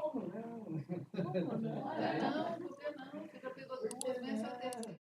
Como não? Como não? Não, você não. Você já pegou duas, vem só terceira.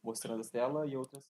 Mostrando a tela e outras.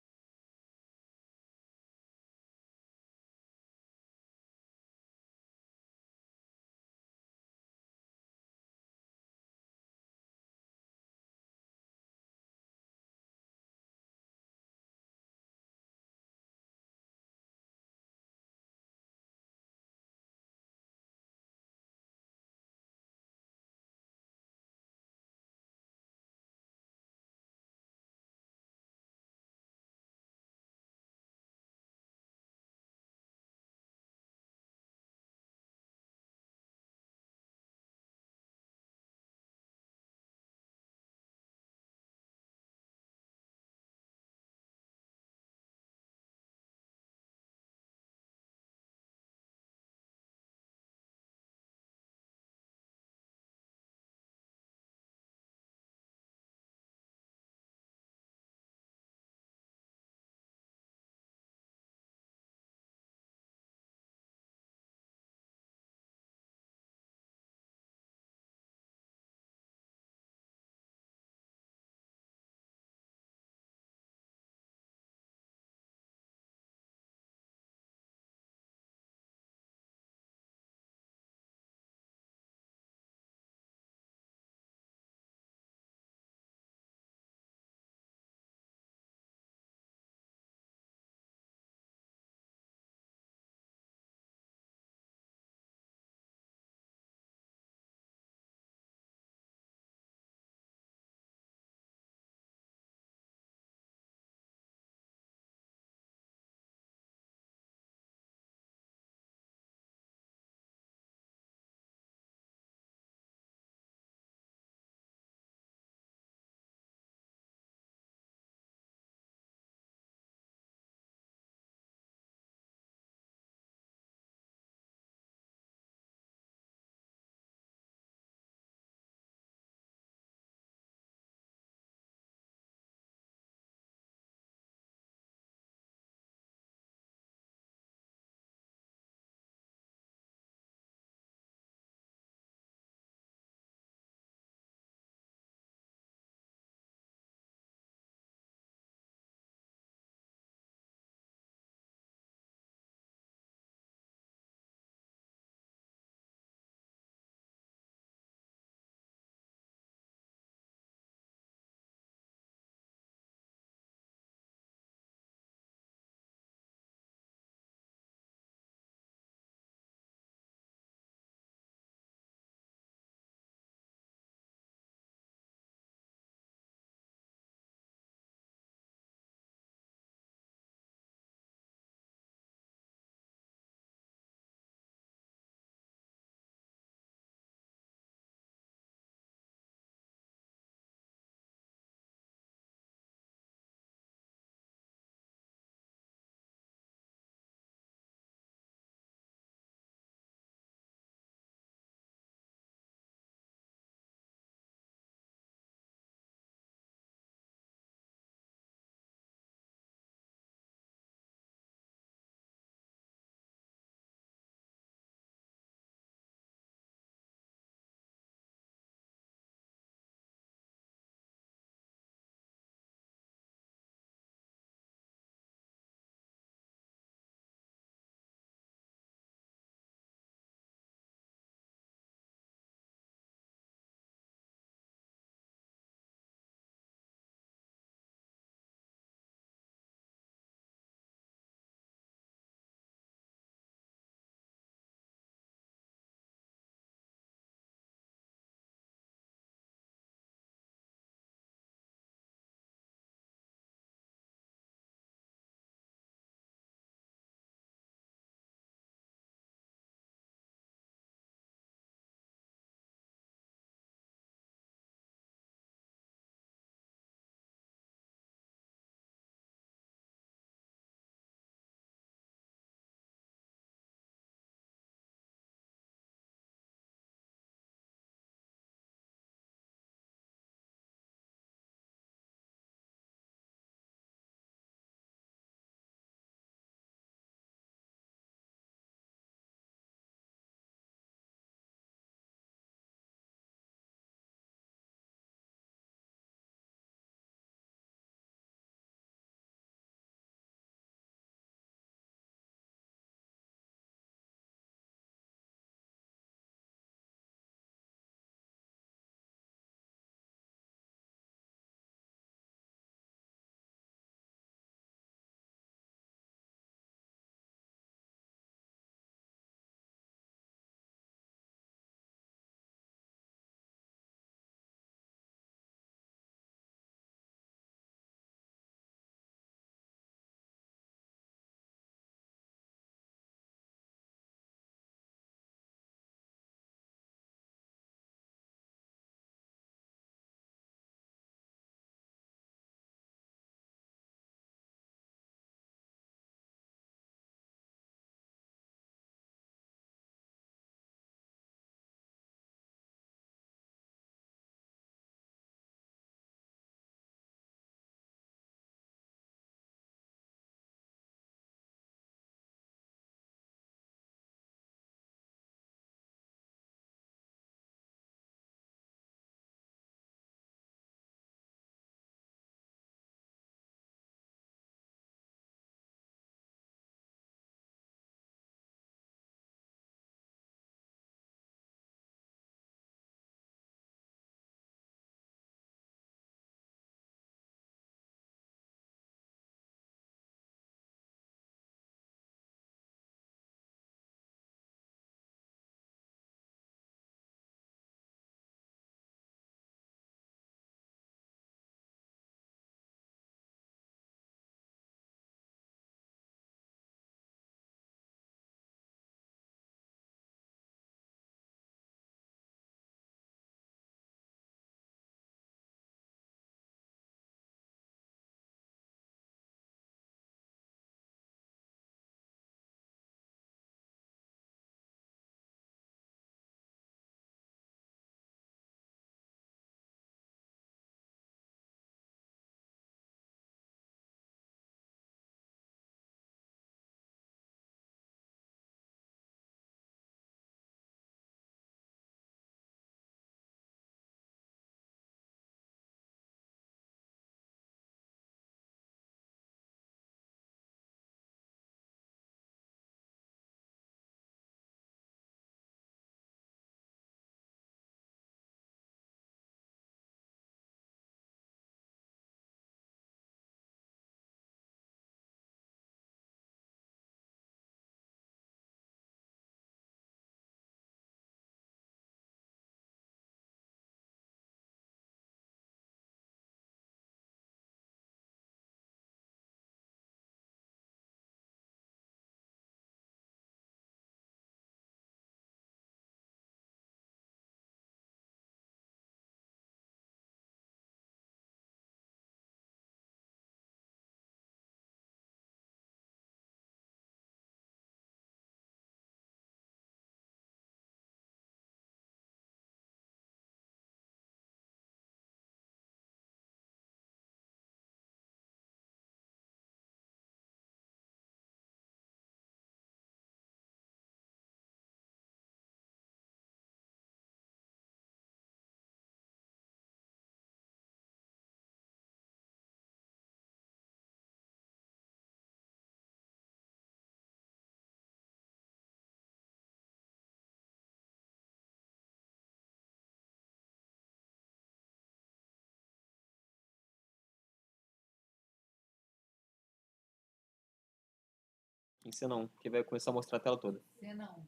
Em C não, porque vai começar a mostrar a tela toda. C não.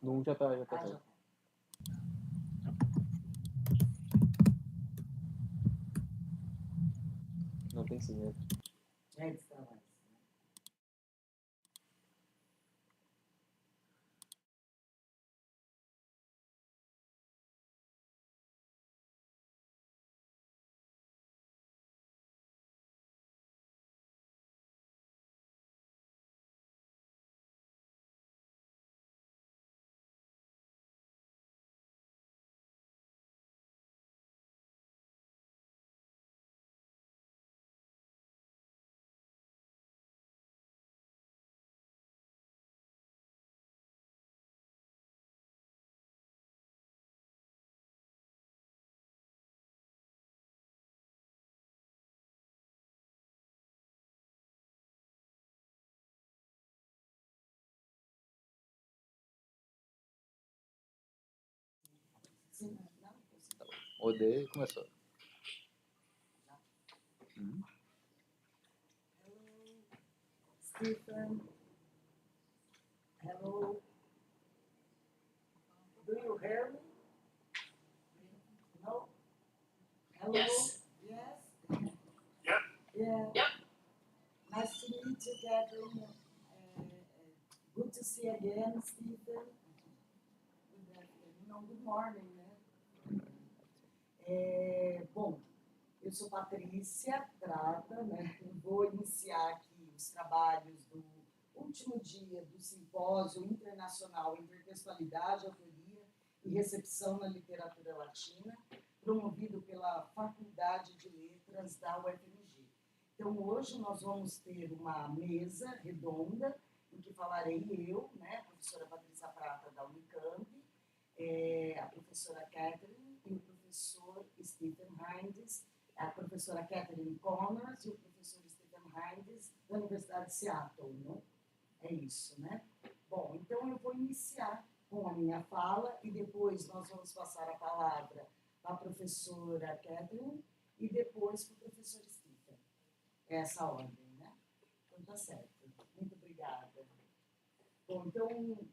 No 1 já tá já. Não, tem sim, né? É de trabalho. Sim, não, Odeio e começou. Stephen, hello. Do you hear me? No? Hello? Yes. Yes? Yep. Yeah. Yep. Nice to meet you, Catherine. Good to see you again, Stephen. Good afternoon, não, good morning, né? Bom, eu sou Patrícia Prata, né? Vou iniciar aqui os trabalhos do último dia do Simpósio Internacional Intertextualidade, Autoria e Recepção na Literatura Latina, promovido pela Faculdade de Letras da UFMG. Então, hoje nós vamos ter uma mesa redonda, em que falarei eu, né, a professora Patrícia Prata da Unicamp, a professora Catherine e o professor Stephen Hinds, a professora Catherine Connors e o professor Stephen Hinds da Universidade de Seattle, né? É isso, né? Bom, então eu vou iniciar com a minha fala e depois nós vamos passar a palavra para a professora Catherine e depois para o professor Stephen. É essa ordem, né? Então tá certo. Muito obrigada. Bom, então,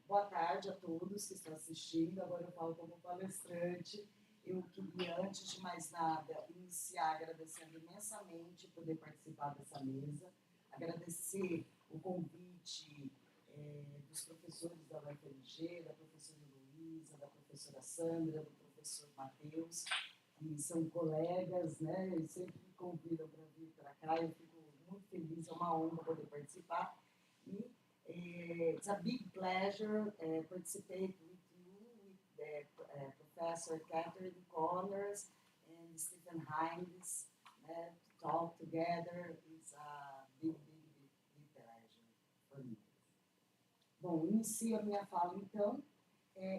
boa tarde a todos que estão assistindo. Agora eu falo como palestrante. Eu queria, antes de mais nada, iniciar agradecendo imensamente poder participar dessa mesa, agradecer o convite dos professores da UFMG, da professora Luísa, da professora Sandra, do professor Matheus, que são colegas, né, e sempre me convidam para vir para cá. Eu fico muito feliz, é uma honra poder participar. E it's a big pleasure participate with you, with Professor Catherine Connors and Stephen Hinds, to talk together. It's a big pleasure for me. Bom, inicio a minha fala então.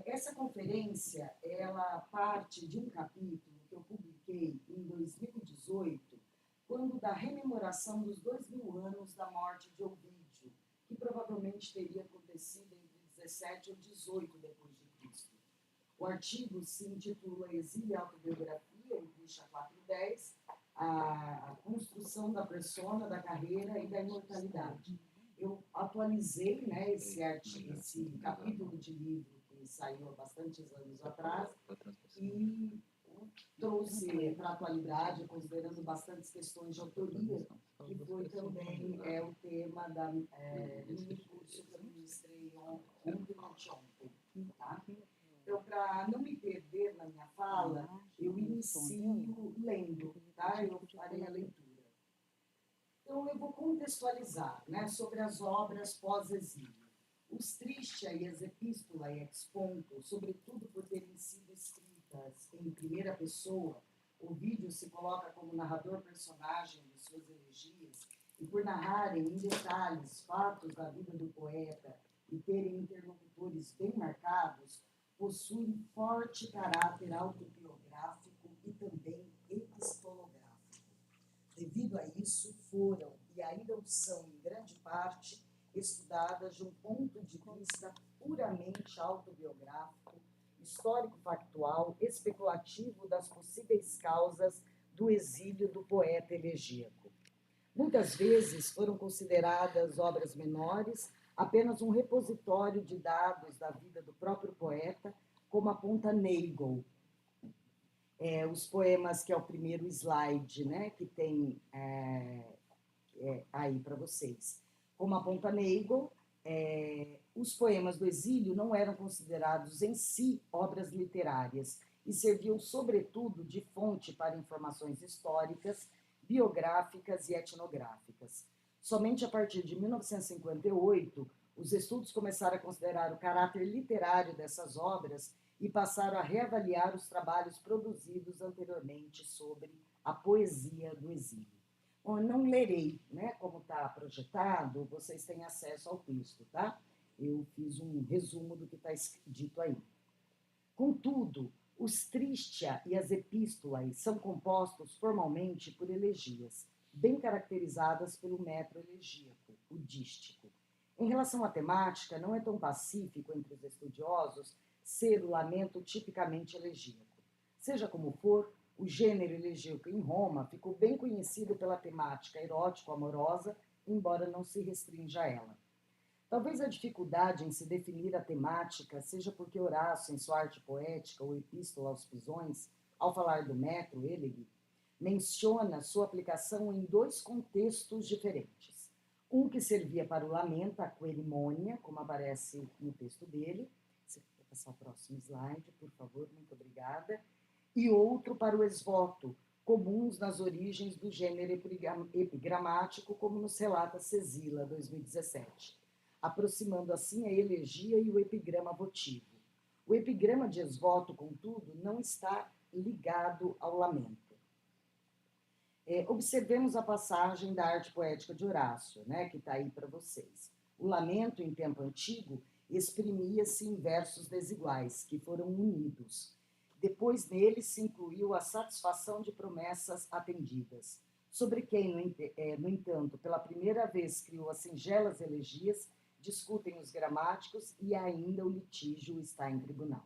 Essa conferência, ela parte de um capítulo que eu publiquei em 2018, quando da rememoração dos 2000 anos da morte de Ovídio, que provavelmente teria acontecido entre 17 ou 18 depois de Cristo. O artigo se intitula Exílio e Autobiografia, em ficha 410, a construção da persona, da carreira e da imortalidade. Eu atualizei, né, esse capítulo de livro que saiu há bastantes anos atrás e trouxe para a atualidade, considerando bastantes questões de autoria, que foi também o tema do mini curso que eu ministrei ontem. Tá? Então, para não me perder na minha fala, eu inicio lendo, tá? Eu farei a leitura. Então, eu vou contextualizar, né, sobre as obras pós-exílio. Os Tristia e as Epístola e Exponto, sobretudo por terem sido escritas em primeira pessoa, o vídeo se coloca como narrador-personagem de suas elegias, e por narrarem em detalhes fatos da vida do poeta e terem interlocutores bem marcados, possuem forte caráter autobiográfico e também epistolográfico. Devido a isso, foram, e ainda o são em grande parte, estudadas de um ponto de vista puramente autobiográfico, histórico-factual, especulativo das possíveis causas do exílio do poeta elegíaco. Muitas vezes foram consideradas obras menores, apenas um repositório de dados da vida do próprio poeta, como aponta Nagel. Os poemas, que é o primeiro slide, né, que tem aí para vocês. Como aponta Nagel, os poemas do exílio não eram considerados em si obras literárias e serviam, sobretudo, de fonte para informações históricas, biográficas e etnográficas. Somente a partir de 1958, os estudos começaram a considerar o caráter literário dessas obras e passaram a reavaliar os trabalhos produzidos anteriormente sobre a poesia do exílio. Bom, eu não lerei, né, como está projetado, vocês têm acesso ao texto, tá? Eu fiz um resumo do que está dito aí. Contudo, os Tristia e as Epístolas são compostos formalmente por elegias, bem caracterizadas pelo metro elegíaco, o dístico. Em relação à temática, não é tão pacífico entre os estudiosos ser o lamento tipicamente elegíaco. Seja como for, o gênero elegíaco em Roma ficou bem conhecido pela temática erótico-amorosa, embora não se restrinja a ela. Talvez a dificuldade em se definir a temática seja porque Horácio, em sua arte poética ou Epístola aos Pisões, ao falar do metro elegi, menciona sua aplicação em dois contextos diferentes. Um que servia para o lamento, a querimônia, como aparece no texto dele. Você quer passar o próximo slide, por favor, muito obrigada. E outro para o esvoto, comuns nas origens do gênero epigramático, como nos relata Cezila, 2017, aproximando assim a elegia e o epigrama votivo. O epigrama de esvoto, contudo, não está ligado ao lamento. Observemos a passagem da arte poética de Horácio, né, que está aí para vocês. O lamento, em tempo antigo, exprimia-se em versos desiguais, que foram unidos. Depois nele se incluiu a satisfação de promessas atendidas, sobre quem, no entanto, pela primeira vez criou as singelas elegias, discutem os gramáticos e ainda o litígio está em tribunal.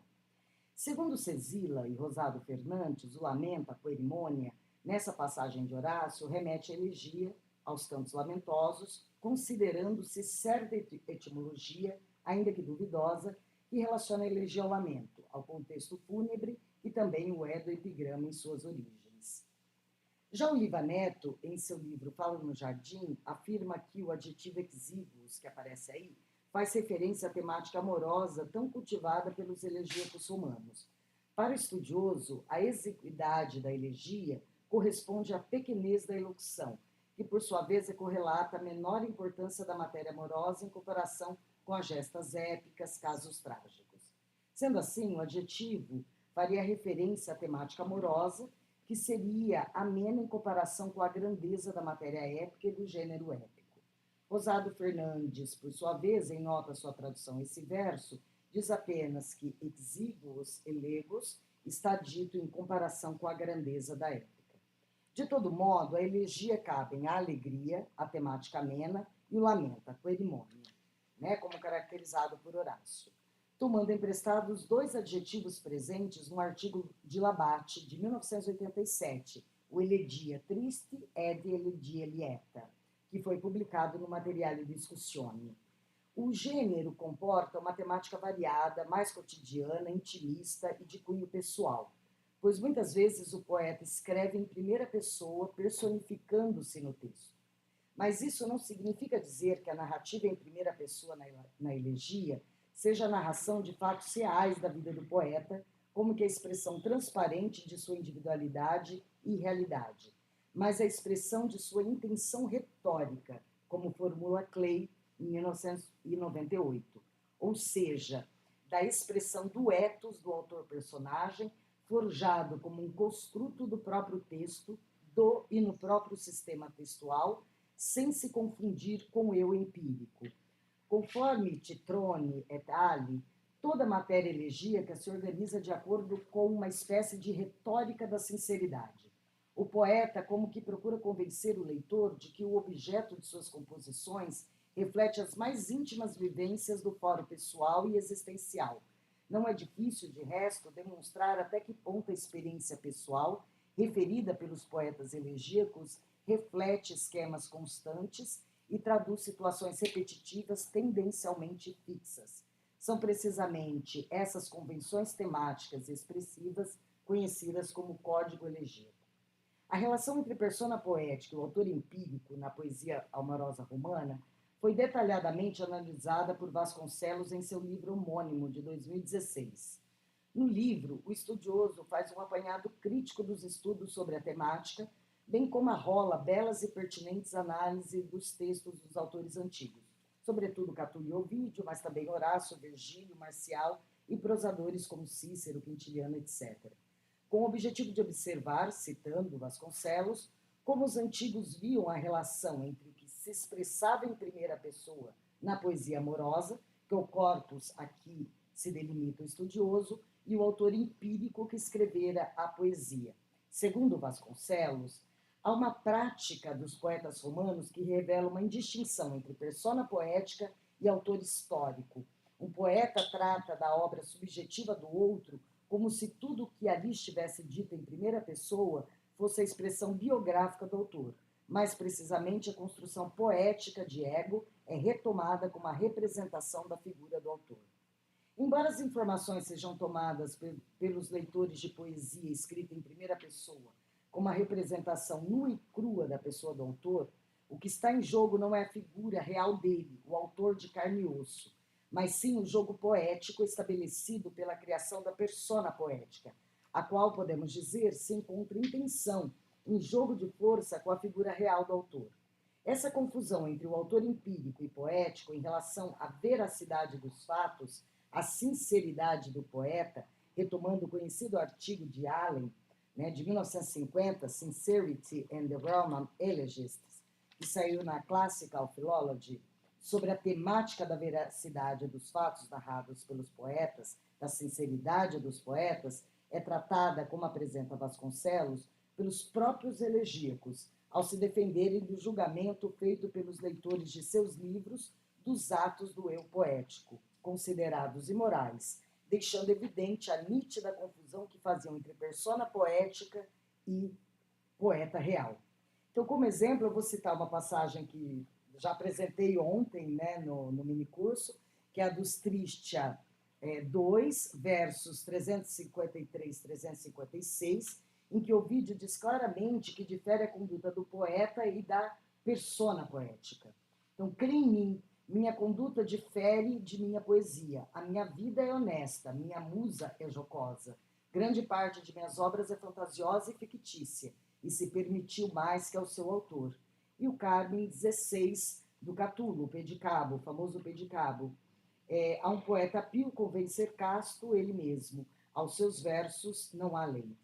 Segundo Cezila e Rosado Fernandes, o lamento, a querimônia, nessa passagem de Horácio, remete à elegia, aos cantos lamentosos, considerando-se certa etimologia, ainda que duvidosa, que relaciona a elegia ao lamento, ao contexto fúnebre e também o do epigrama em suas origens. Já o Liva Neto, em seu livro Fala no Jardim, afirma que o adjetivo exíguos, que aparece aí, faz referência à temática amorosa tão cultivada pelos elegíacos romanos. Para o estudioso, a exiguidade da elegia corresponde à pequenez da elocução, que por sua vez é correlata à menor importância da matéria amorosa em comparação com as gestas épicas, casos trágicos. Sendo assim, o adjetivo faria referência à temática amorosa, que seria amena em comparação com a grandeza da matéria épica e do gênero épico. Rosado Fernandes, por sua vez, em nota sua tradução a esse verso, diz apenas que exíguos, elegos, está dito em comparação com a grandeza da épica. De todo modo, a elegia cabem a alegria, a temática amena, e o lamento, a querimônia, né, como caracterizado por Horácio, tomando emprestados dois adjetivos presentes no artigo de Labate, de 1987, o elegia triste ed elegia lieta, que foi publicado no Materiale Discussione. O gênero comporta uma temática variada, mais cotidiana, intimista e de cunho pessoal, pois muitas vezes o poeta escreve em primeira pessoa, personificando-se no texto. Mas isso não significa dizer que a narrativa em primeira pessoa na elegia seja a narração de fatos reais da vida do poeta, como que a expressão transparente de sua individualidade e realidade, mas a expressão de sua intenção retórica, como formula Clay em 1998, ou seja, da expressão do ethos do autor-personagem, forjado como um construto do próprio texto, do e no próprio sistema textual, sem se confundir com o eu empírico. Conforme Titrone et al., toda matéria elegíaca se organiza de acordo com uma espécie de retórica da sinceridade. O poeta como que procura convencer o leitor de que o objeto de suas composições reflete as mais íntimas vivências do fórum pessoal e existencial. Não é difícil, de resto, demonstrar até que ponto a experiência pessoal, referida pelos poetas elegíacos, reflete esquemas constantes e traduz situações repetitivas tendencialmente fixas. São precisamente essas convenções temáticas e expressivas conhecidas como código elegíaco. A relação entre persona poética e o autor empírico na poesia amorosa romana foi detalhadamente analisada por Vasconcelos em seu livro homônimo de 2016. No livro, o estudioso faz um apanhado crítico dos estudos sobre a temática, bem como arrola belas e pertinentes análises dos textos dos autores antigos, sobretudo Catulo e Ovídio, mas também Horácio, Virgílio, Marcial e prosadores como Cícero, Quintiliano, etc., com o objetivo de observar, citando Vasconcelos, como os antigos viam a relação entre o que se expressava em primeira pessoa na poesia amorosa, que o corpus aqui se delimita o estudioso, e o autor empírico que escrevera a poesia. Segundo Vasconcelos, há uma prática dos poetas romanos que revela uma indistinção entre persona poética e autor histórico. Um poeta trata da obra subjetiva do outro como se tudo o que ali estivesse dito em primeira pessoa fosse a expressão biográfica do autor. Mais precisamente, a construção poética de ego é retomada como a representação da figura do autor. Embora as informações sejam tomadas pelos leitores de poesia escrita em primeira pessoa como a representação nua e crua da pessoa do autor, o que está em jogo não é a figura real dele, o autor de carne e osso, mas sim o jogo poético estabelecido pela criação da persona poética, a qual, podemos dizer, se encontra em tensão, em jogo de força com a figura real do autor. Essa confusão entre o autor empírico e poético em relação à veracidade dos fatos, à sinceridade do poeta, retomando o conhecido artigo de Allen, de 1950, Sincerity and the Roman Elegists, que saiu na Classical Philology, sobre a temática da veracidade dos fatos narrados pelos poetas, da sinceridade dos poetas, é tratada, como apresenta Vasconcelos, pelos próprios elegíacos, ao se defenderem do julgamento feito pelos leitores de seus livros dos atos do eu poético, considerados imorais, deixando evidente a nítida confusão que faziam entre persona poética e poeta real. Então, como exemplo, eu vou citar uma passagem que já apresentei ontem, no minicurso, que é a dos Tristia 2, versos 353 e 356, em que Ovídio diz claramente que difere a conduta do poeta e da persona poética. Então, crê em mim, minha conduta difere de minha poesia. A minha vida é honesta, minha musa é jocosa. Grande parte de minhas obras é fantasiosa e fictícia, e se permitiu mais que ao seu autor. E o Carmen 16, do Catulo, o Pedicabo, o famoso Pedicabo. A um poeta pio convencer casto ele mesmo. Aos seus versos não há lei.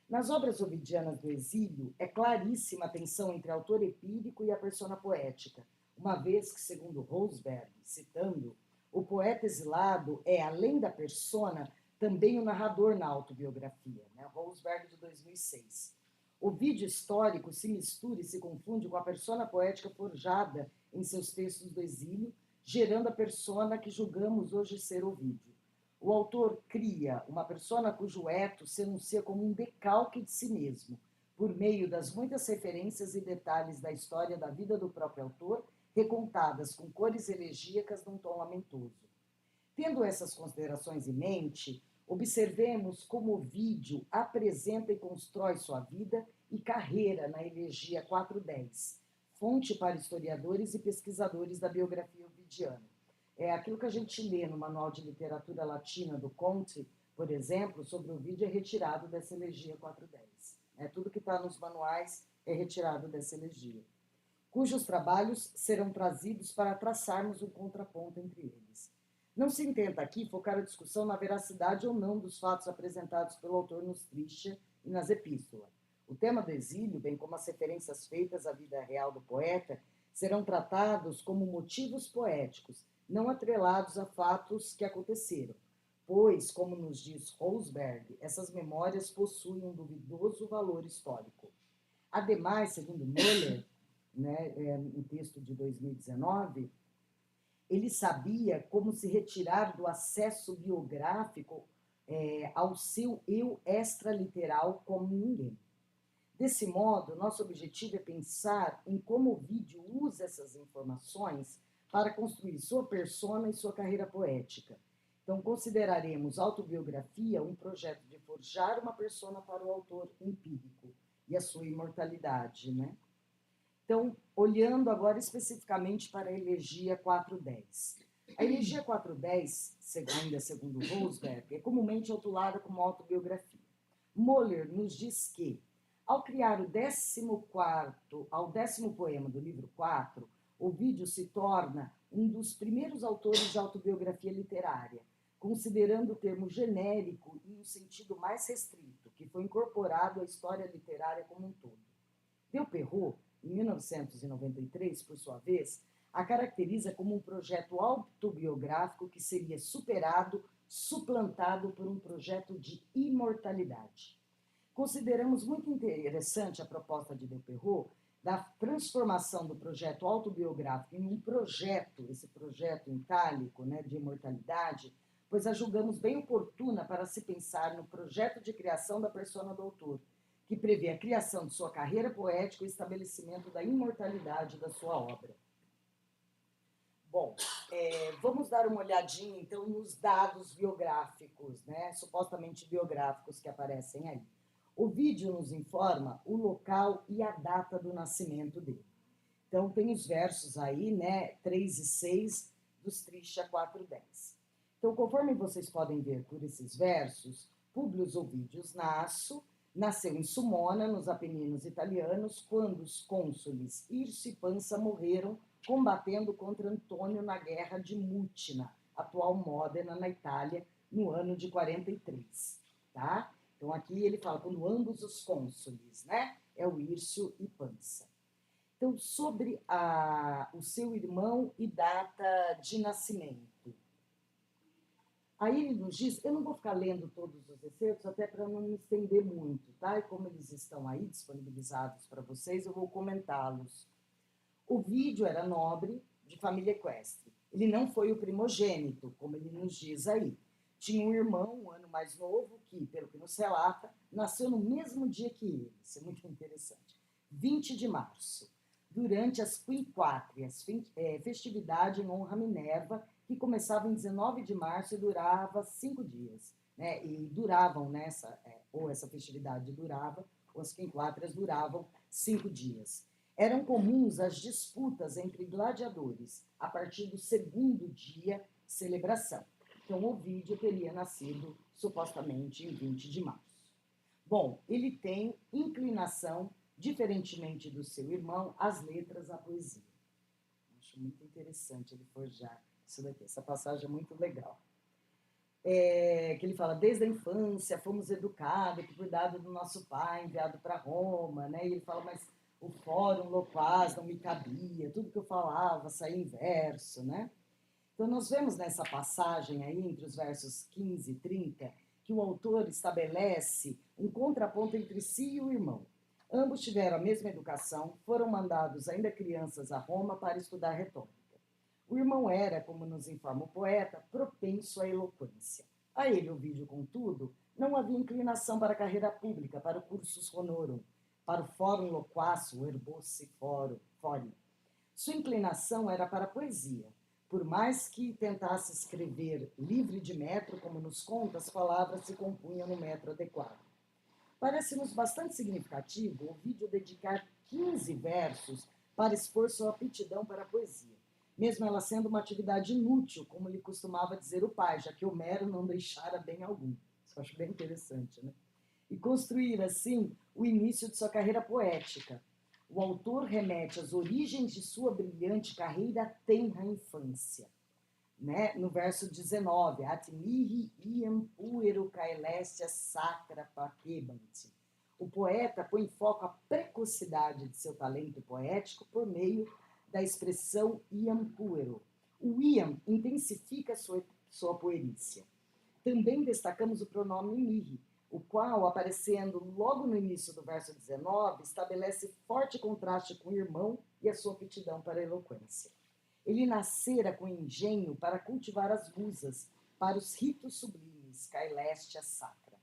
Nas obras ovidianas do exílio, é claríssima a tensão entre autor empírico e a persona poética, uma vez que, segundo Rosberg, citando, o poeta exilado é, além da persona, também o narrador na autobiografia, Rosberg, de 2006. O vídeo histórico se mistura e se confunde com a persona poética forjada em seus textos do exílio, gerando a persona que julgamos hoje ser Ovídio. O autor cria uma persona cujo ethos se enuncia como um decalque de si mesmo, por meio das muitas referências e detalhes da história da vida do próprio autor, recontadas com cores elegíacas num tom lamentoso. Tendo essas considerações em mente, observemos como Ovídio apresenta e constrói sua vida e carreira na elegia 410, fonte para historiadores e pesquisadores da biografia ovidiana. Aquilo que a gente lê no Manual de Literatura Latina do Conte, por exemplo, sobre Ovídio é retirado dessa elegia 410. Tudo que está nos manuais é retirado dessa elegia, cujos trabalhos serão trazidos para traçarmos um contraponto entre eles. Não se intenta aqui focar a discussão na veracidade ou não dos fatos apresentados pelo autor nos Trisha e nas epístolas. O tema do exílio, bem como as referências feitas à vida real do poeta, serão tratados como motivos poéticos, não atrelados a fatos que aconteceram, pois, como nos diz Rosberg, essas memórias possuem um duvidoso valor histórico. Ademais, segundo Müller, um texto de 2019, ele sabia como se retirar do acesso biográfico ao seu eu extraliteral como ninguém. Desse modo, nosso objetivo é pensar em como o vídeo usa essas informações para construir sua persona e sua carreira poética. Então, consideraremos autobiografia um projeto de forjar uma persona para o autor empírico e a sua imortalidade, né? Então, olhando agora especificamente para a elegia 410. A elegia 410, ainda segundo Rosberg, é comumente rotulada como autobiografia. Müller nos diz que, ao criar o 10º poema do livro 4, Ovídio se torna um dos primeiros autores de autobiografia literária, considerando o termo genérico em um sentido mais restrito, que foi incorporado à história literária como um todo. Delperrot, em 1993, por sua vez, a caracteriza como um projeto autobiográfico que seria suplantado por um projeto de imortalidade. Consideramos muito interessante a proposta de Delperrot da transformação do projeto autobiográfico em um projeto, esse projeto itálico, de imortalidade, pois a julgamos bem oportuna para se pensar no projeto de criação da persona do autor, que prevê a criação de sua carreira poética e o estabelecimento da imortalidade da sua obra. Bom, vamos dar uma olhadinha, então, nos dados biográficos, supostamente biográficos que aparecem aí. O vídeo nos informa o local e a data do nascimento dele. Então, tem os versos aí, 3 e 6 dos Trisha 410. Então, conforme vocês podem ver por esses versos, Públio Ovídios nasceu em Sumona, nos Apeninos italianos, quando os cônsules Hircio e Pansa morreram combatendo contra Antônio na Guerra de Mutina, atual Módena, na Itália, no ano de 43, tá? Então, aqui ele fala quando ambos os cônsules, é o Hircio e Pansa. Então, sobre o seu irmão e data de nascimento. Aí ele nos diz, eu não vou ficar lendo todos os excertos, até para não me estender muito, tá? E como eles estão aí disponibilizados para vocês, eu vou comentá-los. O vídeo era nobre, de família equestre. Ele não foi o primogênito, como ele nos diz aí. Tinha um irmão, um ano mais novo, que, pelo que nos relata, nasceu no mesmo dia que ele. Isso é muito interessante. 20 de março, durante as Quinquátrias, festividade em honra a Minerva, que começava em 19 de março e durava 5 dias. E duravam, essa festividade durava, ou as Quinquátrias duravam 5 dias. Eram comuns as disputas entre gladiadores, a partir do segundo dia de celebração. Então, Ovídio teria nascido, supostamente, em 20 de março. Bom, ele tem inclinação, diferentemente do seu irmão, às letras, à poesia. Acho muito interessante ele forjar isso daqui. Essa passagem é muito legal. Que ele fala, desde a infância fomos educados, por cuidado do nosso pai, enviado para Roma, E ele fala, mas o fórum loquaz não me cabia, tudo que eu falava saía em verso, Então, nós vemos nessa passagem aí, entre os versos 15 e 30, que o autor estabelece um contraponto entre si e o irmão. Ambos tiveram a mesma educação, foram mandados ainda crianças a Roma para estudar retórica. O irmão era, como nos informa o poeta, propenso à eloquência. A ele, Ovídio, contudo, não havia inclinação para a carreira pública, para o cursus honorum, para o fórum loquaz, o erbosse fori. Sua inclinação era para a poesia. Por mais que tentasse escrever livre de metro, como nos conta, as palavras se compunham no metro adequado. Parece-nos bastante significativo Ovídio dedicar 15 versos para expor sua aptidão para a poesia, mesmo ela sendo uma atividade inútil, como lhe costumava dizer o pai, já que Homero não deixara bem algum. Isso eu acho bem interessante, E construir, assim, o início de sua carreira poética. O autor remete às origens de sua brilhante carreira à tenra infância. né, no verso 19, at mihi iam puero caelestia sacra pacebanti. O poeta põe em foco a precocidade de seu talento poético por meio da expressão iam puero. O iam intensifica sua puerícia. Também destacamos o pronome mihi, o qual, aparecendo logo no início do verso 19, estabelece forte contraste com o irmão e a sua aptidão para a eloquência. Ele nascera com engenho para cultivar as musas, para os ritos sublimes, caelestia sacra.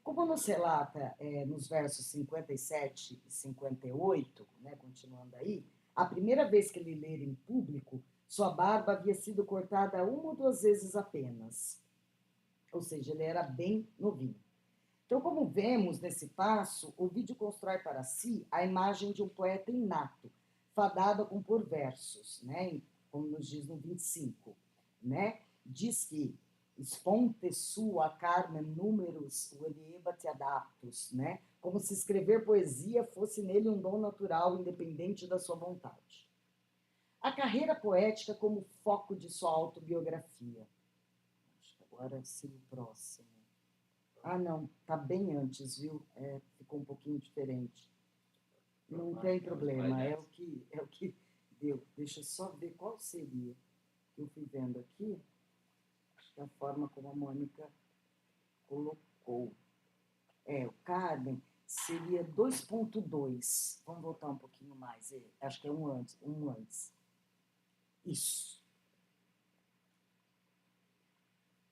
Como nos relata nos versos 57 e 58, né, continuando aí, a primeira vez que ele lera em público, sua barba havia sido cortada 1 ou 2 vezes apenas. Ou seja, ele era bem novinho. Então, como vemos nesse passo, o vídeo constrói para si a imagem de um poeta inato, fadado a compor versos, né? Como nos diz no 25. Né? Diz que exponte sua carmen numerus ueliebat adaptus, né? Como se escrever poesia fosse nele um dom natural, independente da sua vontade. A carreira poética como foco de sua autobiografia. Acho que agora seria o próximo. Ah, não, tá bem antes, viu? Ficou um pouquinho diferente. Não tem problema, é o que deu. Deixa eu só ver qual seria. Eu fui vendo aqui, acho que a forma como a Mônica colocou. O Carmen seria 2.2. Vamos voltar um pouquinho mais. Acho que é um antes. Isso.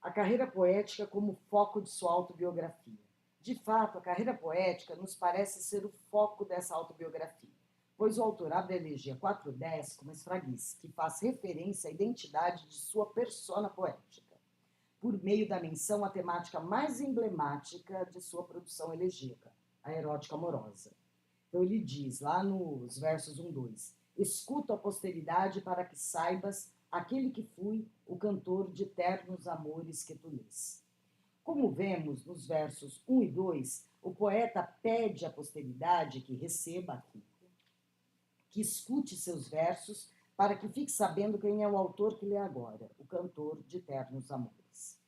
A carreira poética como foco de sua autobiografia. De fato, a carreira poética nos parece ser o foco dessa autobiografia, pois o autor abre a elegia 4.10 como esfraguice, que faz referência à identidade de sua persona poética, por meio da menção à temática mais emblemática de sua produção elegíaca, a erótica amorosa. Então ele diz, lá nos versos 1-2, escuta a posteridade para que saibas aquele que fui, o cantor de ternos amores que tu lês. Como vemos nos versos 1 e 2, o poeta pede à posteridade que receba aquilo, que escute seus versos, para que fique sabendo quem é o autor que lê agora, o cantor de ternos amores.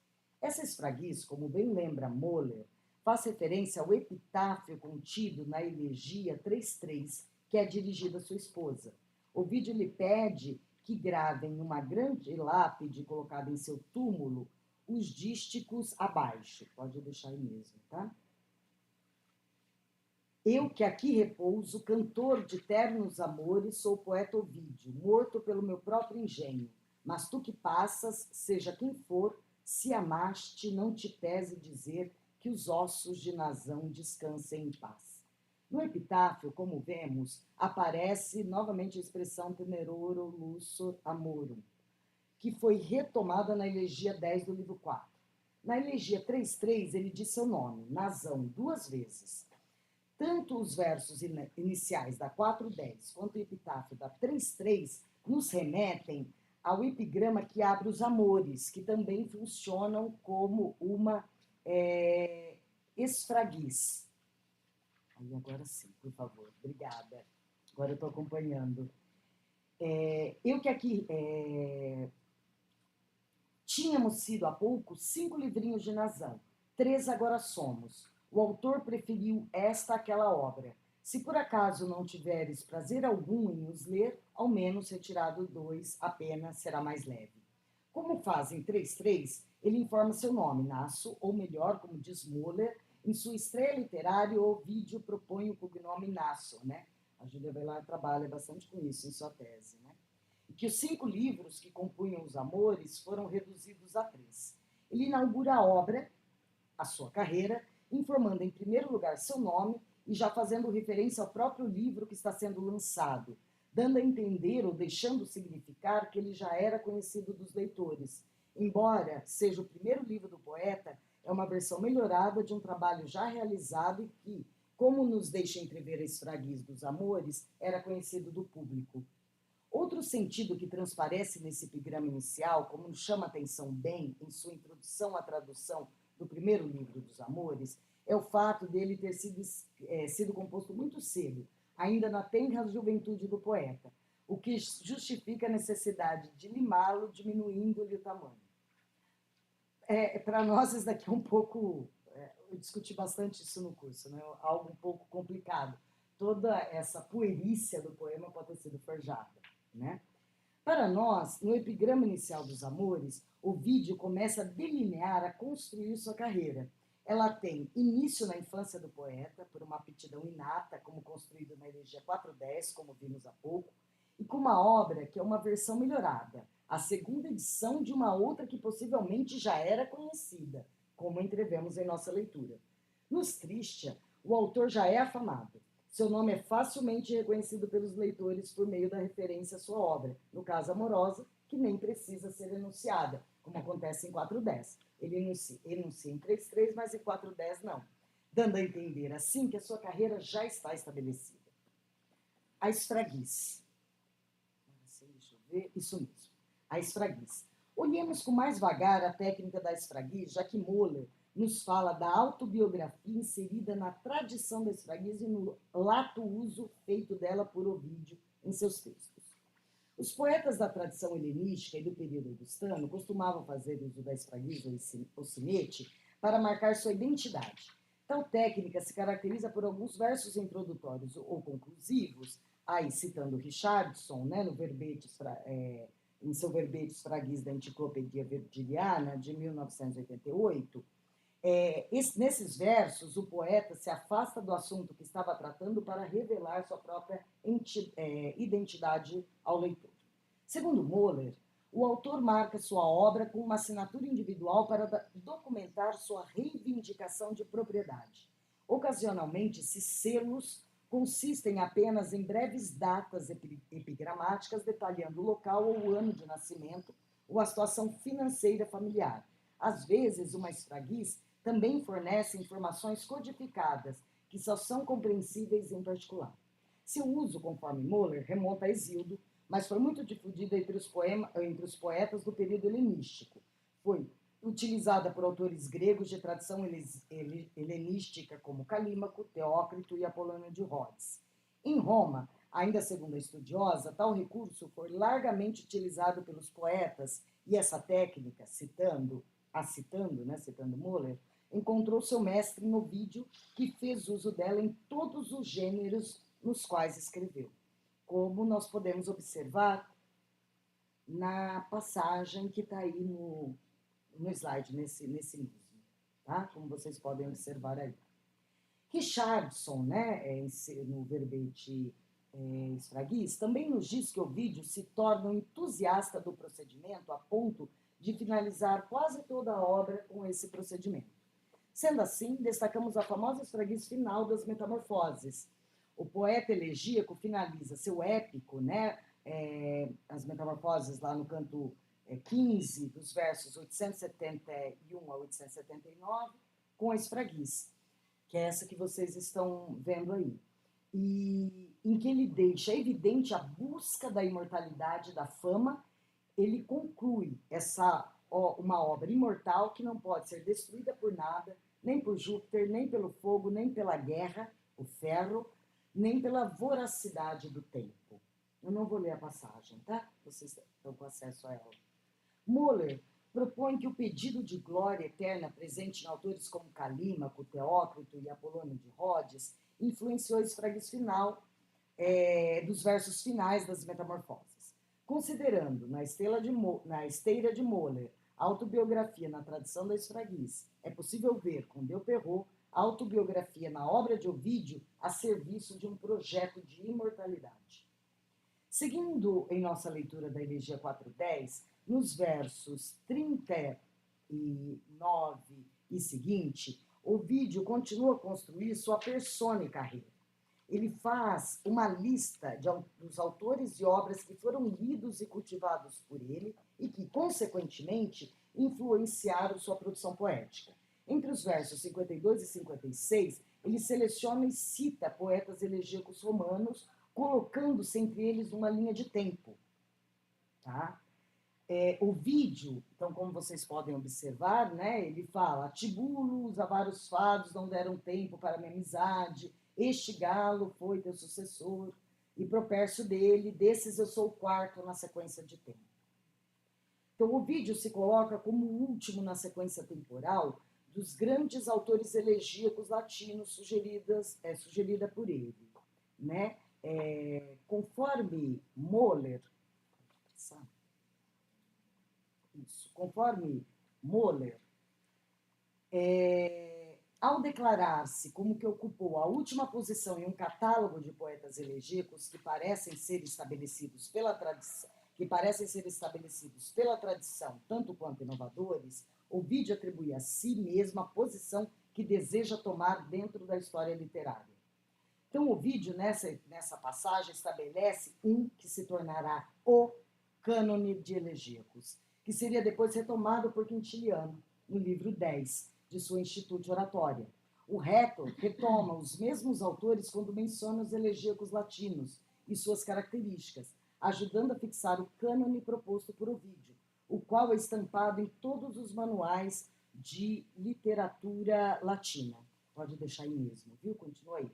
Essa esfraguiz, como bem lembra Moller, faz referência ao epitáfio contido na elegia 3.3, que é dirigida à sua esposa. O vídeo lhe pede que gravem numa grande lápide colocada em seu túmulo os dísticos abaixo. Pode deixar aí mesmo, tá? Eu que aqui repouso, cantor de ternos amores, sou poeta Ovídio, morto pelo meu próprio engenho. Mas tu que passas, seja quem for, se amaste, não te pese dizer que os ossos de Nazão descansem em paz. No epitáfio, como vemos, aparece novamente a expressão teneroro lussor amorum, que foi retomada na elegia 10 do livro 4. Na elegia 3.3, ele diz seu nome, Nazão, 2 vezes. Tanto os versos iniciais da 4.10 quanto o epitáfio da 3.3 nos remetem ao epigrama que abre os amores, que também funcionam como uma esfraguiz. Aí agora sim, por favor, obrigada. Agora eu estou acompanhando. Eu que aqui tínhamos sido há pouco 5 livrinhos de Nazão, 3 agora somos. O autor preferiu esta àquela obra. Se por acaso não tiveres prazer algum em os ler, ao menos retirado 2 apenas será mais leve. Como faz em 3.3, ele informa seu nome, Nasso, ou melhor, como diz Moller, em sua estreia literária, o Ovídio propõe o cognome Nasso, né? A Júlia vai lá e trabalha bastante com isso em sua tese, né? E que os 5 livros que compunham os amores foram reduzidos a 3. Ele inaugura a obra, a sua carreira, informando em primeiro lugar seu nome e já fazendo referência ao próprio livro que está sendo lançado, dando a entender ou deixando significar que ele já era conhecido dos leitores. Embora seja o primeiro livro do poeta, é uma versão melhorada de um trabalho já realizado e que, como nos deixa entrever a esfraguiz dos amores, era conhecido do público. Outro sentido que transparece nesse epigrama inicial, como nos chama a atenção bem em sua introdução à tradução do primeiro livro dos amores, é o fato dele ter sido composto muito cedo, ainda na tenra juventude do poeta, o que justifica a necessidade de limá-lo, diminuindo-lhe o tamanho. Para nós, isso daqui é um pouco... eu discuti bastante isso no curso, né? Algo um pouco complicado. Toda essa puerícia do poema pode ter sido forjada, né? Para nós, no epigrama inicial dos Amores, Ovídio começa a delinear, a construir sua carreira. Ela tem início na infância do poeta, por uma aptidão inata, como construído na Elegia 410, como vimos há pouco, e com uma obra que é uma versão melhorada, a segunda edição de uma outra que possivelmente já era conhecida, como entrevemos em nossa leitura. Nos Tristia, o autor já é afamado. Seu nome é facilmente reconhecido pelos leitores por meio da referência à sua obra, no caso amorosa, que nem precisa ser enunciada, como acontece em 410. Ele enuncia em 3.3, mas em 4.10 não, dando a entender assim que a sua carreira já está estabelecida. A esfraguice. Deixa eu ver, isso mesmo. A esfraguice. Olhemos com mais vagar a técnica da esfraguice, já que Moller nos fala da autobiografia inserida na tradição da esfraguice e no lato uso feito dela por Ovídio em seus textos. Os poetas da tradição helenística e do período augustano costumavam fazer uso da esfraguice ou sinete para marcar sua identidade. Tal técnica se caracteriza por alguns versos introdutórios ou conclusivos, aí citando Richardson, né, no verbete, em seu verbete esfraguice da Enciclopédia Virgiliana, de 1988, nesses versos, o poeta se afasta do assunto que estava tratando para revelar sua própria identidade ao leitor. Segundo Moller, o autor marca sua obra com uma assinatura individual para documentar sua reivindicação de propriedade. Ocasionalmente, esses selos consistem apenas em breves datas epigramáticas detalhando o local ou o ano de nascimento ou a situação financeira familiar. Às vezes, uma esfraguice também fornece informações codificadas, que só são compreensíveis em particular. Seu uso, conforme Moller, remonta a Hesíodo, mas foi muito difundida entre os poetas do período helenístico. Foi utilizada por autores gregos de tradição helenística, como Calímaco, Teócrito e Apolônio de Rhodes. Em Roma, ainda segundo a estudiosa, tal recurso foi largamente utilizado pelos poetas, e essa técnica, citando Moller, encontrou seu mestre em Ovídio, que fez uso dela em todos os gêneros nos quais escreveu, como nós podemos observar na passagem que está aí no slide, nesse mesmo, tá? Como vocês podem observar aí. Richardson, né, no verbete esfraguice, também nos diz que Ovídio se torna um entusiasta do procedimento a ponto de finalizar quase toda a obra com esse procedimento. Sendo assim, destacamos a famosa esfraguice final das Metamorfoses. O poeta elegíaco finaliza seu épico, né, as Metamorfoses, lá no canto 15, dos versos 871 a 879, com a esfraguice, que é essa que vocês estão vendo aí. E em que ele deixa evidente a busca da imortalidade da fama, ele conclui uma obra imortal que não pode ser destruída por nada, nem por Júpiter, nem pelo fogo, nem pela guerra, o ferro, nem pela voracidade do tempo. Eu não vou ler a passagem, tá? Vocês estão com acesso a ela. Moller propõe que o pedido de glória eterna presente em autores como Calímaco, Teócrito e Apolônio de Rhodes influenciou a esfraguice final dos versos finais das Metamorfoses. Considerando, na esteira de Moller, a autobiografia na tradição da esfraguice, é possível ver, com Delperrot, a autobiografia na obra de Ovídio a serviço de um projeto de imortalidade. Seguindo em nossa leitura da Elegia 4.10, nos versos 39 e seguinte, Ovídio continua a construir sua persona e carreira. Ele faz uma lista dos autores e obras que foram lidos e cultivados por ele e que, consequentemente, influenciaram sua produção poética. Entre os versos 52 e 56, ele seleciona e cita poetas elegíacos romanos, colocando-se entre eles uma linha de tempo. Tá? Ovídio, então, como vocês podem observar, né, ele fala: Tibulo usa vários fados, não deram tempo para minha amizade, este galo foi teu sucessor. e Propércio dele, desses eu sou o quarto na sequência de tempo. Então, Ovídio se coloca como o último na sequência temporal dos grandes autores elegíacos latinos sugerida por ele, né? Conforme Moller, ao declarar-se como que ocupou a última posição em um catálogo de poetas elegíacos que parecem ser estabelecidos pela tradição, tanto quanto inovadores, Ovídio atribui a si mesmo a posição que deseja tomar dentro da história literária. Então, Ovídio, nessa passagem, estabelece um que se tornará o cânone de elegíacos, que seria depois retomado por Quintiliano, no livro 10 de sua Instituto Oratória. O Retor retoma os mesmos autores quando menciona os elegíacos latinos e suas características, ajudando a fixar o cânone proposto por Ovídio, o qual é estampado em todos os manuais de literatura latina. Pode deixar aí mesmo, viu? Continua aí.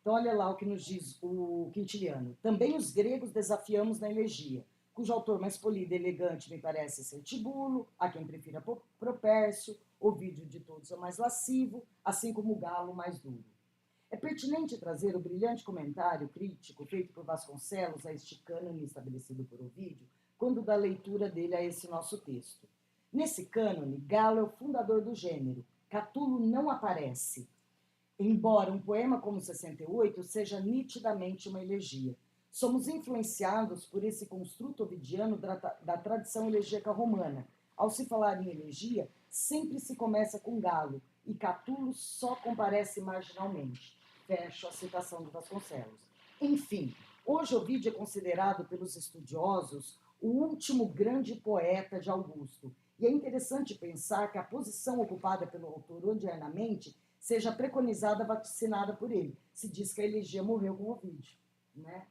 Então, olha lá o que nos diz o Quintiliano. Também os gregos desafiamos na elegia, cujo autor mais polido e elegante me parece ser Tibulo, a quem prefira Propércio, Ovídio de todos é o mais lascivo, assim como o Galo mais duro. É pertinente trazer o brilhante comentário crítico feito por Vasconcelos a este cânone estabelecido por Ovídio, quando dá leitura dele a esse nosso texto. Nesse cânone, Galo é o fundador do gênero, Catulo não aparece, embora um poema como 68 seja nitidamente uma elegia. Somos influenciados por esse construto ovidiano da tradição elegíaca romana. Ao se falar em elegia, sempre se começa com Galo, e Catulo só comparece marginalmente. Fecho a citação de Vasconcelos. Enfim, hoje Ovídio é considerado pelos estudiosos o último grande poeta de Augusto. E é interessante pensar que a posição ocupada pelo autor odiernamente seja preconizada, vaticinada por ele. Se diz que a elegia morreu com Ovídio, né?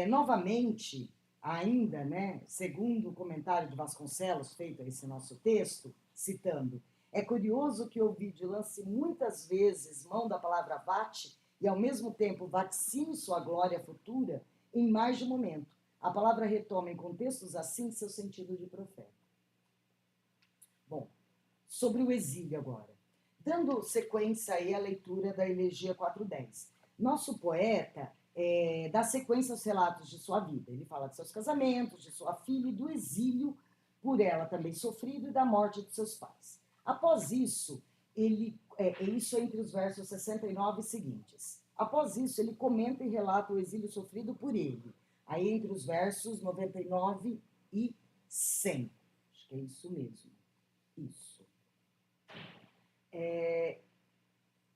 Novamente, ainda, né, segundo o comentário de Vasconcelos feito a esse nosso texto, citando, é curioso que Ovídio lance muitas vezes mão da palavra vate e, ao mesmo tempo, vaticine sua glória futura em mais de um momento. A palavra retoma em contextos assim seu sentido de profeta. Bom, sobre o exílio agora. Dando sequência aí à leitura da Elegia 410. Nosso poeta dá sequência aos relatos de sua vida. Ele fala de seus casamentos, de sua filha e do exílio por ela também sofrido e da morte de seus pais. Após isso, isso entre os versos 69 e seguintes. Após isso, ele comenta e relata o exílio sofrido por ele. Aí entre os versos 99 e 100. Acho que é isso mesmo. Isso.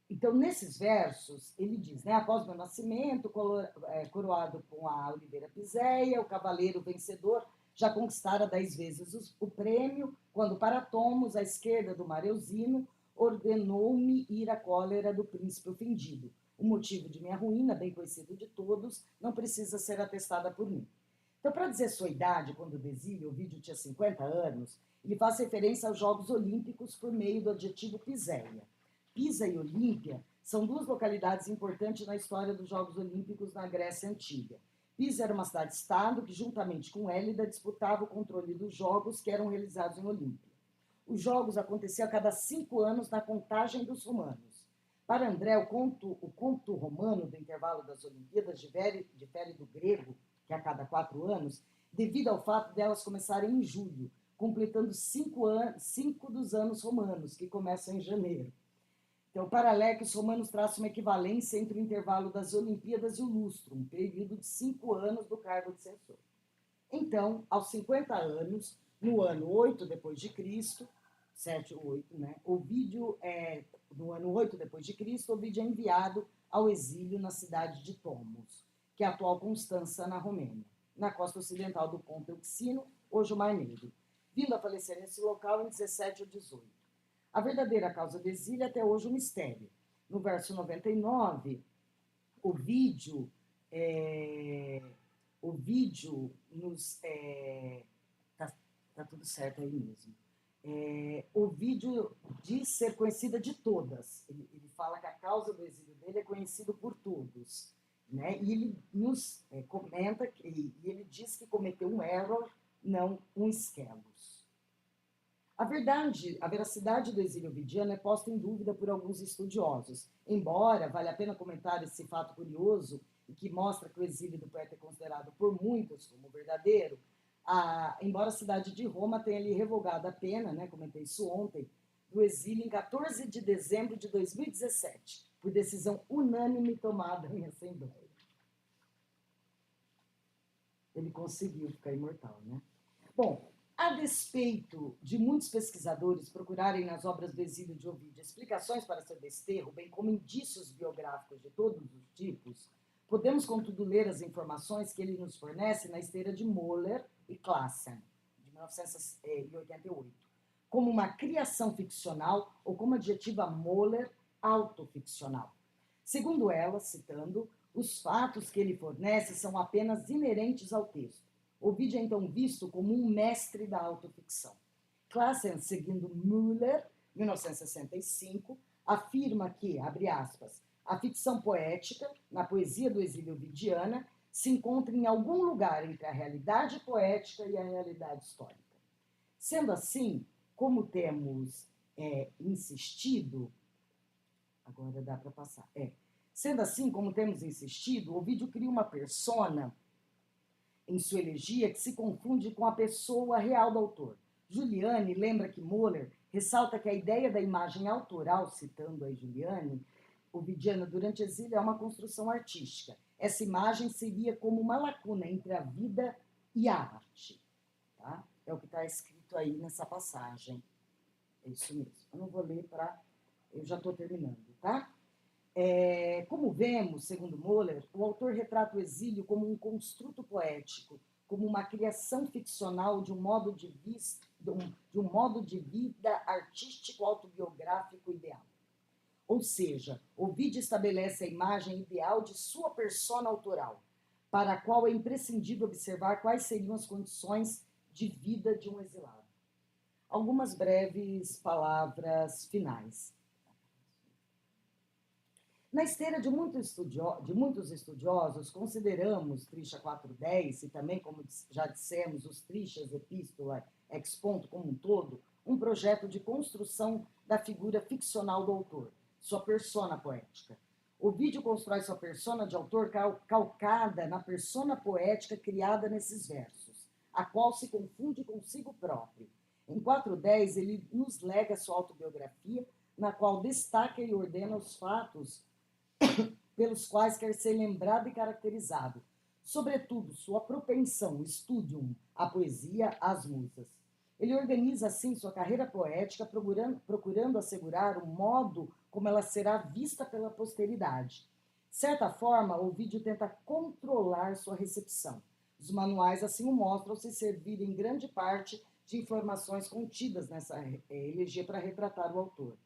Então, nesses versos, ele diz, né, após meu nascimento, coroado com a oliveira piséia, o cavaleiro vencedor já conquistara 10 vezes o prêmio, quando para Tomos, à esquerda do mar Eusino, ordenou-me ir à cólera do príncipe ofendido. O motivo de minha ruína, bem conhecido de todos, não precisa ser atestada por mim. Então, para dizer sua idade, quando do exílio, Ovídio tinha 50 anos, ele faz referência aos Jogos Olímpicos por meio do adjetivo Piséia. Pisa e Olímpia são duas localidades importantes na história dos Jogos Olímpicos na Grécia Antiga. Pisa era uma cidade-estado que, juntamente com Élida, disputava o controle dos jogos que eram realizados em Olímpia. Os jogos aconteciam a cada 5 anos na contagem dos romanos. Para André, o conto romano do intervalo das Olimpíadas difere do grego, que é a cada 4 anos, devido ao fato delas começarem em julho, completando 5 dos anos romanos, que começam em janeiro. Então, para Leque, os romanos traçam uma equivalência entre o intervalo das Olimpíadas e o lustro, um período de 5 anos do cargo de censor. Então, aos 50 anos, no ano 8 depois de Cristo, 7 ou 8, né? No ano 8 depois de Cristo, Ovídio é enviado ao exílio na cidade de Tomos, que é a atual Constança, na Romênia, na costa ocidental do Ponto Euxino, hoje o Mar Negro, vindo a falecer nesse local em 17 ou 18. A verdadeira causa do exílio é até hoje um mistério. No verso 99, Ovídio nos... Tá tudo certo aí mesmo. Ovídio diz ser conhecida de todas. Ele fala que a causa do exílio dele é conhecido por todos. né? E ele nos comenta, e ele diz que cometeu um error, não um esquelos. A veracidade do exílio ovidiano é posta em dúvida por alguns estudiosos, embora vale a pena comentar esse fato curioso e que mostra que o exílio do poeta é considerado por muitos como verdadeiro, embora a cidade de Roma tenha lhe revogado a pena, né, comentei isso ontem, do exílio em 14 de dezembro de 2017, por decisão unânime tomada em assembleia. Ele conseguiu ficar imortal, né? Bom, a despeito de muitos pesquisadores procurarem nas obras do exílio de Ovídio explicações para seu desterro, bem como indícios biográficos de todos os tipos, podemos, contudo, ler as informações que ele nos fornece na esteira de Moller e Classen, de 1988, como uma criação ficcional ou como adjetiva Moller, autoficcional. Segundo ela, citando, os fatos que ele fornece são apenas inerentes ao texto. Ovídio é então visto como um mestre da autoficção. Classen, seguindo Müller, 1965, afirma que, abre aspas, a ficção poética, na poesia do exílio ovidiana, se encontra em algum lugar entre a realidade poética e a realidade histórica. Sendo assim, como temos insistido, agora dá para passar, sendo assim, como temos insistido, Ovídio cria uma persona em sua elegia que se confunde com a pessoa real do autor. Giuliani lembra que Moller ressalta que a ideia da imagem autoral, citando a Giuliani, ovidiana durante o exílio é uma construção artística. Essa imagem seria como uma lacuna entre a vida e a arte. Tá? É o que está escrito aí nessa passagem. É isso mesmo. Eu não vou ler para... Eu já estou terminando, tá? Como vemos, segundo Moller, o autor retrata o exílio como um construto poético, como uma criação ficcional de um modo de vida artístico autobiográfico ideal. Ou seja, Ovídio estabelece a imagem ideal de sua persona autoral, para a qual é imprescindível observar quais seriam as condições de vida de um exilado. Algumas breves palavras finais. Na esteira de muitos estudiosos, consideramos Trisha 4.10, e também, como já dissemos, os Trishas Epístola ex ponto como um todo, um projeto de construção da figura ficcional do autor, sua persona poética. Ovídio constrói sua persona de autor calcada na persona poética criada nesses versos, a qual se confunde consigo próprio. Em 4.10, ele nos lega sua autobiografia, na qual destaca e ordena os fatos pelos quais quer ser lembrado e caracterizado, sobretudo sua propensão, studium, à poesia, às musas. Ele organiza, assim, sua carreira poética, procurando assegurar o modo como ela será vista pela posteridade. De certa forma, Ovídio tenta controlar sua recepção. Os manuais assim o mostram se servir em grande parte de informações contidas nessa elegia para retratar o autor.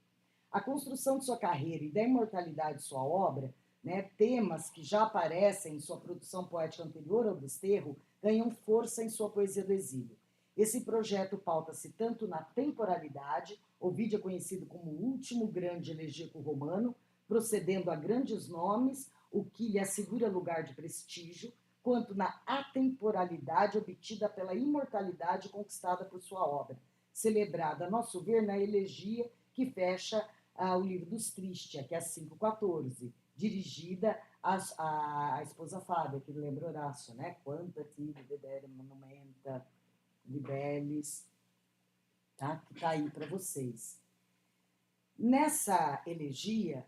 A construção de sua carreira e da imortalidade de sua obra, né, temas que já aparecem em sua produção poética anterior ao desterro, ganham força em sua poesia do exílio. Esse projeto pauta-se tanto na temporalidade, Ovídio é conhecido como o último grande elegíaco romano, procedendo a grandes nomes, o que lhe assegura lugar de prestígio, quanto na atemporalidade obtida pela imortalidade conquistada por sua obra, celebrada, a nosso ver, na elegia que fecha o livro dos Tristia, que é a 5.14, dirigida à esposa Fábia, que lembra Horácio, né? Quanta tibi dedere monumenta libellis, tá? Que está aí para vocês. Nessa elegia,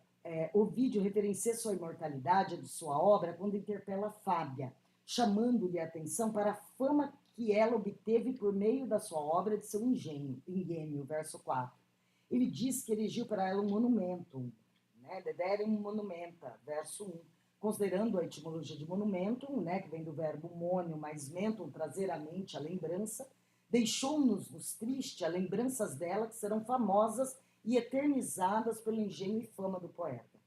Ovídio referencia sua imortalidade de sua obra quando interpela Fábia, chamando-lhe a atenção para a fama que ela obteve por meio da sua obra de seu ingênio, verso 4. Ele diz que erigiu para ela um monumento, né? Dedere monumenta, verso 1. Considerando a etimologia de monumentum, né, que vem do verbo mônio, mais mentum, trazer à mente a lembrança, deixou-nos nos Tristia lembranças dela que serão famosas e eternizadas pelo engenho e fama do poeta.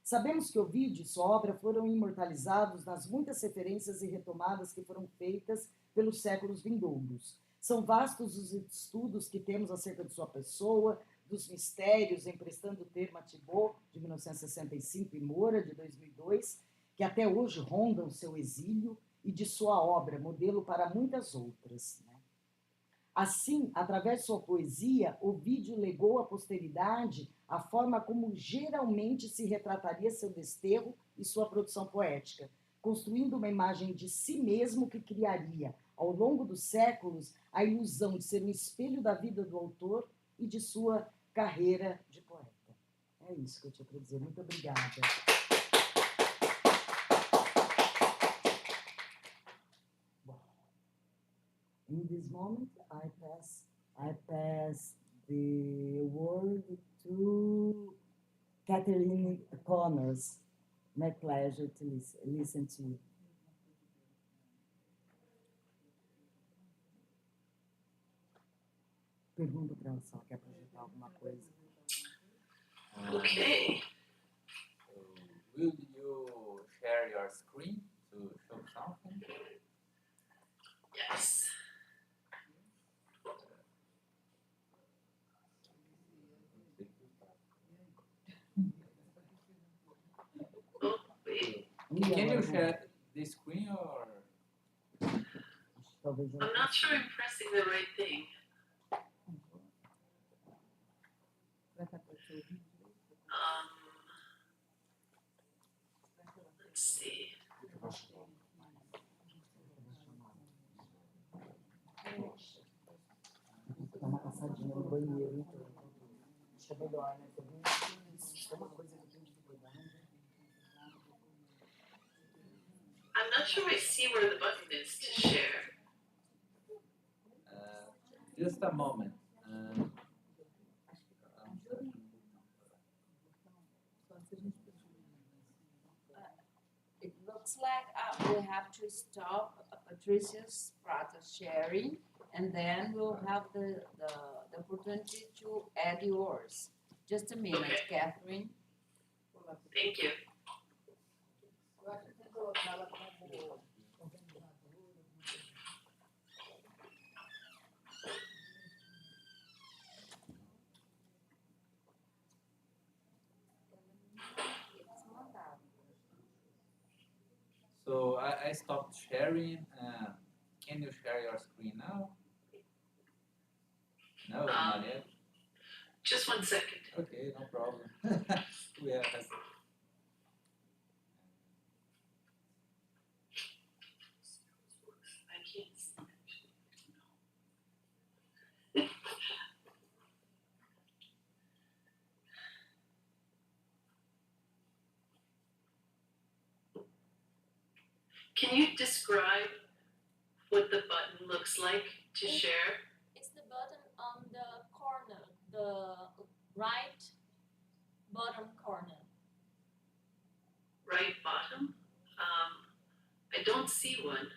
Sabemos que Ovídio e sua obra foram imortalizados nas muitas referências e retomadas que foram feitas pelos séculos vindouros. São vastos os estudos que temos acerca de sua pessoa, dos mistérios, emprestando o termo a Thibaut, de 1965, e Moura, de 2002, que até hoje rondam seu exílio e de sua obra, modelo para muitas outras, né? Assim, através de sua poesia, Ovídio legou à posteridade a forma como geralmente se retrataria seu desterro e sua produção poética, construindo uma imagem de si mesmo que criaria, ao longo dos séculos, a ilusão de ser um espelho da vida do autor e de sua carreira de poeta. É isso que eu tinha para dizer. Muito obrigada. In this moment, I pass the word to Catherine Connors. My pleasure to listen to you. Pergunta para ela se ela quer projetar alguma coisa. Okay. Will you share your screen to show something? Yes. Oh, wait. Can you share the screen or? I'm not sure I'm pressing the right thing. Let's see. Dá uma passadinha no banheiro, então. Acho melhor, né? É uma coisa que tem de cuidar. I'm not sure I see where the button is to share. Just a moment. It looks like we have to stop Patricia's Prata sharing, and then we'll have the opportunity to add yours. Just a minute, Okay. Catherine. Thank you. So I stopped sharing. Can you share your screen now? No, not yet. Just 1 second. Okay, no problem. We have. I can't see. Can you describe what the button looks like to share? It's the button on the corner, the right bottom corner. Right bottom? I don't see one.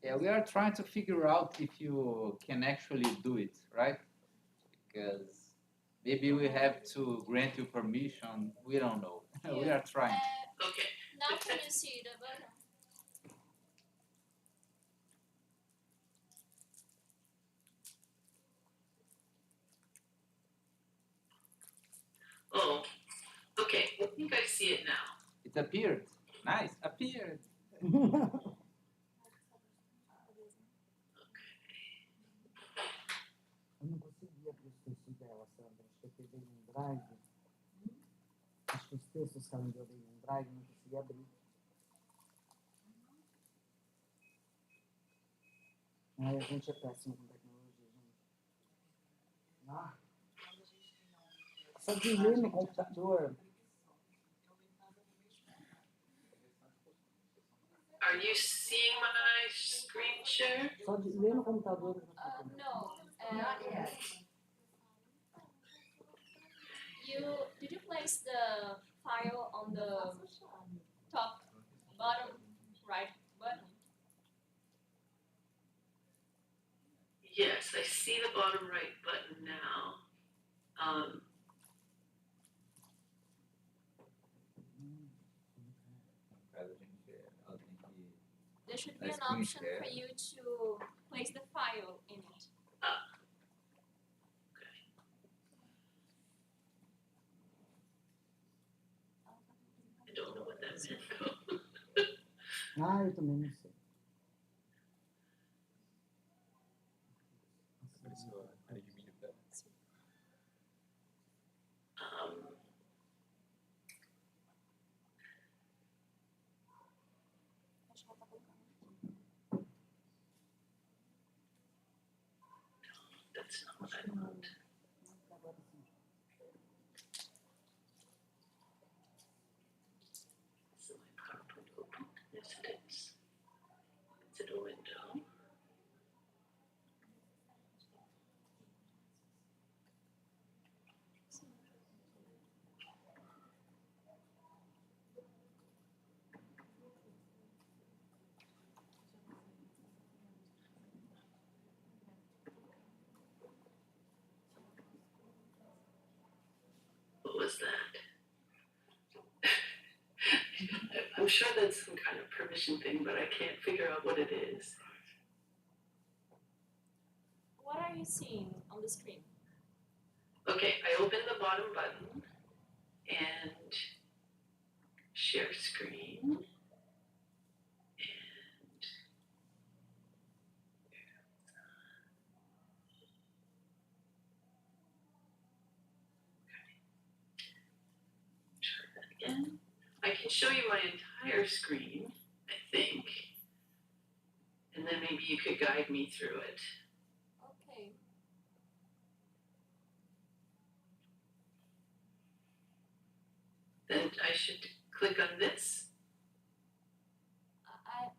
Yeah, we are trying to figure out if you can actually do it, right? Because maybe we have to grant you permission. We don't know. We are trying. Okay. Now can you see the button? Oh, okay. I think I see it now. It appeared. Nice, appeared. Eu não consegui abrir os textos dela, Sandra. Acho que eu peguei um drive. Acho que os textos que ela enviou veio num drive, não consegui abrir. Ai, a gente é péssimo com tecnologia, gente. Ah. Só de ler no computador. Are you seeing my screen share? Só de ler no computador. Eu já fico. No, Not yet. Did you place the file on the top, bottom, right button? bottom right button now. There should be Let's an screen option share. for you to place the file in it. I don't know what that meant though. Ah, eu também não sei. Apareceu a área de vídeo dela. Acho que ela tá colocando. That's not what I want. Is my PowerPoint open? Yes, it is. Is it a window? What was that? I'm sure that's some kind of permission thing, but I can't figure out what it is. What are you seeing on the screen? Okay, I open the bottom button and share screen. And try that again. I can show you my entire screen, I think. And then maybe you could guide me through it. Okay. Then I should click on this.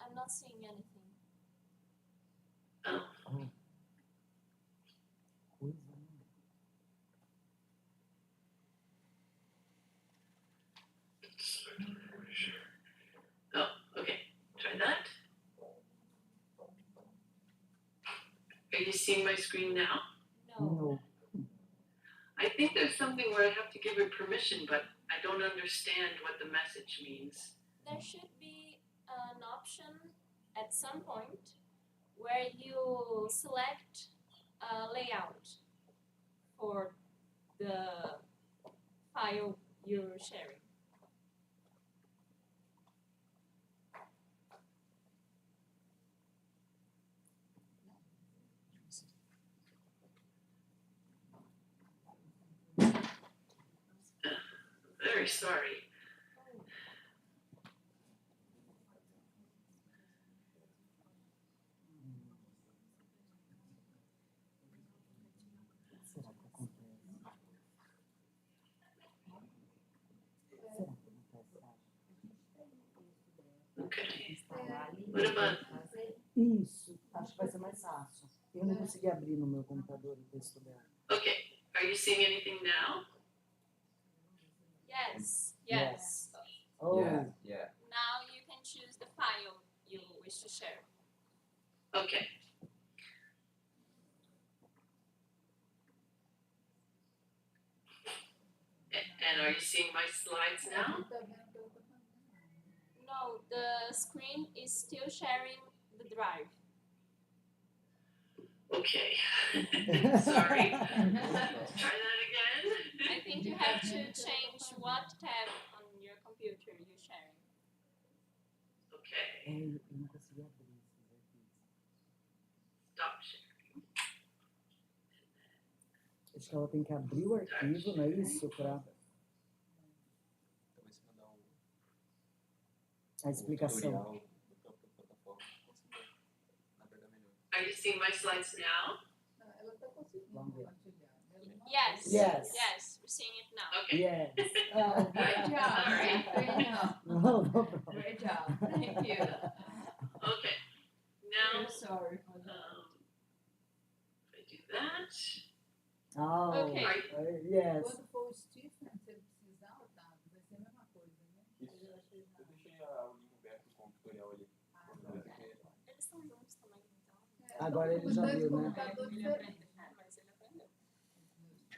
I'm not seeing anything. Oh, Coisa, né? oh, okay. Try that. Are you seeing my screen now? No. No. I think there's something where I have to give it permission, but I don't understand what the message means. There should be an option at some point where you select a layout for the file you're sharing. Very sorry. Será que acontece? Será que acontece? Okay. Instalar ali. What about Fazer. Isso, acho que vai ser mais fácil. Eu não consegui abrir no meu computador o texto dela. okay? Are you seeing anything now? Yes. Yes. Oh, Yeah. Now you can choose the file you wish to share. Okay. And are you seeing my slides now? Tá vendo que eu tô fazendo? No, the screen is still sharing the drive. Okay. Sorry. Try that again. I think you have to change what tab on your computer you're sharing. Okay. eu não consegui abrir esses aqui. Stop sharing. Acho que ela tem que abrir o arquivo, não é isso? Para Talvez se mandar a explicação. tutorial da própria plataforma, consiga navegar melhor. Are you seeing my slides now? Não, ela tá conseguindo Vamos ver. compartilhar. Ela não- Yes. Yes. Yes, we're seeing it now. Okay. Yes. Oh, great job. Sorry. Great job. No, no problem. Great job. Thank you. Okay. Now, We're sorry for that. if I do that. Oh, Okay. yes. Quando for o Stephen, se ele precisar, Otávio, vai ser a mesma coisa, né? Isso. Eu deixei o link aberto com o tutorial ali. Ah, Quando tá. você quer. Eles estão juntos também, então. É, Agora são ele já dois viu, né? computadores diferentes. Mas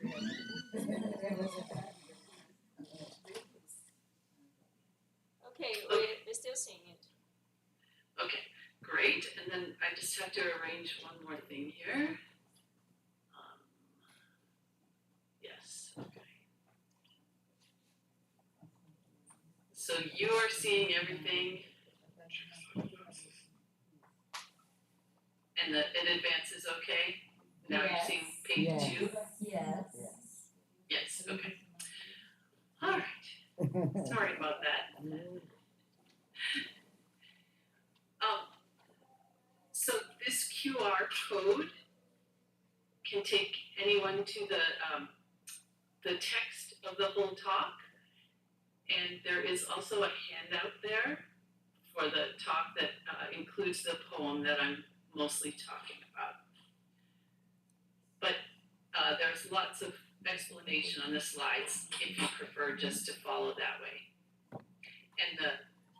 Okay, we're still seeing it. Okay, great. And then I just have to arrange one more thing here. Yes, okay. So you are seeing everything, and it advances okay? Now you're seeing page 2? Yes. Yes, okay. All right. Sorry about that. So this QR code can take anyone to the text of the whole talk, and there is also a handout there for the talk that includes the poem that I'm mostly talking about. But there's lots of explanation on the slides if you prefer just to follow that way. And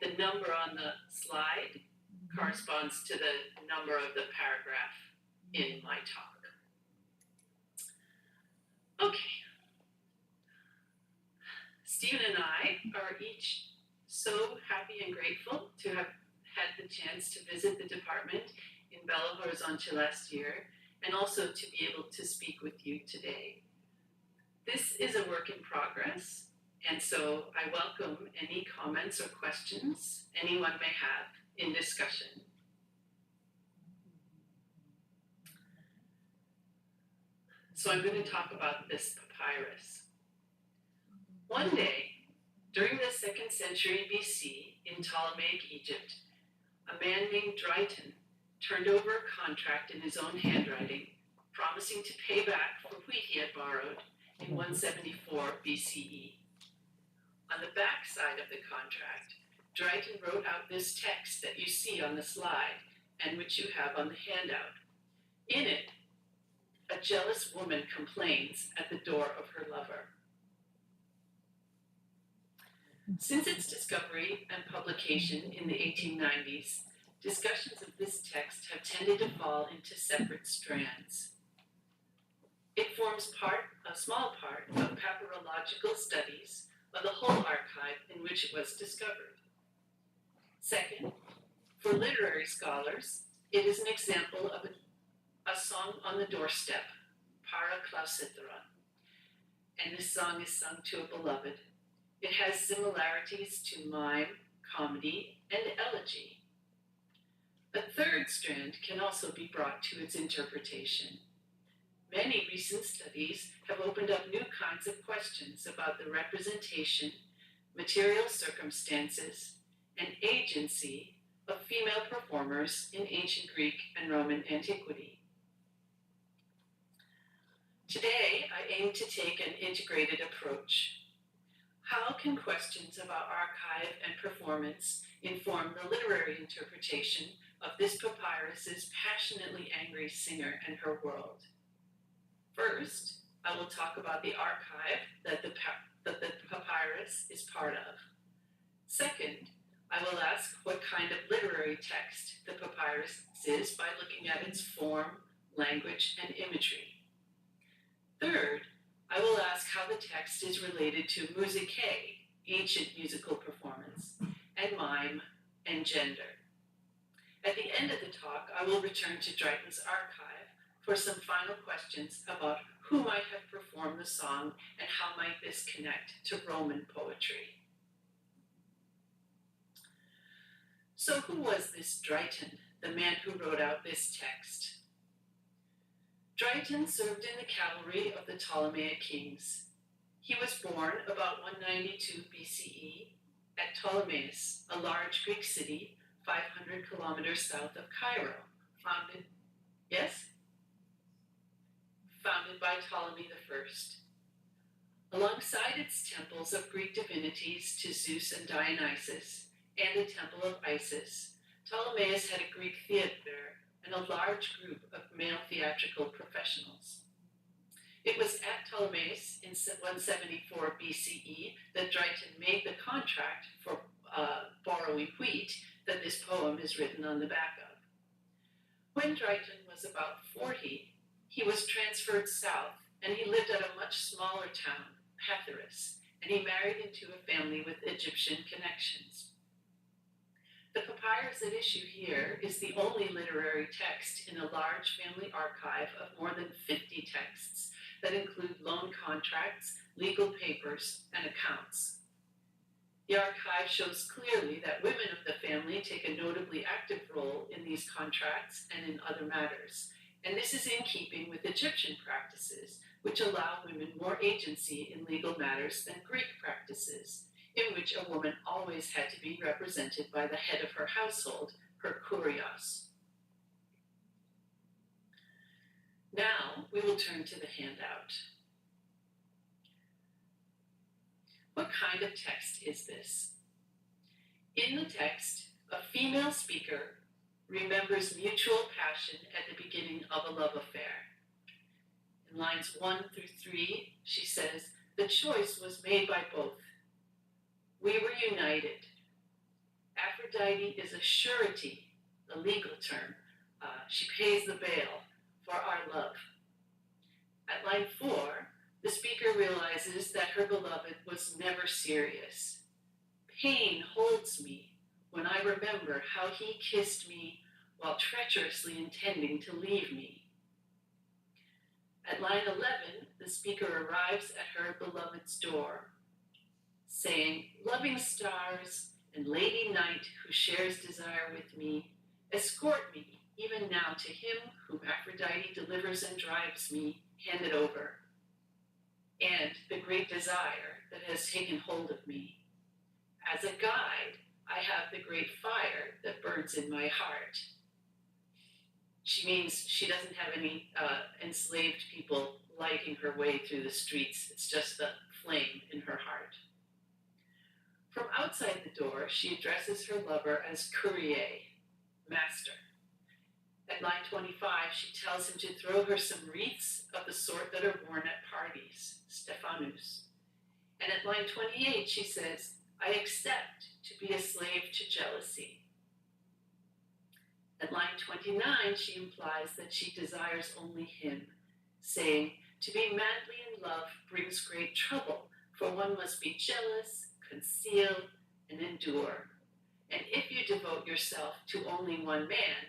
the number on the slide corresponds to the number of the paragraph in my talk. Okay. Stephen and I are each so happy and grateful to have had the chance to visit the department in Belo Horizonte last year, and also to be able to speak with you today. This is a work in progress, and so I welcome any comments or questions anyone may have in discussion. So I'm going to talk about this papyrus. One day, during the 2nd century BC in Ptolemaic Egypt, a man named Dryton turned over a contract in his own handwriting, promising to pay back for wheat he had borrowed in 174 BCE. On the back side of the contract, Dryton wrote out this text that you see on the slide and which you have on the handout. In it, a jealous woman complains at the door of her lover. Since its discovery and publication in the 1890s, discussions of this text have tended to fall into separate strands. It forms a small part of papyrological studies of the whole archive in which it was discovered. Second, for literary scholars, it is an example of a song on the doorstep, Para Clausithra, and this song is sung to a beloved. It has similarities to mime, comedy, and elegy. A third strand can also be brought to its interpretation. Many recent studies have opened up new kinds of questions about the representation, material circumstances, and agency of female performers in ancient Greek and Roman antiquity. Today, I aim to take an integrated approach. How can questions about archive and performance inform the literary interpretation of this papyrus's passionately angry singer and her world? First, I will talk about the archive that the papyrus is part of. Second, I will ask what kind of literary text the papyrus is by looking at its form, language, and imagery. Third, I will ask how the text is related to musicae, ancient musical performance, and mime and gender. At the end of the talk, I will return to Dryton's archive for some final questions about who might have performed the song and how might this connect to Roman poetry. So who was this Dryton, the man who wrote out this text? Dryton served in the cavalry of the Ptolemaic kings. He was born about 192 BCE at Ptolemais, a large Greek city 500 kilometers south of Cairo, founded by Ptolemy I. Alongside its temples of Greek divinities to Zeus and Dionysus, and a temple of Isis, Ptolemais had a Greek theater and a large group of male theatrical professionals. It was at Ptolemais in 174 BCE that Dryton made the contract for borrowing wheat that this poem is written on the back of. When Dryton was about 40, he was transferred south and he lived at a much smaller town, Patharis, and he married into a family with Egyptian connections. The papyrus at issue here is the only literary text in a large family archive of more than 50 texts that include loan contracts, legal papers, and accounts. The archive shows clearly that women of the family take a notably active role in these contracts and in other matters, and this is in keeping with Egyptian practices, which allow women more agency in legal matters than Greek practices, in which a woman always had to be represented by the head of her household, her kurios. Now we will turn to the handout. What kind of text is this? In the text, a female speaker remembers mutual passion at the beginning of a love affair. In lines 1 through 3, she says, "The choice was made by both. We were united. Aphrodite is a surety, a legal term. She pays the bail for our love." At line 4, the speaker realizes that her beloved was never serious. "Pain holds me when I remember how he kissed me while treacherously intending to leave me." At line 11, the speaker arrives at her beloved's door, saying, "Loving stars and lady night who shares desire with me, escort me even now to him whom Aphrodite delivers and drives me, handed over, and the great desire that has taken hold of me. As a guide, I have the great fire that burns in my heart." She means she doesn't have any enslaved people lighting her way through the streets. It's just the flame in her heart. From outside the door, she addresses her lover as courier, master. At line 25, she tells him to throw her some wreaths of the sort that are worn at parties, Stephanus. And at line 28, she says, "I accept to be a slave to jealousy." At line 29, she implies that she desires only him, saying, "To be madly in love brings great trouble, for one must be jealous, conceal, and endure. And if you devote yourself to only one man,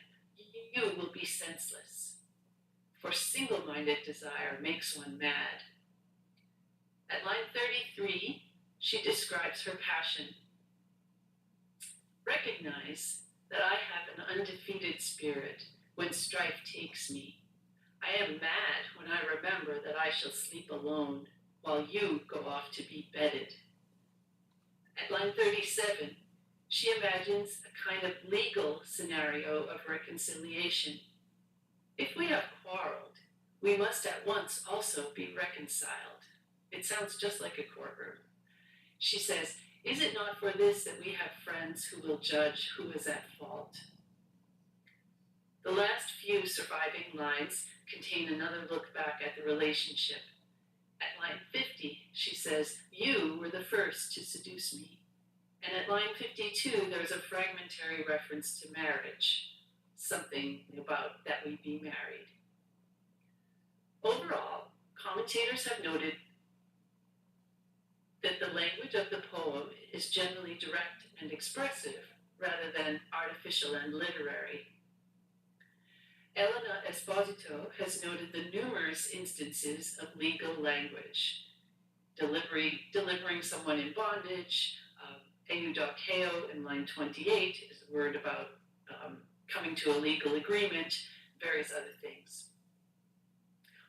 you will be senseless. For single-minded desire makes one mad." At line 33, she describes her passion. "Recognize that I have an undefeated spirit when strife takes me. I am mad when I remember that I shall sleep alone while you go off to be bedded." At line 37, she imagines a kind of legal scenario of reconciliation. "If we have quarreled, we must at once also be reconciled." It sounds just like a courtroom. She says, "Is it not for this that we have friends who will judge who is at fault?" The last few surviving lines contain another look back at the relationship. At line 50, she says, "You were the first to seduce me." And at line 52, there's a fragmentary reference to marriage, something about that we be married. Overall, commentators have noted that the language of the poem is generally direct and expressive, rather than artificial and literary. Elena Esposito has noted the numerous instances of legal language. Delivering someone in bondage, eudokeo in line 28 is a word about coming to a legal agreement, various other things.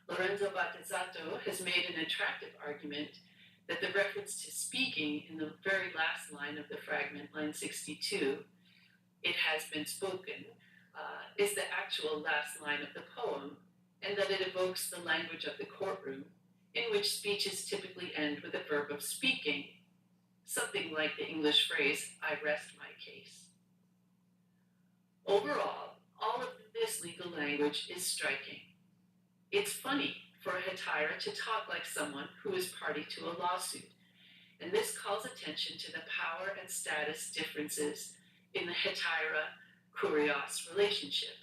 Lorenzo Battezzato has made an attractive argument that the reference to speaking in the very last line of the fragment, line 62, "It has been spoken," is the actual last line of the poem, and that it evokes the language of the courtroom, in which speeches typically end with a verb of speaking, something like the English phrase, "I rest my case." Overall, all of this legal language is striking. It's funny for a hetaira to talk like someone who is party to a lawsuit, and this calls attention to the power and status differences in the hetaira-kurios relationship.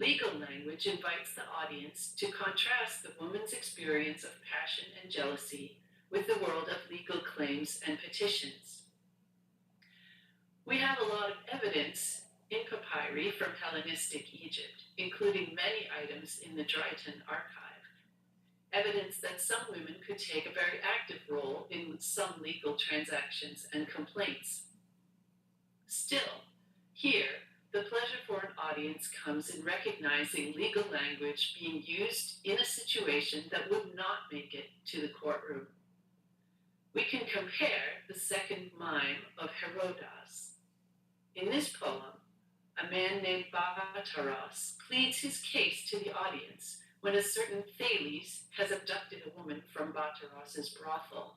Legal language invites the audience to contrast the woman's experience of passion and jealousy with the world of legal claims and petitions. We have a lot of evidence in papyri from Hellenistic Egypt, including many items in the Dryden archive, evidence that some women could take a very active role in some legal transactions and complaints. Still, here, the pleasure for an audience comes in recognizing legal language being used in a situation that would not make it to the courtroom. We can compare the second mime of Herodas. In this poem, a man named Bataras pleads his case to the audience when a certain Thales has abducted a woman from Bataras's brothel.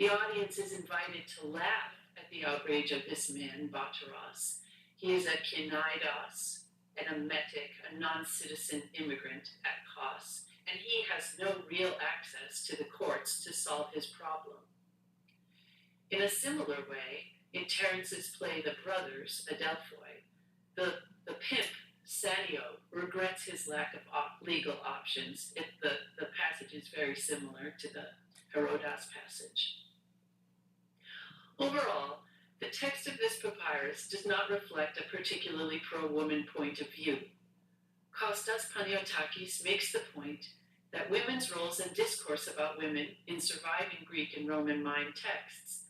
The audience is invited to laugh at the outrage of this man, Bataras. He is a Kinaidos, an emetic, a non-citizen immigrant at Kos, and he has no real access to the courts to solve his problem. In a similar way, in Terence's play The Brothers, Adelphoi, the pimp, Sanio, regrets his lack of legal options. The passage is very similar to the Herodas passage. Overall, the text of this papyrus does not reflect a particularly pro-woman point of view. Kostas Paniotakis makes the point that women's roles and discourse about women in surviving Greek and Roman mime texts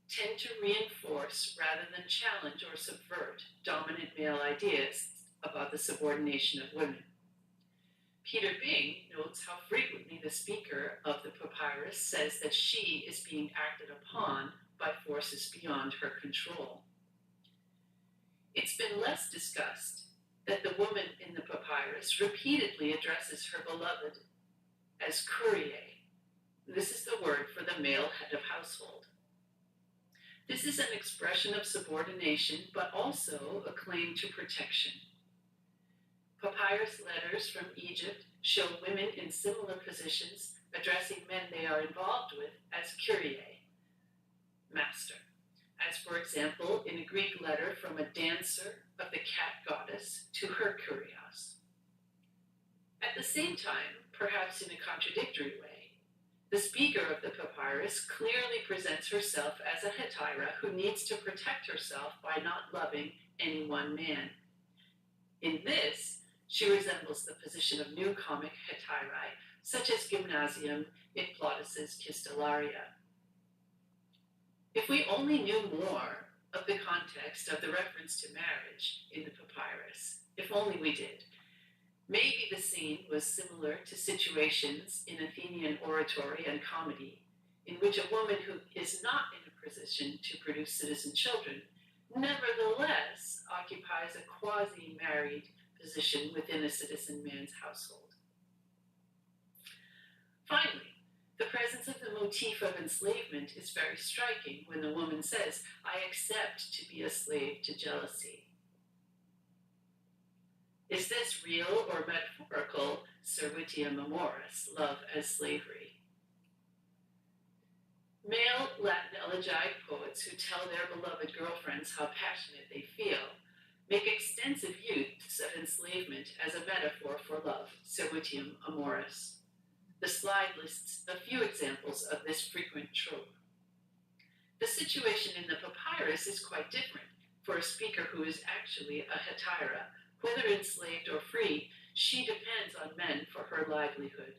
tend to reinforce rather than challenge or subvert dominant male ideas about the subordination of women. Peter Bing notes how frequently the speaker of the papyrus says that she is being acted upon by forces beyond her control. It's been less discussed that the woman in the papyrus repeatedly addresses her beloved as Kyrie. This is the word for the male head of household. This is an expression of subordination, but also a claim to protection. Papyrus letters from Egypt show women in similar positions addressing men they are involved with as Kyrie, master, as for example in a Greek letter from a dancer of the cat goddess to her Kyrios. At the same time, perhaps in a contradictory way, the speaker of the papyrus clearly presents herself as a hetaira who needs to protect herself by not loving any one man. In this, she resembles the position of new comic hetairae, such as Gymnasium in Plautus's Kistellaria. If we only knew more of the context of the reference to marriage in the papyrus, if only we did, maybe the scene was similar to situations in Athenian oratory and comedy, in which a woman who is not in a position to produce citizen children nevertheless occupies a quasi-married position within a citizen man's household. Finally, the presence of the motif of enslavement is very striking when the woman says, "I accept to be a slave to jealousy." Is this real or metaphorical servitium amoris, love as slavery? Male Latin elegiac poets who tell their beloved girlfriends how passionate they feel make extensive use of enslavement as a metaphor for love, servitium amoris. The slide lists a few examples of this frequent trope. The situation in the papyrus is quite different for a speaker who is actually a hetaira. Whether enslaved or free, she depends on men for her livelihood.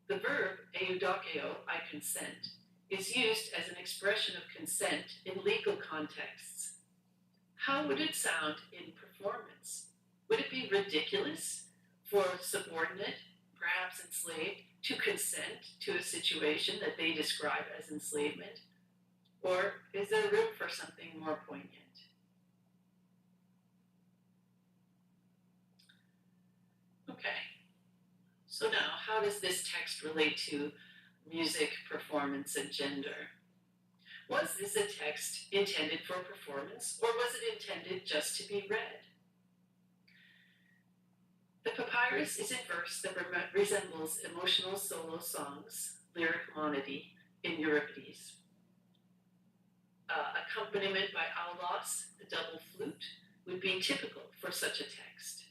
The verb eudokeo, I consent, is used as an expression of consent in legal contexts. How would it sound in performance? Would it be ridiculous for a subordinate, perhaps enslaved, to consent to a situation that they describe as enslavement? Or is there room for something more poignant? Okay, so now how does this text relate to music, performance, and gender? Was this a text intended for performance, or was it intended just to be read? The papyrus is in verse that resembles emotional solo songs, lyric monody, in Euripides. Accompaniment by aulos, the double flute, would be typical for such a text.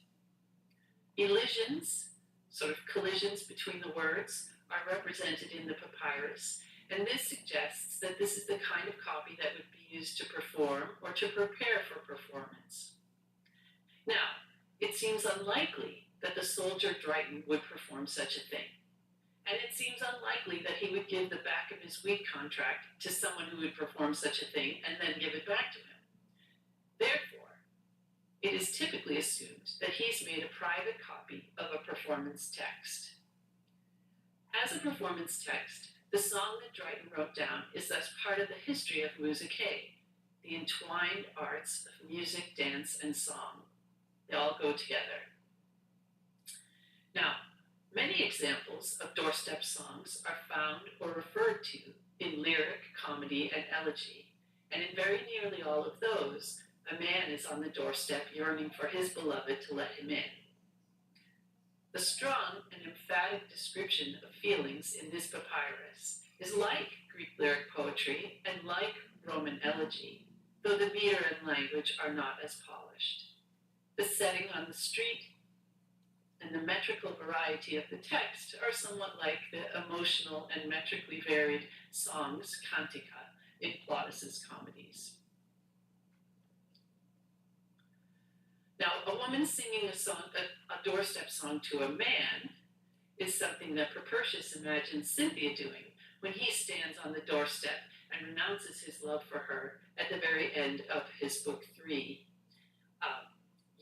Elisions, sort of collisions between the words, are represented in the papyrus, and this suggests that this is the kind of copy that would be used to perform or to prepare for performance. Now, it seems unlikely that the soldier Dryden would perform such a thing. And it seems unlikely that he would give the back of his wheat contract to someone who would perform such a thing and then give it back to him. Therefore, it is typically assumed that he's made a private copy of a performance text. As a performance text, the song that Dryden wrote down is thus part of the history of musique, the entwined arts of music, dance, and song. They all go together. Now, many examples of doorstep songs are found or referred to in lyric, comedy, and elegy, and in very nearly all of those, a man is on the doorstep yearning for his beloved to let him in. The strong and emphatic description of feelings in this papyrus is like Greek lyric poetry and like Roman elegy, though the meter and language are not as polished. The setting on the street and the metrical variety of the text are somewhat like the emotional and metrically varied songs, cantica, in Plautus's comedies. Now, a woman singing a doorstep song to a man is something that Propertius imagines Cynthia doing when he stands on the doorstep and renounces his love for her at the very end of his book 3.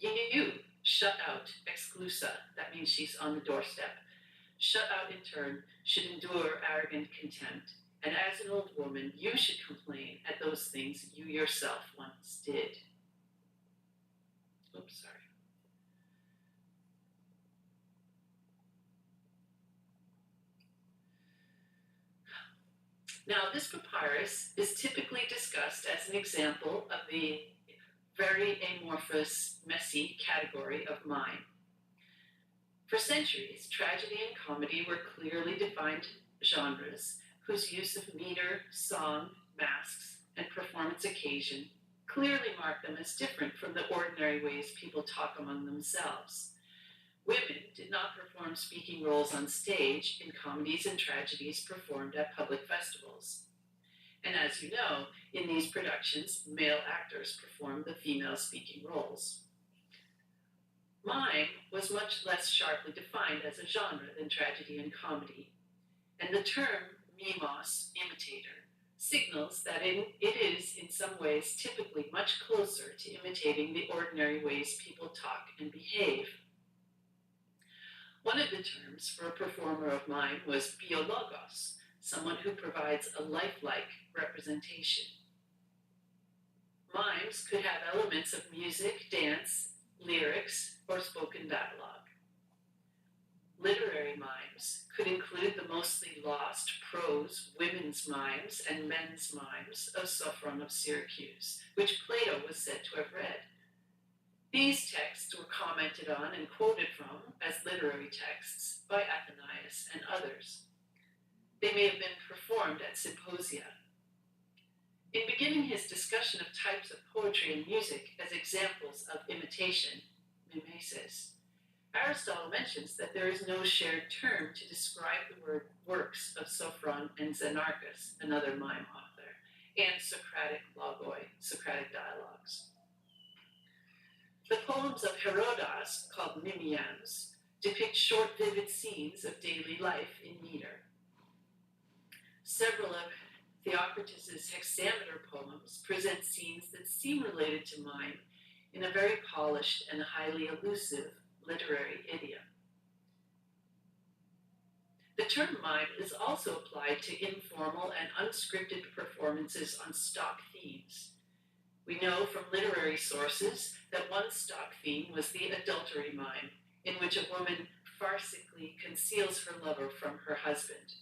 You, shut out, exclusa, that means she's on the doorstep. Shut out in turn should endure arrogant contempt, and as an old woman, you should complain at those things you yourself once did. Oops, sorry. Now, this papyrus is typically discussed as an example of the very amorphous, messy category of mime. For centuries, tragedy and comedy were clearly defined genres whose use of meter, song, masks, and performance occasion clearly marked them as different from the ordinary ways people talk among themselves. Women did not perform speaking roles on stage in comedies and tragedies performed at public festivals. And as you know, in these productions, male actors performed the female speaking roles. Mime was much less sharply defined as a genre than tragedy and comedy, and the term mimos, imitator, signals that it is in some ways typically much closer to imitating the ordinary ways people talk and behave. One of the terms for a performer of mime was biologos, someone who provides a lifelike representation. Mimes could have elements of music, dance, lyrics, or spoken dialogue. Literary mimes could include the mostly lost prose women's mimes and men's mimes of Sophron of Syracuse, which Plato was said to have read. These texts were commented on and quoted from as literary texts by Athenaeus and others. They may have been performed at symposia. In beginning his discussion of types of poetry and music as examples of imitation, mimesis, Aristotle mentions that there is no shared term to describe the works of Sophron and Xenarchus, another mime author, and Socratic logoi, Socratic dialogues. The poems of Herodotus, called mimeans, depict short, vivid scenes of daily life in meter. Several of Theocritus's hexameter poems present scenes that seem related to mime in a very polished and highly elusive literary idiom. The term mime is also applied to informal and unscripted performances on stock themes. We know from literary sources that one stock theme was the adultery mime, in which a woman farcically conceals her lover from her husband.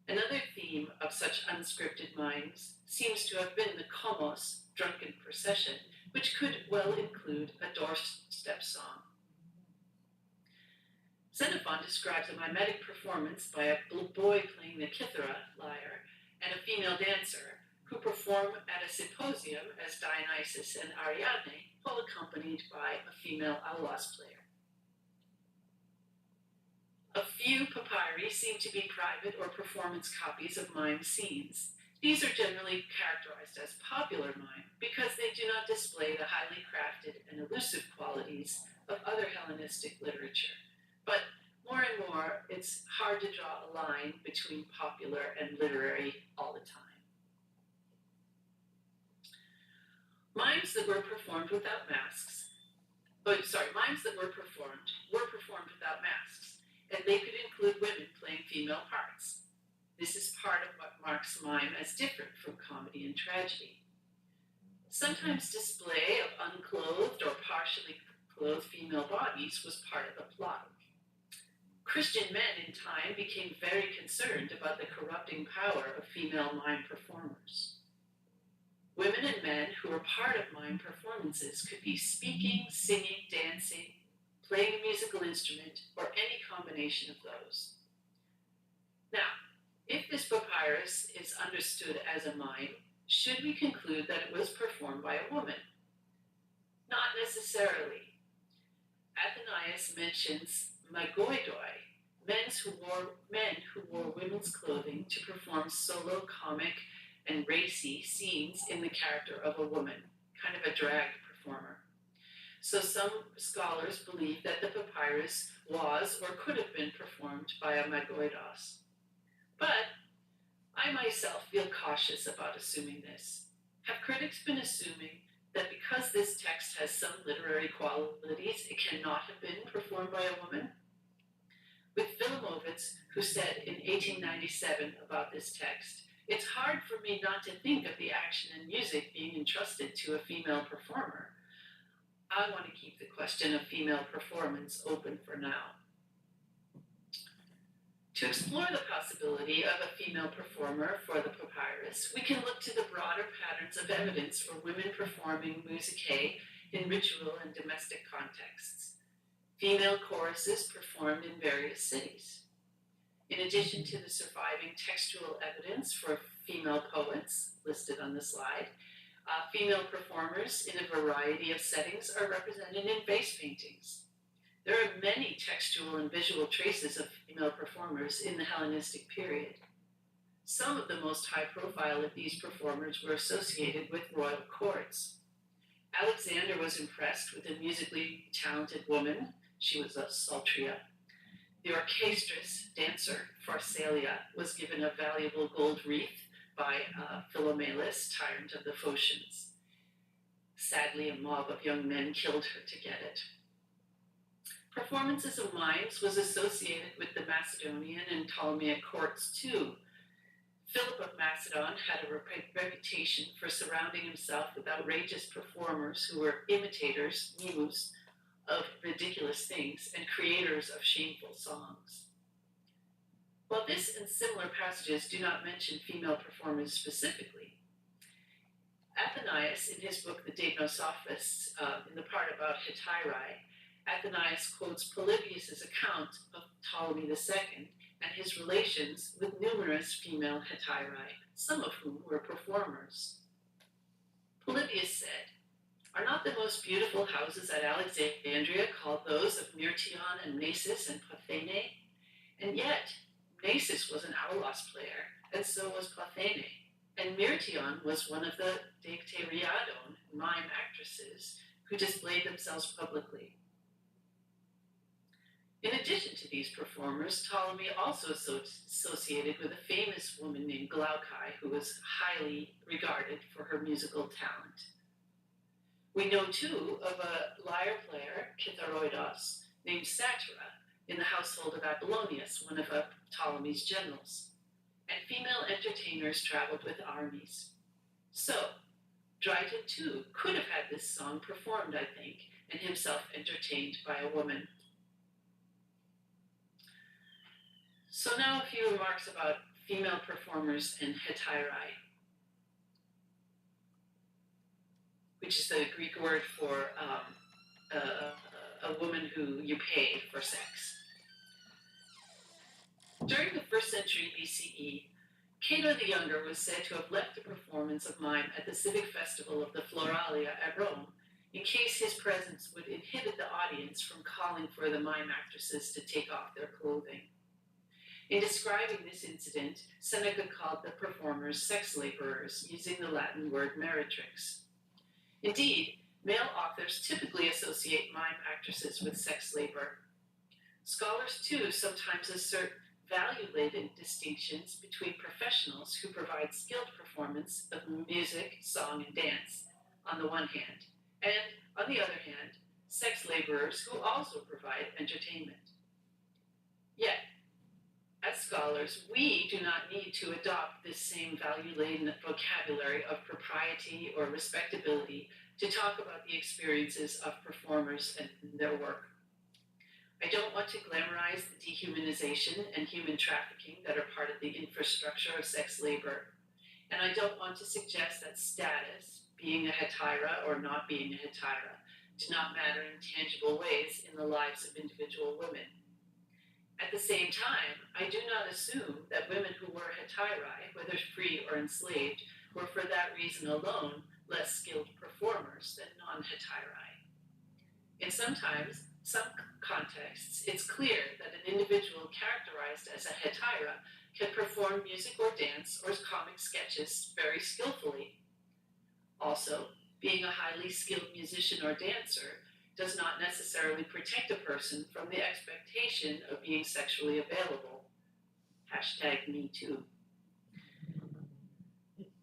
Another theme of such unscripted mimes seems to have been the komos, drunken procession, which could well include a doorstep song. Xenophon describes a mimetic performance by a boy playing the kithara, lyre, and a female dancer who perform at a symposium as Dionysus and Ariadne, while accompanied by a female aulos player. A few papyri seem to be private or performance copies of mime scenes. These are generally characterized as popular mime because they do not display the highly crafted and elusive qualities of other Hellenistic literature. But more and more, it's hard to draw a line between popular and literary all the time. Mimes that were performed without masks, mimes that were performed without masks, and they could include women playing female parts. This is part of what marks mime as different from comedy and tragedy. Sometimes display of unclothed or partially clothed female bodies was part of the plot. Christian men in time became very concerned about the corrupting power of female mime performers. Women and men who were part of mime performances could be speaking, singing, dancing, playing a musical instrument, or any combination of those. Now, if this papyrus is understood as a mime, should we conclude that it was performed by a woman? Not necessarily. Athenaeus mentions magoidoi, men who wore women's clothing to perform solo, comic, and racy scenes in the character of a woman, kind of a drag performer. So some scholars believe that the papyrus was or could have been performed by a magoidos. But I myself feel cautious about assuming this. Have critics been assuming that because this text has some literary qualities, it cannot have been performed by a woman? With Filimovic, who said in 1897 about this text, "It's hard for me not to think of the action and music being entrusted to a female performer," I want to keep the question of female performance open for now. To explore the possibility of a female performer for the papyrus, we can look to the broader patterns of evidence for women performing musicae in ritual and domestic contexts. Female choruses performed in various cities. In addition to the surviving textual evidence for female poets listed on the slide, female performers in a variety of settings are represented in vase paintings. There are many textual and visual traces of female performers in the Hellenistic period. Some of the most high profile of these performers were associated with royal courts. Alexander was impressed with a musically talented woman. She was a Saltria. The orchestress dancer Pharsalia was given a valuable gold wreath by Philomelus, tyrant of the Phocians. Sadly, a mob of young men killed her to get it. Performances of mimes was associated with the Macedonian and Ptolemaic courts too. Philip of Macedon had a reputation for surrounding himself with outrageous performers who were imitators, mimus, of ridiculous things and creators of shameful songs. While this and similar passages do not mention female performers specifically, Athenaeus, in his book The Deipnosophists, in the part about hetairai, Athenaeus quotes Polybius' account of Ptolemy II and his relations with numerous female hetairai, some of whom were performers. Polybius said, "Are not the most beautiful houses at Alexandria called those of Myrtion and Mnesis and Parthene? And yet, Mnesis was an aulos player, and so was Parthene, and Myrtion was one of the Dicteriadon mime actresses who displayed themselves publicly." In addition to these performers, Ptolemy also associated with a famous woman named Glaucae, who was highly regarded for her musical talent. We know too of a lyre player, Kitharoidos, named Satyra, in the household of Apollonius, one of Ptolemy's generals. And female entertainers traveled with armies. So, Dryden too could have had this song performed, I think, and himself entertained by a woman. So now a few remarks about female performers and hetairai, which is the Greek word for a woman who you pay for sex. During the 1st century BCE, Cato the Younger was said to have left the performance of mime at the civic festival of the Floralia at Rome in case his presence would inhibit the audience from calling for the mime actresses to take off their clothing. In describing this incident, Seneca called the performers sex laborers, using the Latin word meretrix. Indeed, male authors typically associate mime actresses with sex labor. Scholars, too, sometimes assert value-laden distinctions between professionals who provide skilled performance of music, song, and dance, on the one hand, and, on the other hand, sex laborers who also provide entertainment. Yet, as scholars, we do not need to adopt this same value-laden vocabulary of propriety or respectability to talk about the experiences of performers and their work. I don't want to glamorize the dehumanization and human trafficking that are part of the infrastructure of sex labor, and I don't want to suggest that status, being a hetairai or not being a hetairai, do not matter in tangible ways in the lives of individual women. At the same time, I do not assume that women who were hetairai, whether free or enslaved, were for that reason alone less skilled performers than non-hetairai. In some contexts, it's clear that an individual characterized as a hetaira can perform music or dance or comic sketches very skillfully. Also, being a highly skilled musician or dancer does not necessarily protect a person from the expectation of being sexually available. #MeToo.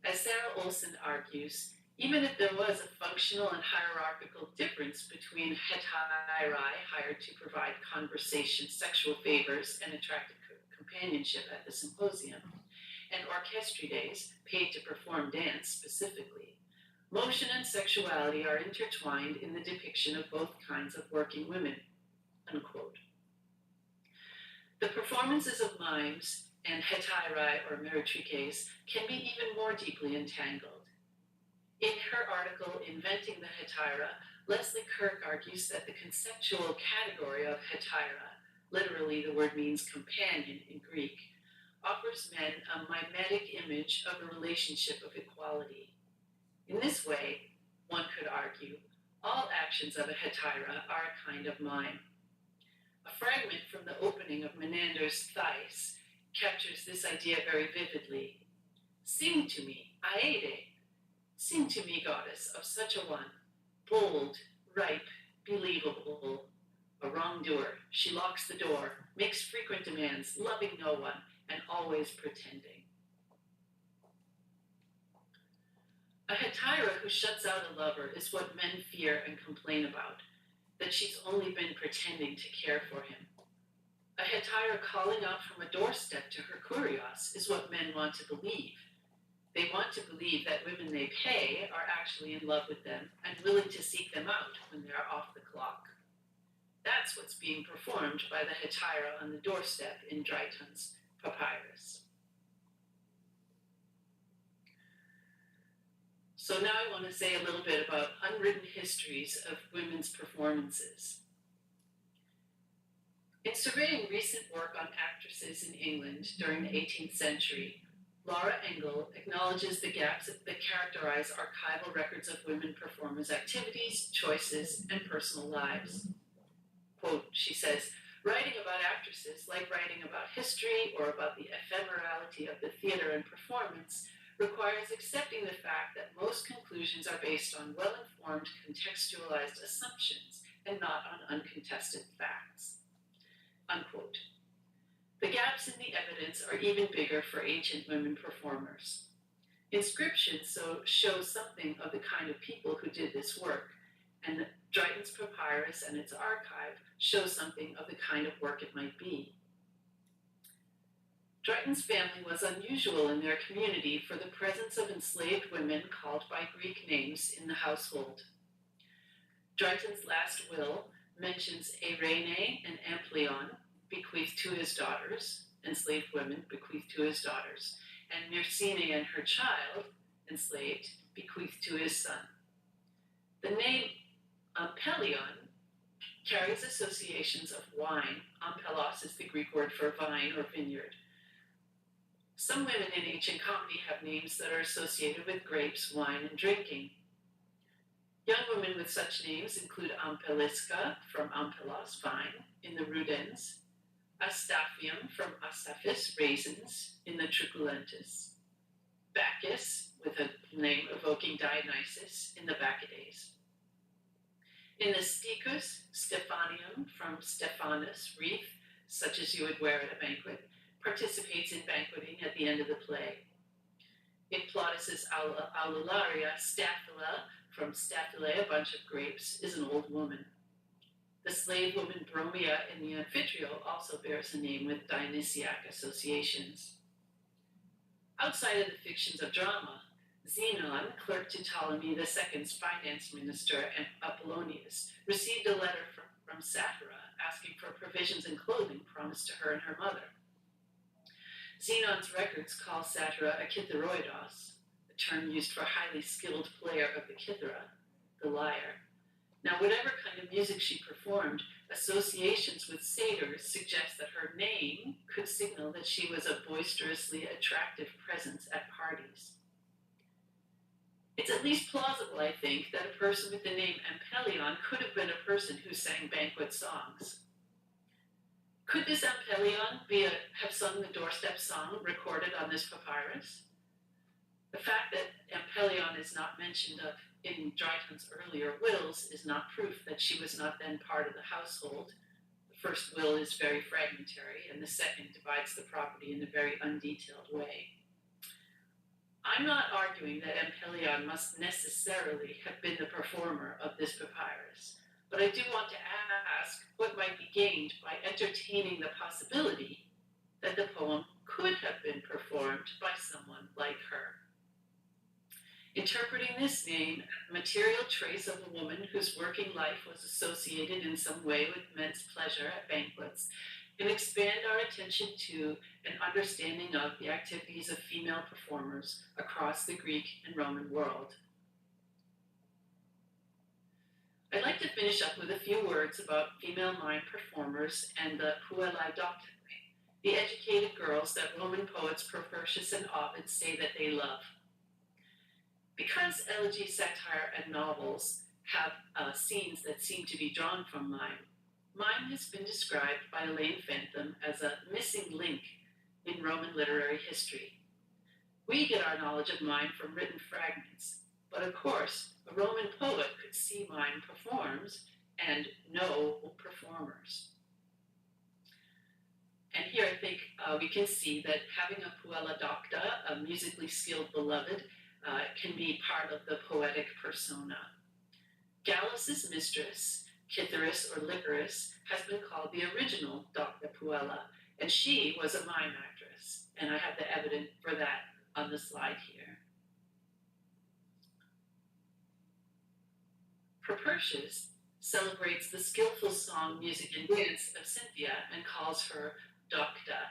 As Sarah Olson argues, even if there was a functional and hierarchical difference between hetairai hired to provide conversation, sexual favors, and attractive companionship at the symposium, and orchestrides paid to perform dance specifically, motion and sexuality are intertwined in the depiction of both kinds of working women, unquote. The performances of mimes and hetairai or meretrices can be even more deeply entangled. In her article, Inventing the Hetaira, Leslie Kirk argues that the conceptual category of hetaira, literally the word means companion in Greek, offers men a mimetic image of a relationship of equality. In this way, one could argue, all actions of a hetaira are a kind of mime. A fragment from the opening of Menander's Thais captures this idea very vividly. Sing to me, Aede. Sing to me, goddess, of such a one, bold, ripe, believable, a wrongdoer. She locks the door, makes frequent demands, loving no one, and always pretending. A hetaira who shuts out a lover is what men fear and complain about, that she's only been pretending to care for him. A hetaira calling out from a doorstep to her kurios is what men want to believe. They want to believe that women they pay are actually in love with them and willing to seek them out when they are off the clock. That's what's being performed by the hetaira on the doorstep in Drayton's papyrus. So now I want to say a little bit about unwritten histories of women's performances. In surveying recent work on actresses in England during the 18th century, Laura Engel acknowledges the gaps that characterize archival records of women performers' activities, choices, and personal lives. Quote, she says, writing about actresses, like writing about history or about the ephemerality of the theater and performance, requires accepting the fact that most conclusions are based on well-informed, contextualized assumptions and not on uncontested facts. Unquote. The gaps in the evidence are even bigger for ancient women performers. Inscriptions show something of the kind of people who did this work, and Drayton's papyrus and its archive show something of the kind of work it might be. Drayton's family was unusual in their community for the presence of enslaved women called by Greek names in the household. Drayton's last will mentions Eirene and Ampleon, bequeathed to his daughters, enslaved women bequeathed to his daughters, and Myrcene and her child, enslaved, bequeathed to his son. The name Ampelion carries associations of wine. Ampelos is the Greek word for vine or vineyard. Some women in ancient comedy have names that are associated with grapes, wine, and drinking. Young women with such names include Ampeliska from Ampelos, vine, in the rudens, Astaphium from Astaphis, raisins, in the truculentus, Bacchus, with a name evoking Dionysus, in the Bacchides. In the Sticus, Stephanium from Stephanus, wreath, such as you would wear at a banquet, participates in banqueting at the end of the play. In Plautus's Aulularia, Staphyla from Staphylae, a bunch of grapes, is an old woman. The slave woman Bromia in the Amphitryo also bears a name with Dionysiac associations. Outside of the fictions of drama, Zenon, clerk to Ptolemy II's finance minister, and Apollonius, received a letter from Satyra asking for provisions and clothing promised to her and her mother. Zenon's records call Satyra a kitharoidos, a term used for a highly skilled player of the kithara, the lyre. Now, whatever kind of music she performed, associations with satyrs suggest that her name could signal that she was a boisterously attractive presence at parties. It's at least plausible, I think, that a person with the name Ampelion could have been a person who sang banquet songs. Could this Ampelion have sung the doorstep song recorded on this papyrus? The fact that Ampelion is not mentioned in Dryden's earlier wills is not proof that she was not then part of the household. The first will is very fragmentary, and the second divides the property in a very undetailed way. I'm not arguing that Ampelion must necessarily have been the performer of this papyrus, but I do want to ask what might be gained by entertaining the possibility that the poem could have been performed by someone like her. Interpreting this name, a material trace of a woman whose working life was associated in some way with men's pleasure at banquets, can expand our attention to and understanding of the activities of female performers across the Greek and Roman world. I'd like to finish up with a few words about female mime performers and the puellae doctae, the educated girls that Roman poets Propertius and Ovid say that they love. Because elegy, satire, and novels have scenes that seem to be drawn from mime, mime has been described by Elaine Fentham as a missing link in Roman literary history. We get our knowledge of mime from written fragments, but of course, a Roman poet could see mime performs and know performers. And here I think we can see that having a puella docta, a musically skilled beloved, can be part of the poetic persona. Gallus's mistress, Cytheris or Lycoris, has been called the original Docta Puella, and she was a mime actress, and I have the evidence for that on the slide here. Propertius celebrates the skillful song, music, and dance of Cynthia and calls her Docta,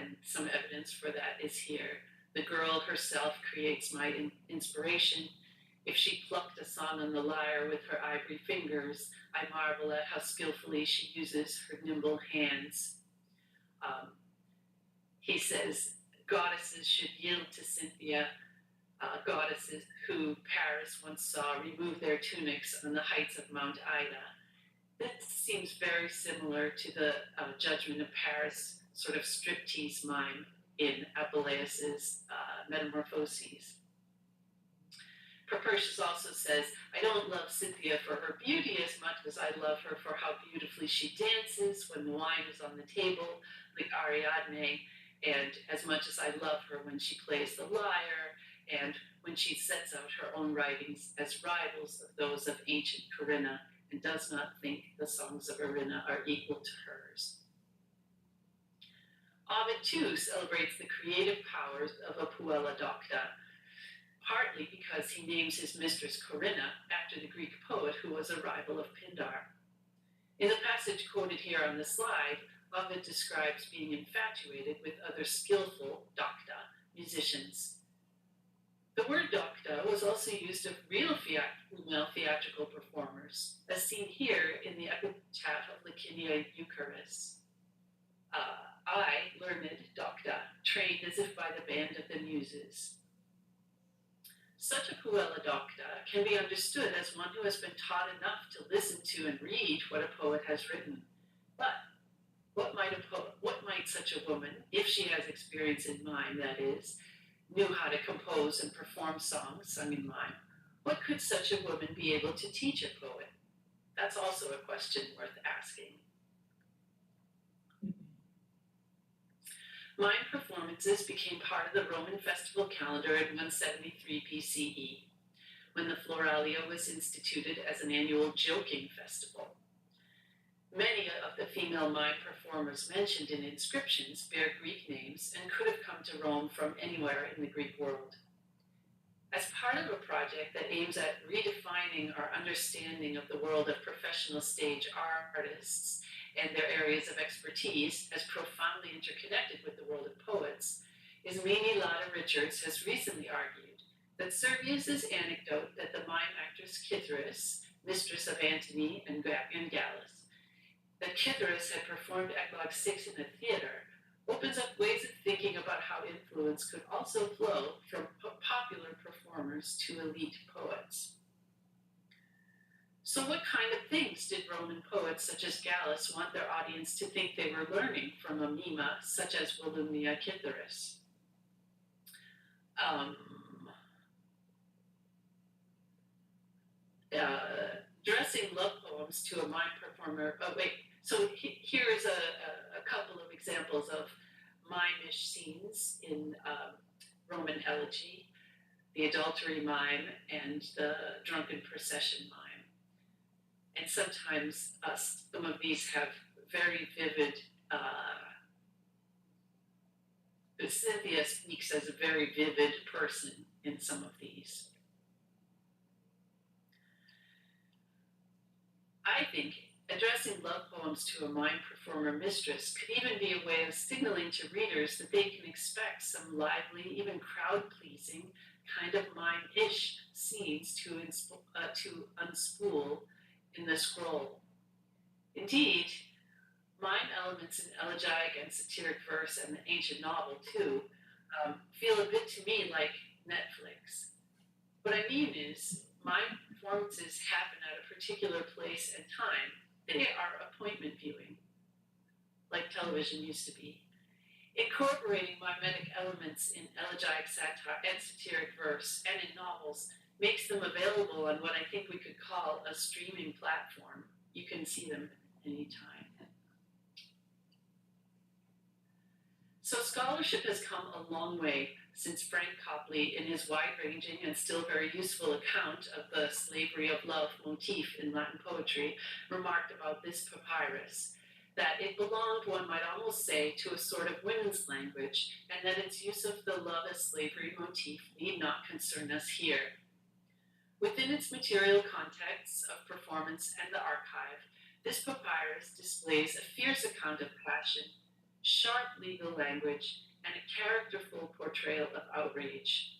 and some evidence for that is here. The girl herself creates my inspiration. If she plucked a song on the lyre with her ivory fingers, I marvel at how skillfully she uses her nimble hands. He says, goddesses should yield to Cynthia, goddesses who Paris once saw remove their tunics on the heights of Mount Ida. This seems very similar to the Judgment of Paris sort of striptease mime in Apuleius's Metamorphoses. Propertius also says, I don't love Cynthia for her beauty as much as I love her for how beautifully she dances when the wine is on the table, like Ariadne, and as much as I love her when she plays the lyre, and when she sets out her own writings as rivals of those of ancient Corinna, and does not think the songs of Corinna are equal to hers. Ovid, too, celebrates the creative powers of a puella docta, partly because he names his mistress Corinna after the Greek poet who was a rival of Pindar. In the passage quoted here on the slide, Ovid describes being infatuated with other skillful docta, musicians. The word docta was also used of real female theatrical performers, as seen here in the epitaph of Licinia Eucharis. I, learned docta, trained as if by the band of the Muses. Such a puella docta can be understood as one who has been taught enough to listen to and read what a poet has written. But what might such a woman, if she has experience in mime, that is, knew how to compose and perform songs sung in mime, what could such a woman be able to teach a poet? That's also a question worth asking. Mime performances became part of the Roman festival calendar in 173 BCE, when the Floralia was instituted as an annual joking festival. Many of the female mime performers mentioned in inscriptions bear Greek names and could have come to Rome from anywhere in the Greek world. As part of a project that aims at redefining our understanding of the world of professional stage artists and their areas of expertise as profoundly interconnected with the world of poets, Ismene Lada Richards has recently argued that Servius's anecdote that the mime actress Cytheris, mistress of Antony and Gallus, that Cytheris had performed Eclogue 6 in a theater, opens up ways of thinking about how influence could also flow from popular performers to elite poets. So what kind of things did Roman poets such as Gallus want their audience to think they were learning from a mima such as Volumnia Cytheris? Addressing love poems to a mime performer, so here is a couple of examples of mime-ish scenes in Roman elegy, the adultery mime and the drunken procession mime. And sometimes some of these have very vivid, Cynthia speaks as a very vivid person in some of these. I think addressing love poems to a mime performer mistress could even be a way of signaling to readers that they can expect some lively, even crowd-pleasing kind of mime-ish scenes to unspool in the scroll. Indeed, mime elements in elegiac and satiric verse and the ancient novel, too, feel a bit to me like Netflix. What I mean is, mime performances happen at a particular place and time. They are appointment viewing, like television used to be. Incorporating mimetic elements in elegiac satire and satiric verse and in novels makes them available on what I think we could call a streaming platform. You can see them anytime. So scholarship has come a long way since Frank Copley, in his wide-ranging and still very useful account of the slavery of love motif in Latin poetry, remarked about this papyrus, that it belonged, one might almost say, to a sort of women's language, and that its use of the love as slavery motif need not concern us here. Within its material contexts of performance and the archive, this papyrus displays a fierce account of passion, sharp legal language, and a characterful portrayal of outrage.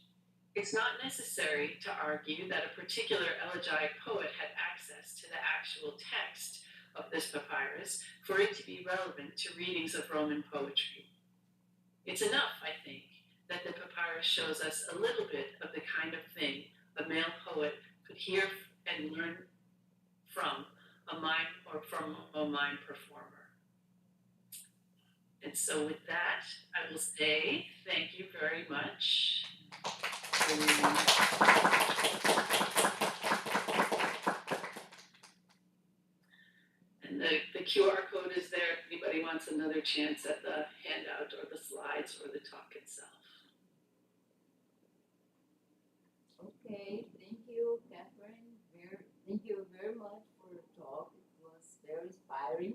It's not necessary to argue that a particular elegiac poet had access to the actual text of this papyrus for it to be relevant to readings of Roman poetry. It's enough, I think, that the papyrus shows us a little bit of the kind of thing a male poet could hear and learn from a mime or from a mime performer. And so with that, I will say thank you very much. And the QR code is there if anybody wants another chance at the handout or the slides or the talk itself. Okay, thank you, Catherine. Thank you very much for your talk. It was very inspiring.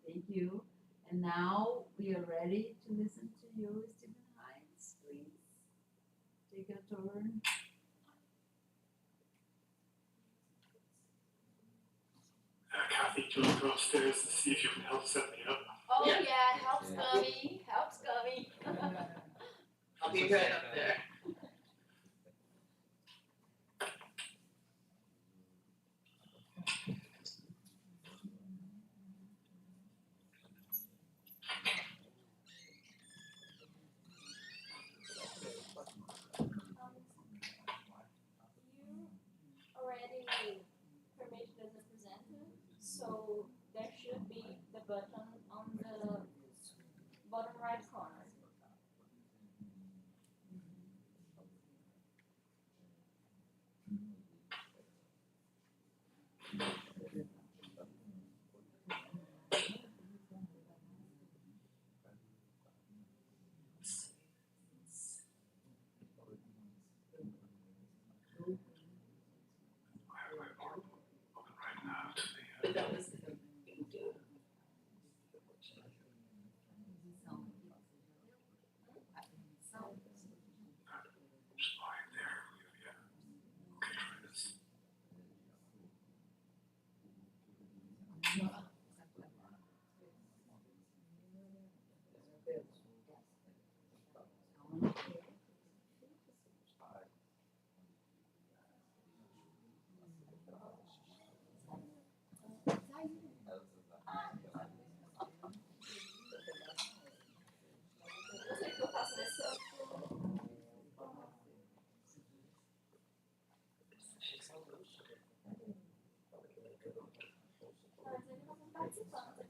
Thank you. And now we are ready to listen to you, Stephen Hinds. Please take a turn. Kathy, do you want to go upstairs and see if you can help set me up? Oh Yeah. yeah, help's coming, help's coming. I'll be right up there.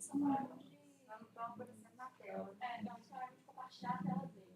só para onde. Não estão aparecendo na tela. Não, só para compartilhar a tela deles.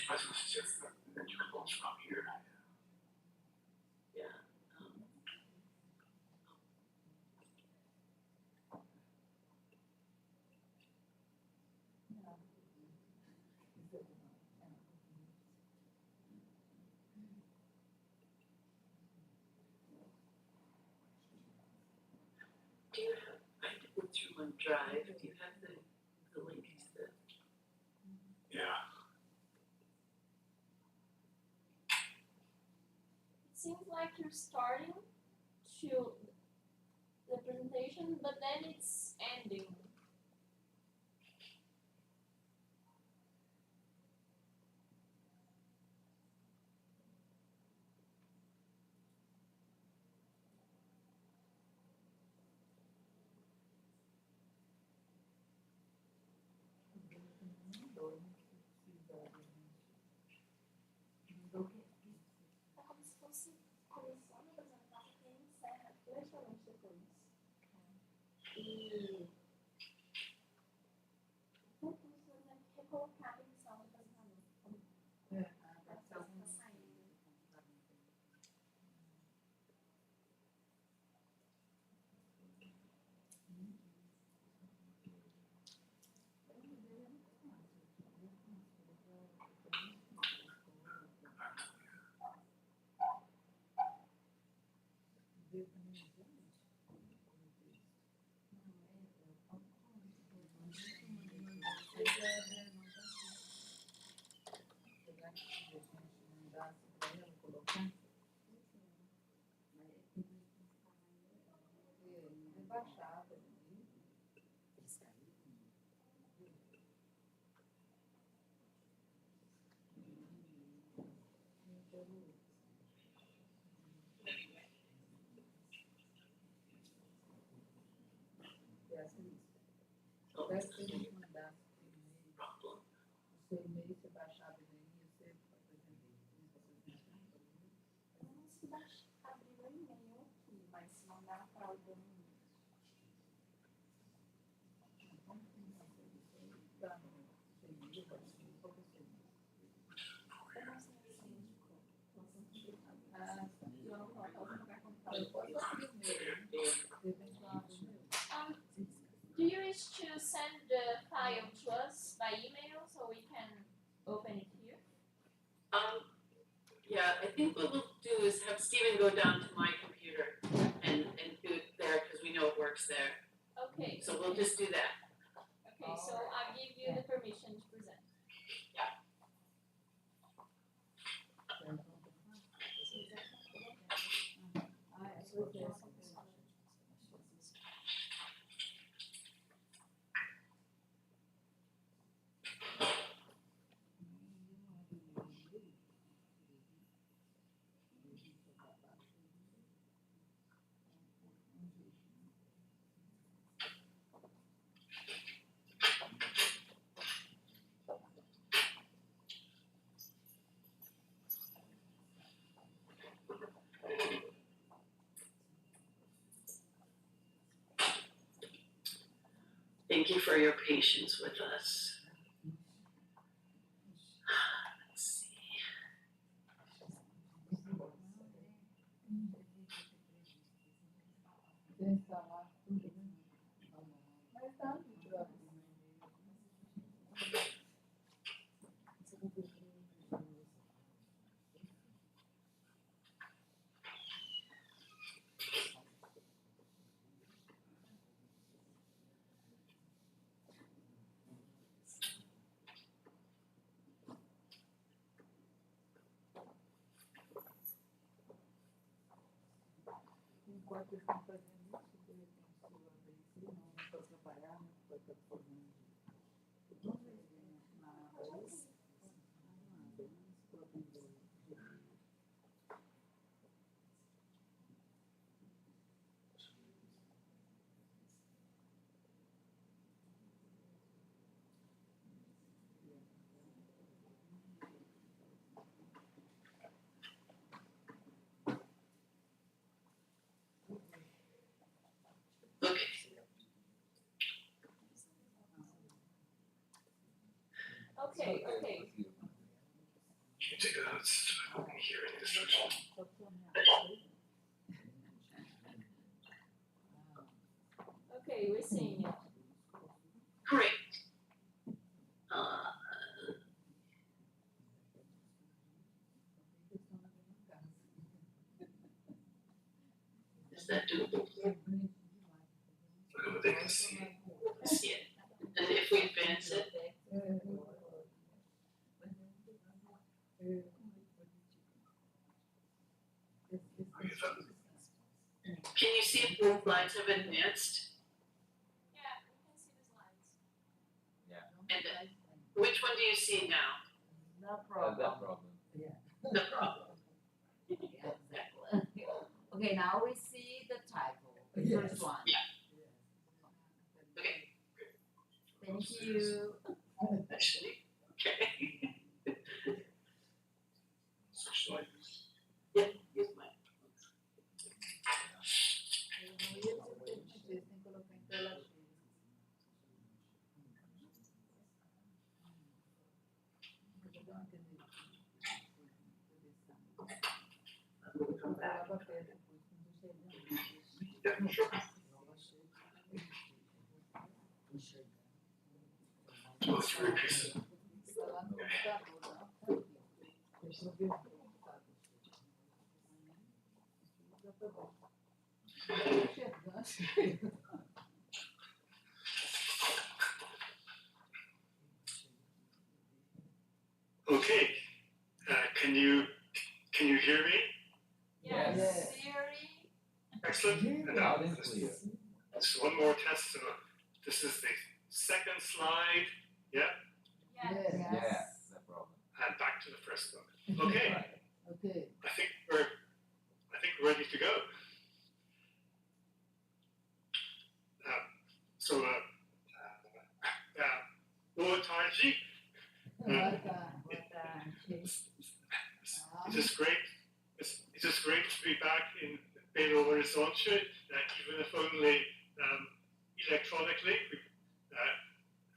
I was gonna suggest that you could both come here. Yeah. Do you have, I had to go through one drive, do you have the link to the? Yeah. It seems like you're starting to the presentation, but then it's ending. É como se fosse começando a apresentar e encerra literalmente depois. E por exemplo, recolocar a edição do apresentador. A apresentação está saindo. Parece que ele mandar o seu e-mail, você baixar o e-mail, você Eu não sei abrir o e-mail aqui, mas se mandar para alguém. Do you wish to send the file to us by email so we can open it here? Yeah, I think what we'll do is have Stephen go down to my computer and do it there, because we know it works there. Okay. So we'll just do that. Okay, so I'll give you the permission to present. Thank you for your patience with us. Let's see. Instalar tudo, né? Mas tá, natural. Enquanto eles estão fazendo isso, de repente, se eu abrir aqui, não para atrapalhar, né? Vai estar formando. Vamos ver na raiz. Okay, okay. Can you take notes? I won't hear any instructions. Okay, we're seeing it. Great. Is that doable? They can see. See it. And if we advance it, can you see if both lines have advanced? Yeah, we can see the slides. And which one do you see now? No problem. That problem. The problem. Yeah, exactly. Okay, now we see the title, the first one. Yeah. Okay. Thank you. Actually, okay. Switch slides. Yeah, use mine. Eu não ia dizer que tem que colocar em tela cheia. Eu vou entender. I'm gonna come back. Coloca a pedra depois, quando Yeah, sure. Well, three pieces. está lá no computador, não? Deixa eu ver o computador. Já tá bom. Enxergando. Okay. Can you hear me? Yes. Siri. Excellent. And now Loud and clear. just one more test. So this is the second slide. Yeah. Yes. Yeah, no problem. And back to the first one. Okay. Right. Okay. I think we're ready to go. Boa tarde. Boa tarde. It's just great. It's just great to be back in Belo Horizonte, even if only electronically.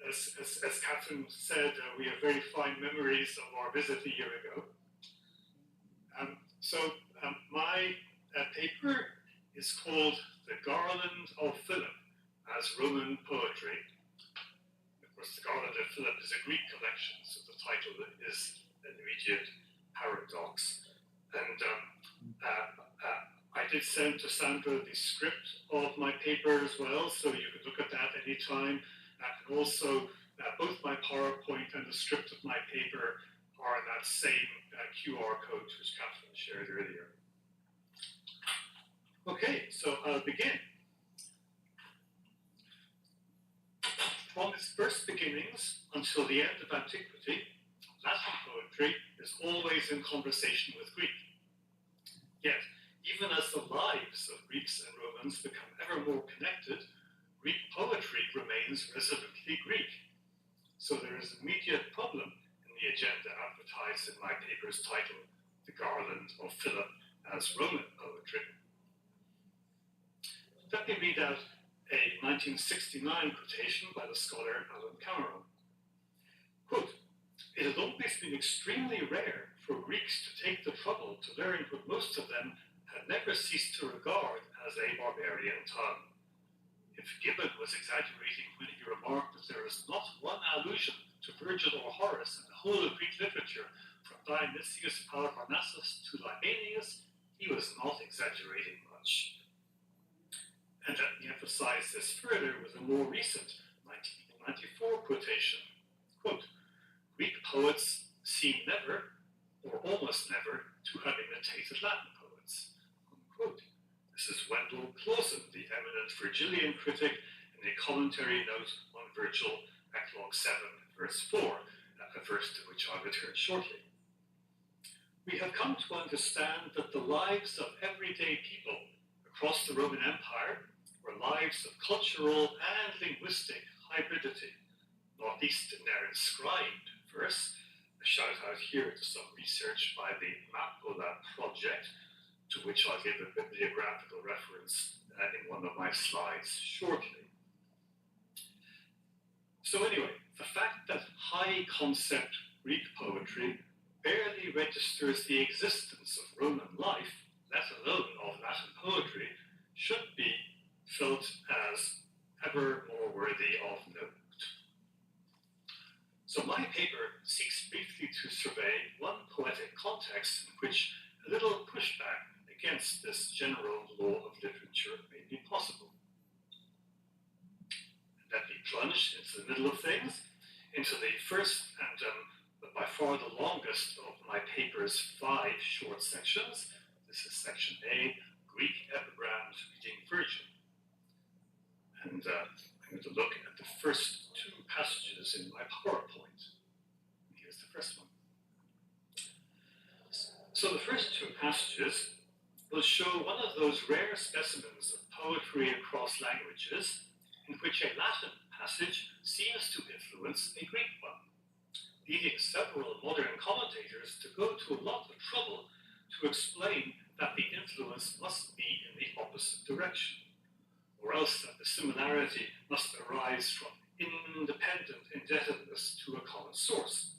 As Catherine said, we have very fine memories of our visit a year ago. My paper is called The Garland of Philip as Roman Poetry. Of course, The Garland of Philip is a Greek collection, so the title is an immediate paradox. And I did send to Sandra the script of my paper as well, so you could look at that anytime. And also, both my PowerPoint and the script of my paper are in that same QR code which Catherine shared earlier. Okay, so I'll begin. From its first beginnings until the end of antiquity, Latin poetry is always in conversation with Greek. Yet, even as the lives of Greeks and Romans become ever more connected, Greek poetry remains resolutely Greek. So there is an immediate problem in the agenda advertised in my paper's title, The Garland of Philip as Roman Poetry. Let me read out a 1969 quotation by the scholar Alan Cameron. Quote, "It had always been extremely rare for Greeks to take the trouble to learn what most of them had never ceased to regard as a barbarian tongue. If Gibbon was exaggerating when he remarked that there is not one allusion to Virgil or Horace in the whole of Greek literature, from Dionysius Halicarnassus to Libanius, he was not exaggerating much." And let me emphasize this further with a more recent 1994 quotation. Quote, "Greek poets seem never, or almost never, to have imitated Latin poets." Unquote. This is Wendell Clausen, the eminent Virgilian critic, in a commentary note on Virgil, Eclogue 7, verse 4, a verse to which I'll return shortly. We have come to understand that the lives of everyday people across the Roman Empire were lives of cultural and linguistic hybridity, not least in their inscribed verse. A shout out here to some research by the Mapola project, to which I'll give a bibliographical reference in one of my slides shortly. So anyway, the fact that high concept Greek poetry barely registers the existence of Roman life, let alone of Latin poetry, should be felt as ever more worthy of note. So my paper seeks briefly to survey one poetic context in which a little pushback against this general law of literature may be possible. Let me plunge into the middle of things, into the first and by far the longest of my paper's 5 short sections. This is section A, Greek epigrams reading Virgil. And I'm going to look at the first 2 passages in my PowerPoint. Here's the first one. So the first 2 passages will show one of those rare specimens of poetry across languages in which a Latin passage seems to influence a Greek one, leading several modern commentators to go to a lot of trouble to explain that the influence must be in the opposite direction, or else that the similarity must arise from independent indebtedness to a common source.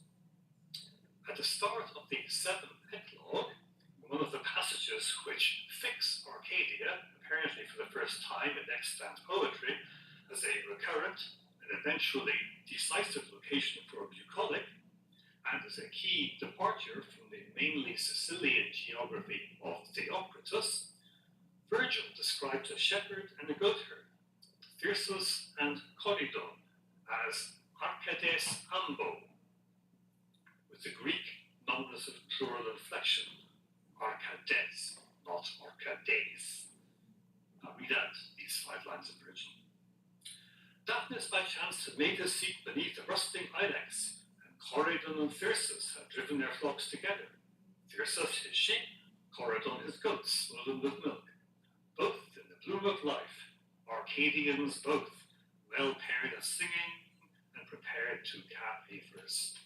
At the start of the 7th eclogue, one of the passages which fix Arcadia, apparently for the first time in extant poetry, as a recurrent and eventually decisive location for bucolic, and as a key departure from the mainly Sicilian geography of Theocritus, Virgil describes a shepherd and a goatherd, Thyrsus and Corydon, as Arcades ambo, with the Greek nominative plural inflection, Arcades, not Arcades. I'll read out these 5 lines of Virgil. Daphnis by chance had made his seat beneath a rusting ilex, and Corydon and Thyrsus had driven their flocks together. Thyrsus his sheep, Corydon his goats, swollen with milk. Both in the bloom of life, Arcadians both, well paired at singing and prepared to cap a verse.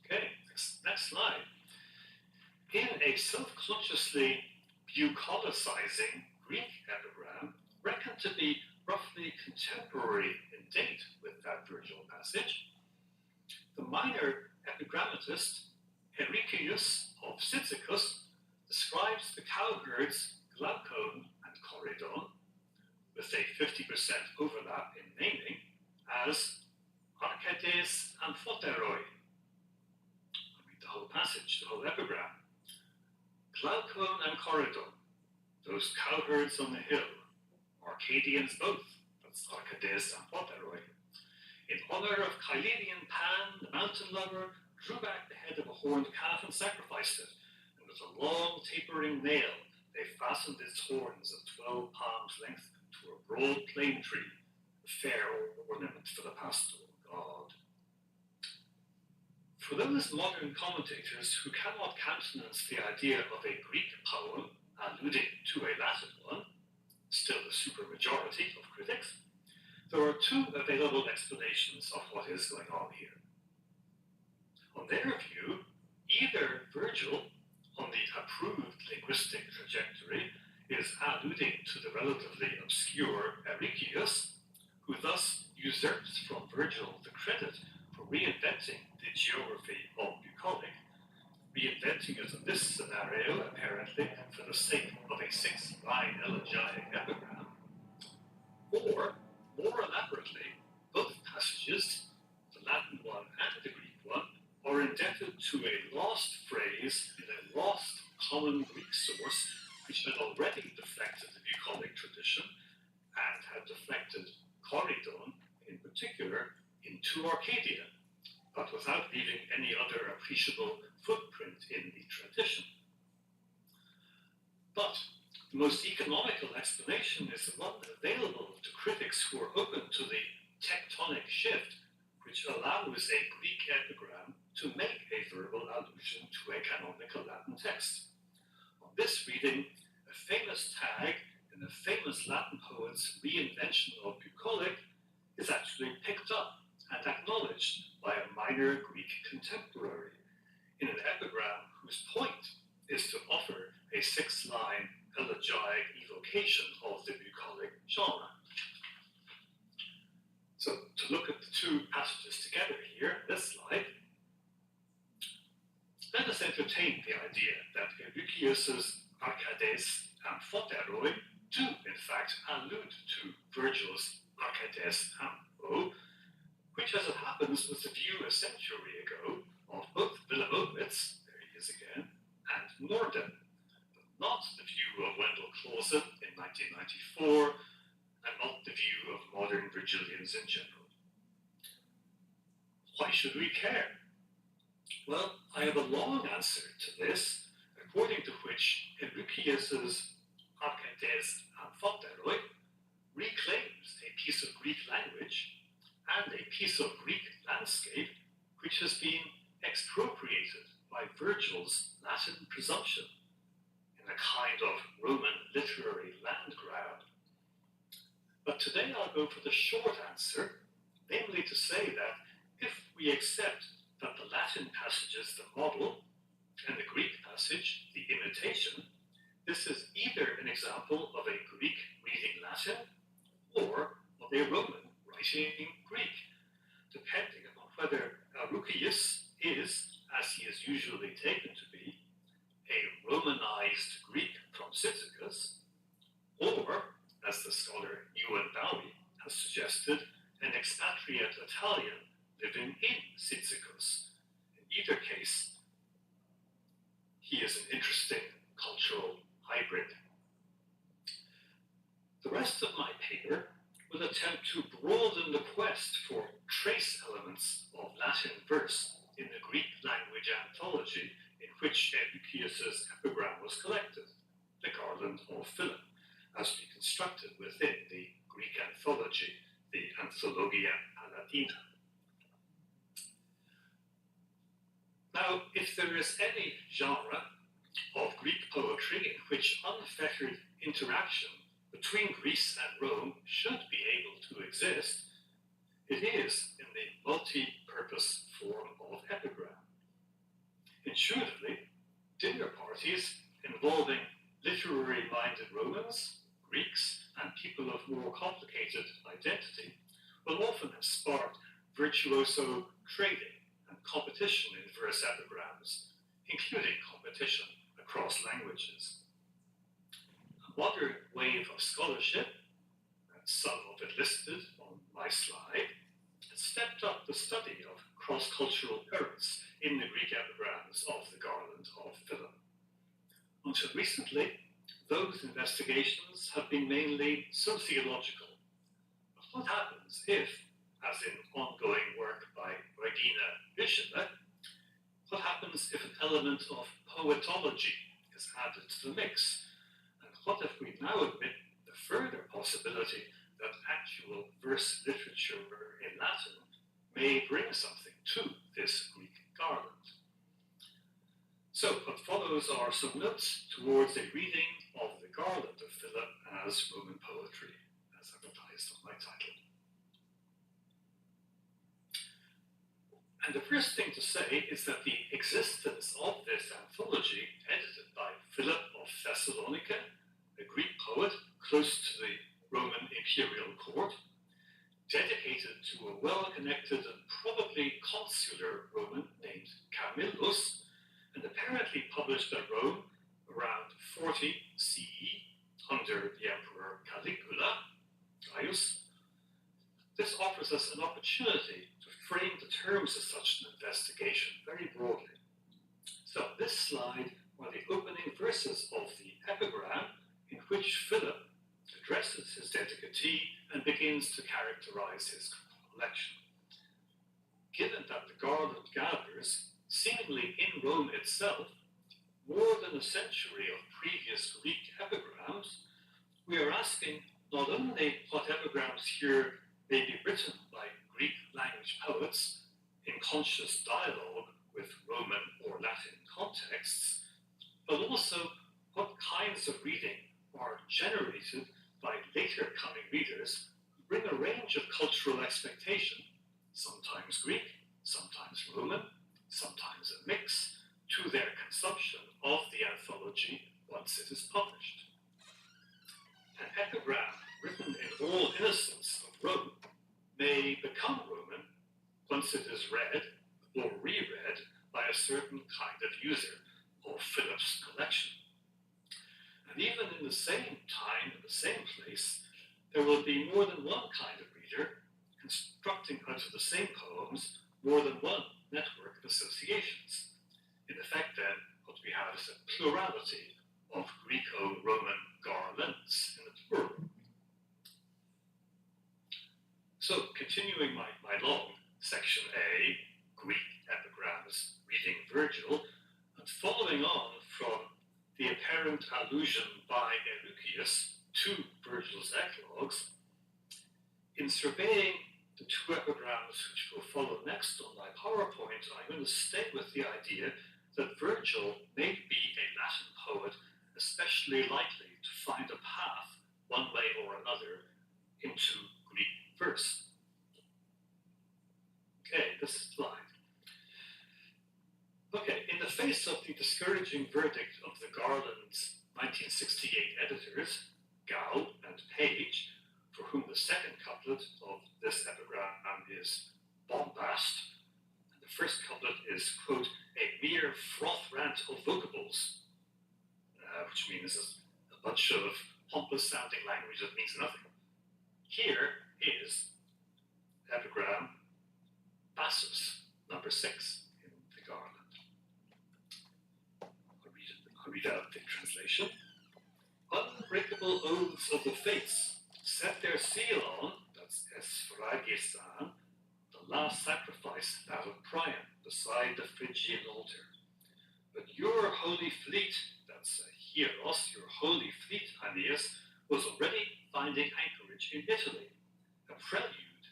Okay, next slide. In a self-consciously bucolicizing Greek epigram, reckoned to be roughly contemporary in date with that Virgil passage, the minor epigrammatist Hericius of Cyzicus describes the cowherds Glaucon and Corydon, with a 50% overlap in naming, as Arcades and Photeroi. I'll read the whole passage, the whole epigram. Glaucon and Corydon, those cowherds on the hill, Arcadians both, that's Arcades and Photeroi. In honor of Cyllenian Pan, the mountain lover, drew back the head of a horned calf and sacrificed it, and with a long tapering nail, they fastened its horns of 12 palms length to a broad plane tree, a fair ornament for the pastoral god. For those modern commentators who cannot countenance the idea of a Greek poem alluding to a Latin one, still the supermajority of critics, there are 2 available explanations of what is going on here. On their view, either Virgil, on the approved linguistic trajectory, is alluding to the relatively obscure Ericius, who thus usurps from Virgil the credit for reinventing the geography of bucolic, reinventing it in this scenario apparently for the sake of a 6-line elegiac epigram. Or, more elaborately, both passages, the Latin one and the Greek one, are indebted to a lost phrase in a lost common Greek source which had already deflected the bucolic tradition and had deflected Corydon in particular into Arcadia, but without leaving any other appreciable footprint in the tradition. But the most economical explanation is the one available to critics who are open to the tectonic shift which allows a Greek epigram to make a verbal allusion to a canonical Latin text. On this reading, a famous tag in a famous Latin poet's reinvention of bucolic is actually picked up and acknowledged by a minor Greek contemporary in an epigram whose point is to offer a 6-line elegiac evocation of the bucolic genre. So to look at the two passages together here, this slide, let us entertain the idea that Ericius's Arcades and Photeroi do in fact allude to Virgil's Arcades and which as it happens was the view a century ago of both Wilhelmovitz, there he is again, and Norden, but not the view of Wendell Clausen in 1994, and not the view of modern Virgilians in general. Why should we care? Well, I have a long answer to this, according to which Ericius's Arcades and Photeroi reclaims a piece of Greek language and a piece of Greek landscape which has been expropriated by Virgil's Latin presumption in a kind of Roman literary land grab. But today I'll go for the short answer, namely to say that if we accept that the Latin passage is the model and the Greek passage the imitation, this is either an example of a Greek reading Latin or of a Roman writing Greek, depending upon whether Ericius is, as he is usually taken to be, a Romanized Greek from Cyzicus, or, as the scholar Ewan Bowie has suggested, an expatriate Italian living in Cyzicus. In either case, he is an interesting cultural hybrid. The rest of my paper will attempt to broaden the quest for trace elements of Latin verse in the Greek language anthology in which Ericius's epigram was collected, the Garland of Philip, as reconstructed within the Greek anthology, the Anthologia Palatina. Now, if there is any genre of Greek poetry in which unfettered interaction between Greece and Rome should be able to exist, it is in the multi-purpose form of epigram. Intuitively, dinner parties involving literary-minded Romans, Greeks, and people of more complicated identity will often have sparked virtuoso trading and competition in verse epigrams, including competition across languages. A modern wave of scholarship, and some of it listed on my slide, has stepped up the study of cross-cultural currents in the Greek epigrams of the Garland of Philip. Until recently, those investigations have been mainly sociological. But what happens if, as in ongoing work by Regina Bischele, what happens if an element of poetology is added to the mix? And what if we now admit the further possibility that actual verse literature in Latin may bring something to this Greek Garland? So what follows are some notes towards a reading of the Garland of Philip as Roman poetry, as advertised on my title. And the first thing to say is that the existence of this anthology, edited by Philip of Thessalonica, a Greek poet Camillus, and apparently published at Rome around 40 CE under the Emperor Caligula, Gaius. This offers us an opportunity to frame the terms of such an investigation very broadly. So this slide are the opening verses of the epigram in which Philip addresses his dedicatee and begins to characterize his collection. Given that the garland gathers, seemingly in Rome itself, more than a century of previous Greek epigrams, we are asking not only what epigrams here may be written by Greek language poets in conscious dialogue with Roman or Latin contexts, but also what kinds of reading are generated by later coming readers who bring a range of cultural expectation, sometimes Greek, sometimes Roman, sometimes a mix, to their consumption of the anthology once it is published. An epigram written in all innocence of Rome may become Roman once it is read or reread by a certain kind of user of Philip's collection. And even in the same time, in the same place, there will be more than one kind of reader constructing out of the same poems more than one network of associations. In effect, then, what we have is a plurality of Greco-Roman garlands in the plural. So, continuing my long section A, Greek epigrams reading Virgil, and following on from the apparent allusion by Eurychius to Virgil's eclogues, in surveying the two epigrams which will follow next on my PowerPoint, I'm going to stay with the idea that Virgil may be a Latin poet especially likely to find a path, one way or another, into Greek verse. Okay, this slide. Okay, in the face of the discouraging verdict of the Garland's 1968 editors, Gow and Page, for whom the second couplet of this epigram is bombast, and the first couplet is, quote, a mere froth rant of vocables, which means a bunch of pompous-sounding language that means nothing. Here is epigram Bassus, number 6 in the Garland. I'll read out the translation. Unbreakable oaths of the fates set their seal on, that's esphragisan, the last sacrifice, that of Priam, beside the Phrygian altar. But your holy fleet, that's Hieros, your holy fleet, Aeneas, was already finding anchorage in Italy, a prelude,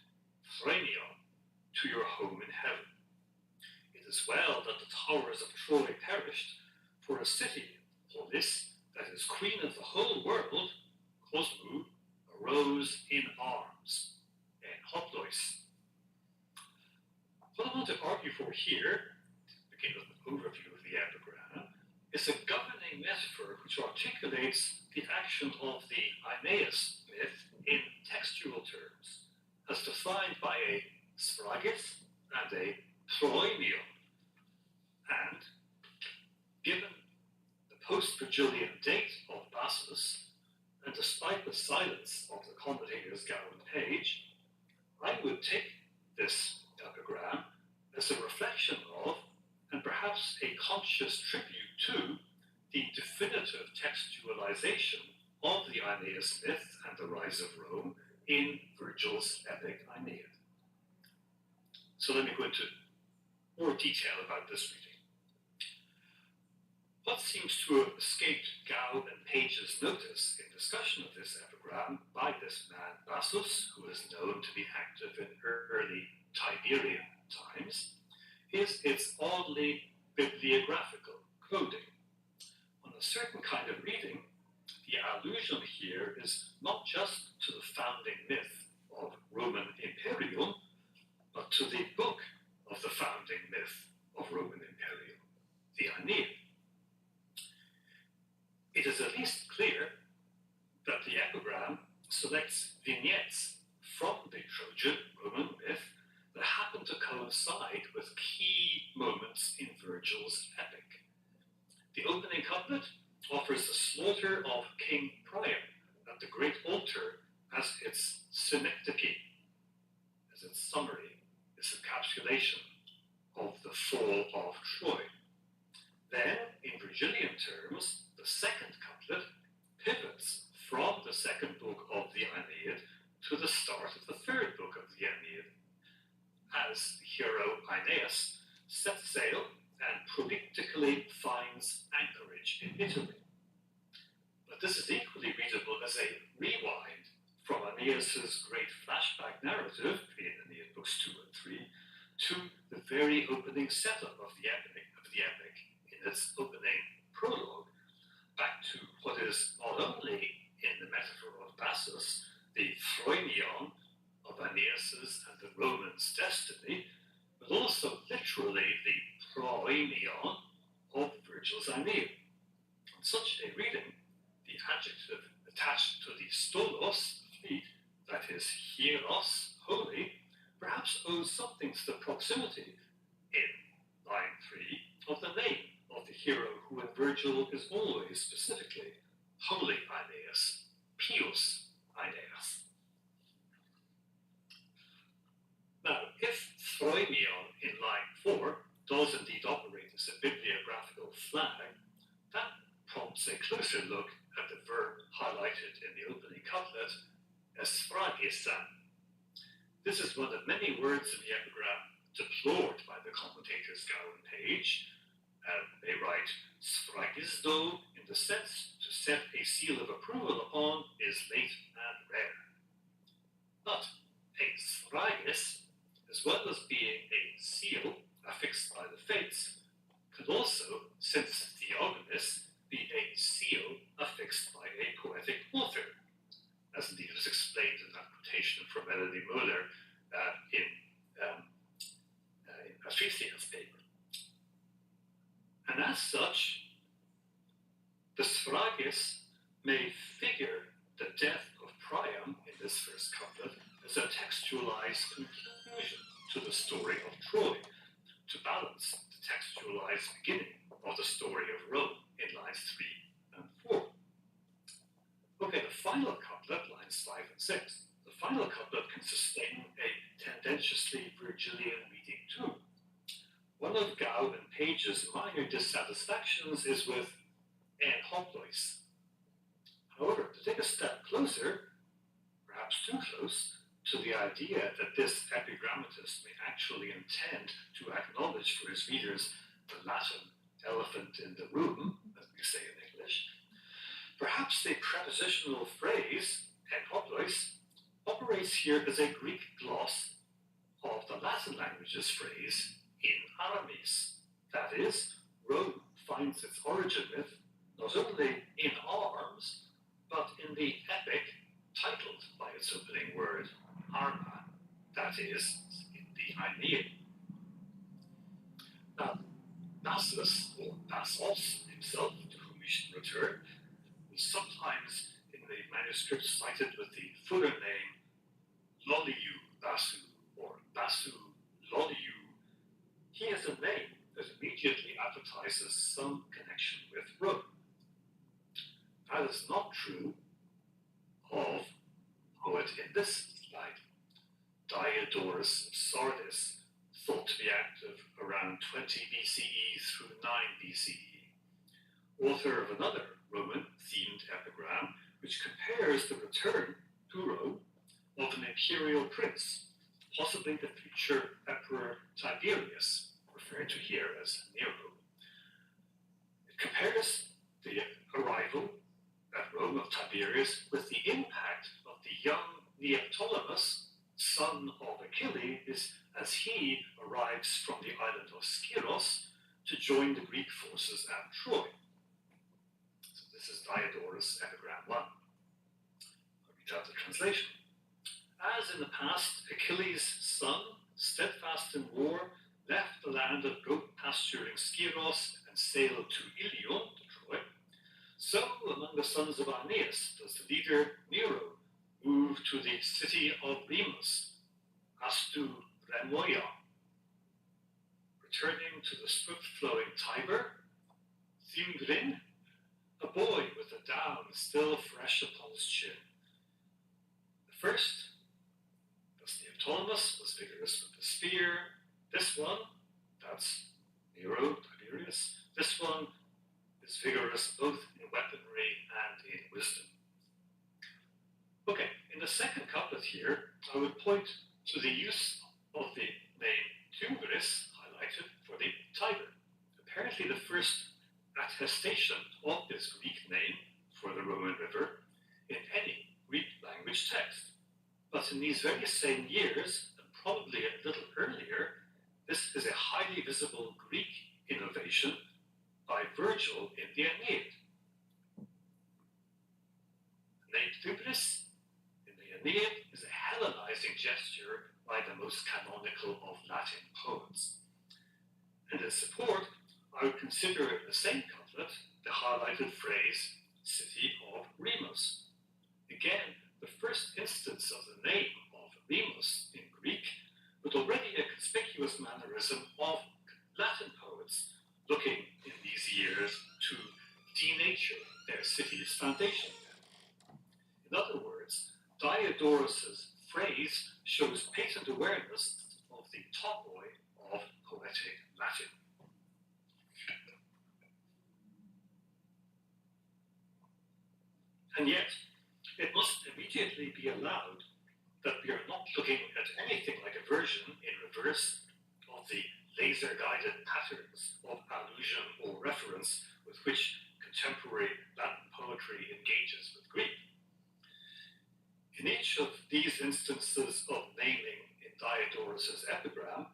Threnion, to your home in heaven. It is well that the towers of Troy perished, for a city, Polis, that is queen of the whole world, Cosmu, arose in arms, and hoplois. What I want to argue for here, to begin with an overview of the epigram, is a governing metaphor which articulates the action of the Aeneas myth in textual terms, as defined by a sphragus and a proimion. And given the post-Virgilian date of Bassus, and despite the silence of the commentators Gow and Page, I would take this epigram as a reflection of, and perhaps a conscious tribute to, the definitive textualization of the Aeneas myth and the rise of Rome in Virgil's epic Aeneid. So let me go into more detail about this reading. What seems to have escaped Gow and Page's notice in discussion of this epigram by this man Bassus, who is known to be active in early Tiberian times, is its oddly bibliographical coding. On a certain kind of reading, the allusion here is not just to the founding myth of Roman Imperium, but to the book of the founding myth of Roman Imperium, the Aeneid. It is at least clear that the epigram selects vignettes from the Trojan Roman myth that happen to coincide with key moments in Virgil's Virgil's epic. The opening couplet offers the slaughter of King Priam at the great altar as its synecdoche, as its summary, its encapsulation of the fall of Troy. Then, in Virgilian terms, the second couplet pivots from the second book of the Aeneid to the start of the third book of the Aeneid, as the hero Aeneas sets sail and proleptically finds anchorage in Italy. But this is equally readable as a rewind from Aeneas's great flashback narrative in Aeneid books 2 and 3 to the very opening setup of the epic in its opening prologue, back to what is not only in the metaphor of Bassus, the phroimion of Aeneas's and the Romans' destiny, but also literally the proimion of Virgil's Aeneid. In such a reading, the adjective attached to the stolos, fleet, that is hieros, holy, perhaps owes something to the proximity in line 3 of the name of the hero who in Virgil is always specifically holy Aeneas, pius Aeneas. Now, if phroimion in line 4 does indeed operate as a bibliographical flag, that prompts a closer look at the verb highlighted in the opening couplet, esphragisan. This is one of many words in the epigram deplored by the commentator's Gowan page. They write sphragisdo in the sense to set a seal of approval upon is late and rare. But a sphragis, as well as being a seal affixed by the fates, could also, since theognis, be a seal affixed by a poetic author, as indeed was explained in that quotation from Melody Muller in Patricia's paper. And as such, the sphragis may figure the death of Priam in this first couplet as a textualized conclusion to the story of Troy, to balance the textualized beginning of the story of Rome in lines 3 and 4. Okay, the final couplet, lines 5 and 6, the final couplet can sustain a tendentiously Virgilian reading too. One of Gow and Page's minor dissatisfactions is with en hoplois. However, to take a step closer, perhaps too close, to the idea that this epigrammatist may actually intend to acknowledge for his readers the Latin elephant in the room, as we say in English, perhaps the prepositional phrase, en hoplois, operates here as a Greek gloss of the Latin language's phrase, in armis. That is, Rome finds its origin myth not only in arms, but in the epic titled by its opening word, arma, that is, in the Aeneid. Now, Bassus, or Bassos himself, to whom we should return, was sometimes in the manuscript cited with the fuller name Loliou Basu, or Basu Loliou. He has a name that immediately advertises some connection with Rome. That is not true of poet in this slide, Diodorus of Sardis, thought to be active around 20 BCE through 9 BCE, author of another Roman-themed epigram which compares the return to Rome of an imperial prince, possibly the future Emperor Tiberius, referred to here as Nero. It compares the arrival at Rome of Tiberius with the impact of the young Neoptolemus, son of Achilles, as he arrives from the island of Skyros to join the Greek forces at Troy. So this is Diodorus, epigram 1. I'll read out the translation. As in the past, Achilles' son, steadfast in war, left the land of goat pasturing Skyros and sailed to Ilion, to Troy, so among the sons of Aeneas does the leader Nero move to the city of Remus, Astu Remoia, returning to the swift-flowing Tiber, Thymgrin, a boy with a down still fresh upon his chin. The first, thus Neoptolemus, was vigorous with the spear. This one, that's Nero, Tiberius, this one is vigorous both in weaponry and in wisdom. Okay, in the second couplet here, I would point to the use of the name Thymgris highlighted for the Tiber. Apparently the first attestation of this Greek name for the Roman river in any Greek language text. But in these very same years, and probably a little earlier, this is a highly visible Greek innovation by Virgil in the Aeneid. The name Thymgris in the Aeneid is a Hellenizing gesture by the most canonical of Latin poets. And in support, I would consider in the same couplet the highlighted phrase, city of Remus. Again, the first instance of the name of Remus in Greek, but already a conspicuous mannerism of Latin poets looking in these years to denature their city's foundation. In other words, Diodorus's phrase shows patent awareness of the topoi of poetic Latin. And yet, it must immediately be allowed that we are not looking at anything like a version in reverse of the laser-guided patterns of allusion or reference with which contemporary Latin poetry engages with Greek. In each of these instances of naming in Diodorus's epigram,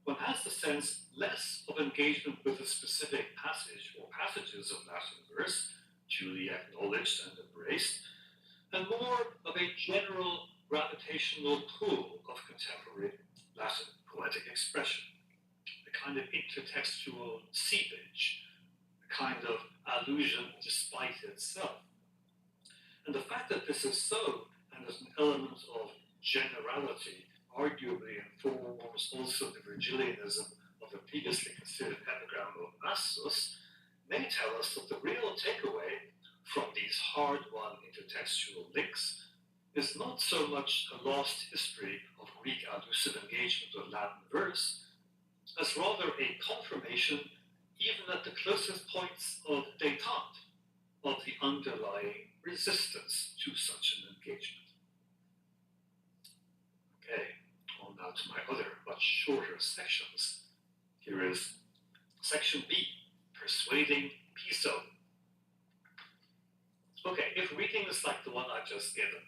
one has the sense less of engagement with a specific passage or passages of Latin verse, duly acknowledged and embraced, and more of a general gravitational pull of contemporary Latin poetic expression, a kind of intertextual seepage, a kind of allusion despite itself. And the fact that this is so, and as an element of generality, arguably informs also the Virgilianism of the previously considered epigram of Massus, may tell us that the real takeaway from these hard-won intertextual links is not so much a lost history of Greek allusive engagement with Latin verse, as rather a confirmation, even at the closest points of détente, of the underlying resistance to such an engagement. Okay, on now to my other, much shorter sections. Here is section B, Persuading Piso. Okay, if readings like the one I've just given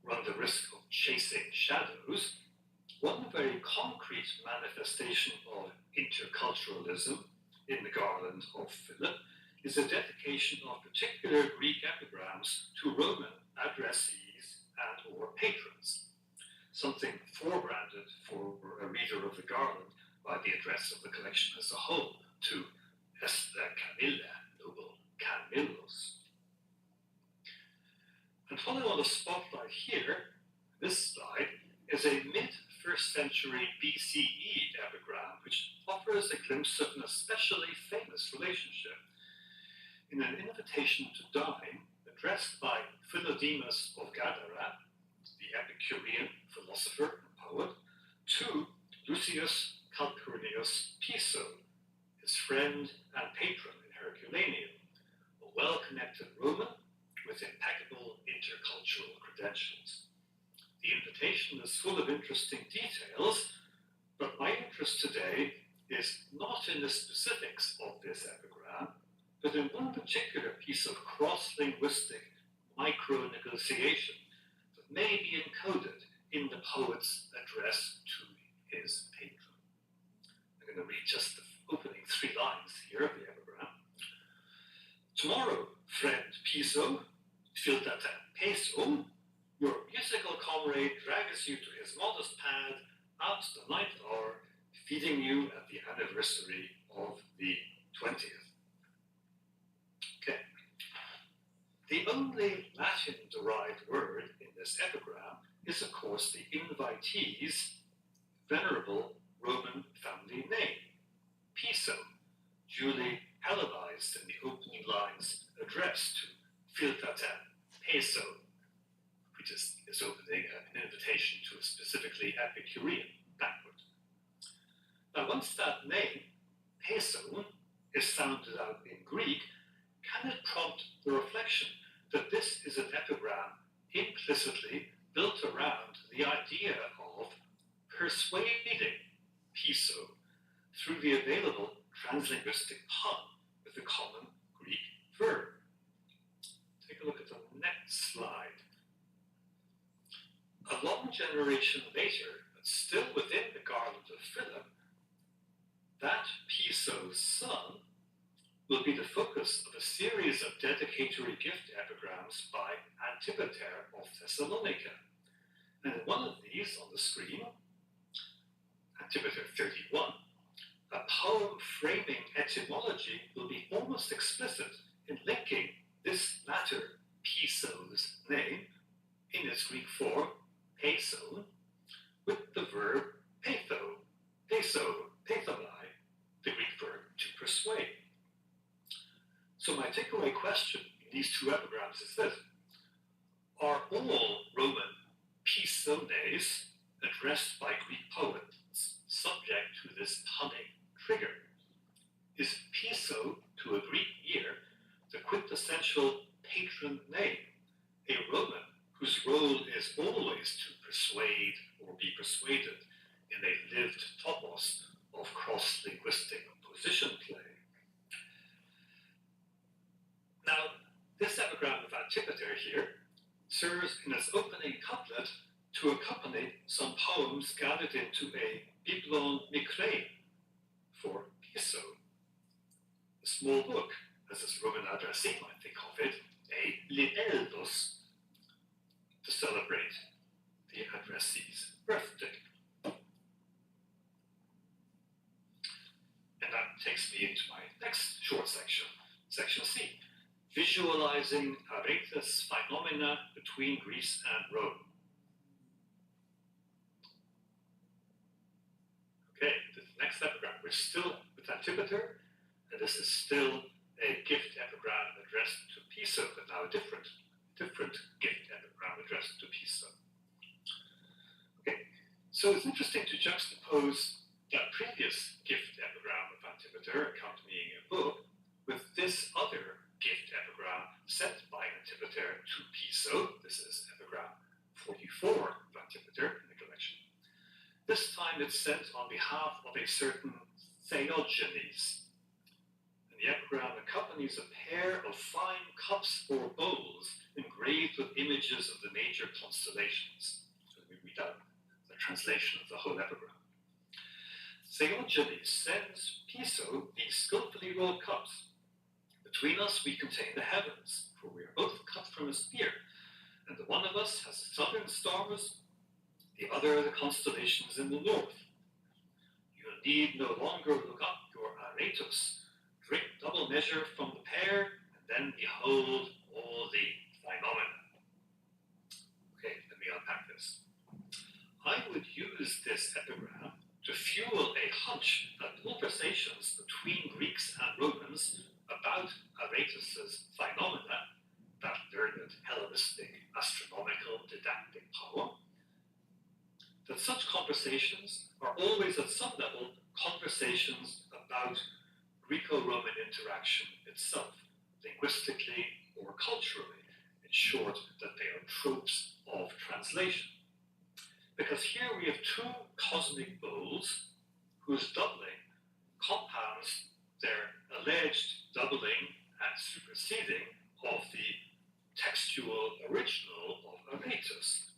run the risk of chasing shadows, one very concrete manifestation of interculturalism in the garland of Philip is a dedication of particular Greek epigrams to Roman addressees and or patrons, something forebranded for a reader of the garland by the address of the collection as a whole to Esta Camilla, noble Camillus. And following on the spotlight here, this slide is a mid-1st century BCE epigram which offers a glimpse of an especially famous relationship. In an invitation to dine addressed by Philodemus of Gadara, the Epicurean philosopher and poet, to Lucius Calpurnius Piso, his friend and patron in Herculaneum, a well-connected Roman with impeccable intercultural credentials. The invitation is full of interesting details, but my interest today is not in the specifics of this epigram, but in one particular piece of cross-linguistic micro-negotiation that may be encoded in the poet's address to his patron. I'm going to read just the opening 3 lines here of the epigram. Tomorrow, friend Piso, Fildata Peso, your musical comrade drags you to his modest pad at the 9th hour, feeding you at the anniversary of the 20th. Okay. The only Latin-derived word in this epigram is, of course, the invitee's venerable Roman family name, Piso, duly Hellenized in the opening lines addressed to Filtaten Peso, which is opening an invitation to a specifically Epicurean banquet. Now, once that name, Peso, is sounded out in Greek, can it prompt the reflection that this is an epigram implicitly built around the idea of persuading Piso through the available translinguistic pun with the common Greek verb? Take a look at the next slide. A long generation later, but still within the garland of Philip, that Piso's son will be the focus of a series of dedicatory gift epigrams by Antipater of Thessalonica. And in one of these on the screen, Antipater 31, a poem framing etymology will be almost explicit in linking this latter Piso's name in its Greek form, peson, with the verb petho, petholai, the Greek verb to persuade. So my takeaway question in these two epigrams is this: are all Roman pisones addressed by Greek poets subject to this punning trigger? Is Piso, to a Greek ear, the quintessential patron name, a Roman whose role is always to persuade or be persuaded in a lived topos of cross-linguistic position play? Now, this epigram of Antipater here serves in its opening couplet to accompany some poems gathered into a biblon mikrein for Piso, a small book, as its Roman addressee might think of it, a libellos, to celebrate the addressee's birthday. And that takes me into my next short section, section C, visualizing Aretas phenomena between Greece and Rome. Okay, the next epigram, we're still with Antipater, and this is still a gift epigram addressed to Piso, but now a different gift epigram addressed to Piso. Okay, so it's interesting to juxtapose that previous gift epigram of Antipater accompanying a book with this other gift epigram sent by Antipater to Piso. This is epigram 44 of Antipater in the collection. This time it's sent on behalf of a certain Theogenes. And the epigram accompanies a pair of fine cups or bowls engraved with images of the major constellations. So we read out the translation of the whole epigram. Theogenes sends Piso these skillfully rolled cups. Between us we contain the heavens, for we are both cut from a spear, and the one of us has southern stars, the other the constellations in the north. You need no longer look up your aretus, drink double measure from the pair, and then behold all the phenomena. Okay, let me unpack this. I would use this epigram to fuel a hunch that conversations between Greeks and Romans about Aretus's phenomena, that learned Hellenistic astronomical didactic poem, that such conversations are always at some level conversations about Greco-Roman interaction itself, linguistically or culturally. In short, that they are tropes of translation. Because here we have two cosmic bowls whose doubling compounds their alleged doubling and superseding of the textual original of Aretus.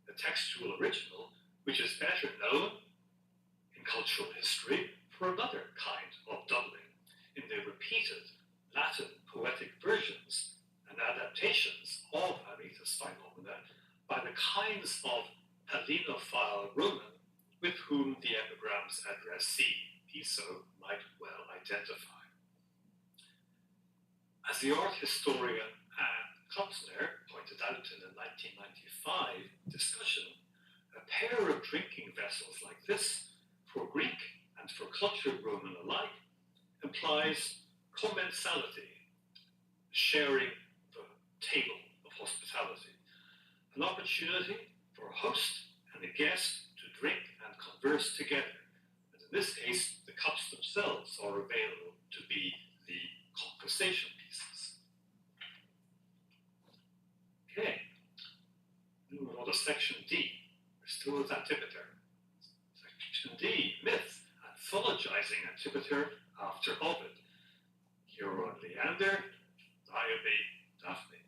The textual original, which is better known in cultural history for another kind of doubling, in the repeated Latin poetic versions and adaptations of Aretus phenomena by the kinds of Hellenophile Roman with whom the epigram's addressee, Piso, might well identify. As the art historian Anne Klopsner pointed out in a 1995 discussion, a pair of drinking vessels like this, for Greek and and for cultured Roman alike, implies commensality, sharing the table of hospitality, an opportunity for a host and a guest to drink and converse together. And in this case, the cups themselves are available to be the conversation pieces. Okay, moving on to section D. We're still with Antipater. Section D, myth, anthologizing Antipater after Ovid. Hero and Leander, Niobe, Daphne.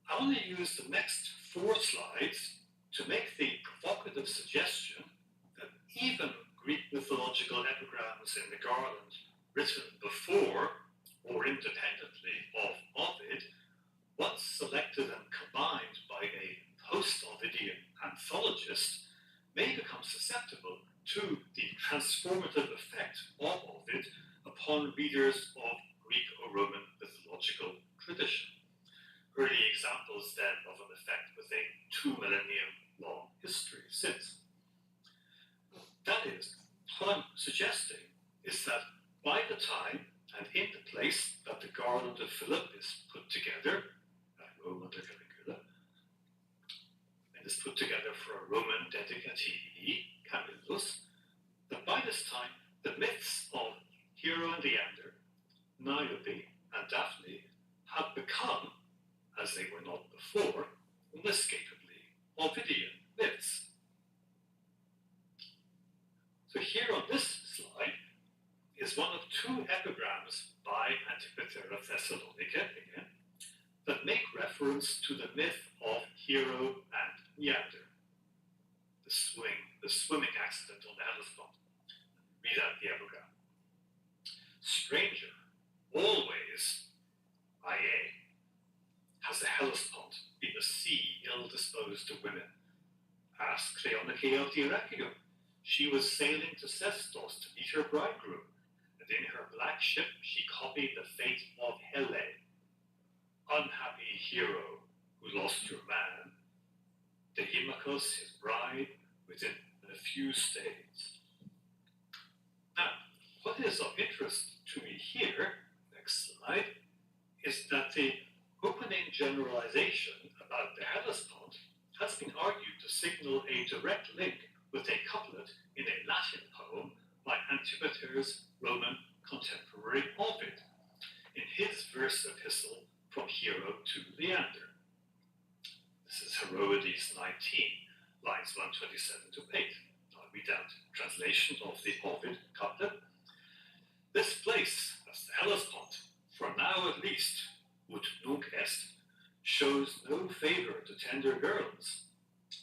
I only use the next 4 slides to make the provocative suggestion that even Greek mythological epigrams in the Garland written before or independently of Ovid, once selected and combined by a post-Ovidian anthologist, may become susceptible to the transformative effect of Ovid upon readers of Greek or Roman mythological tradition. Early examples then of an effect with a 2 millennium long history since. That is, what I'm suggesting is that by the time and in the place that the Garland of Philip is put together, at Rome under Caligula, and is put together for a Roman dedicatee, Camillus, that by this time the myths of Hero and Leander, Niobe and Daphne have become, as they were not before, inescapably Ovidian myths. So here on this slide is one of 2 epigrams by Antipater of Thessalonica, again, that make reference to the myth of Hero and Leander, the swimming accident on the Hellespont. Read out the epigram. Stranger, always, IA, has the Hellespont been a sea ill-disposed to women? Ask Cleonike of Dyrrhachium. She was sailing to Sestos to meet her bridegroom, and in her black ship she copied the fate of Hele. Unhappy hero who lost your man, Dehimachos, his bride, within a few stays. Now, what is of interest to me here, next slide, is that the opening generalization about the Hellespont has been argued to signal a direct link with a couplet in a Latin poem by Antipater's Roman contemporary Ovid, in his verse epistle from Hero to Leander. This is Heroides 19, lines 127 to 8. I'll read out translation of the Ovid couplet. This place, as the Hellespont, for now at least, ut nunc est, shows no favor to tender girls.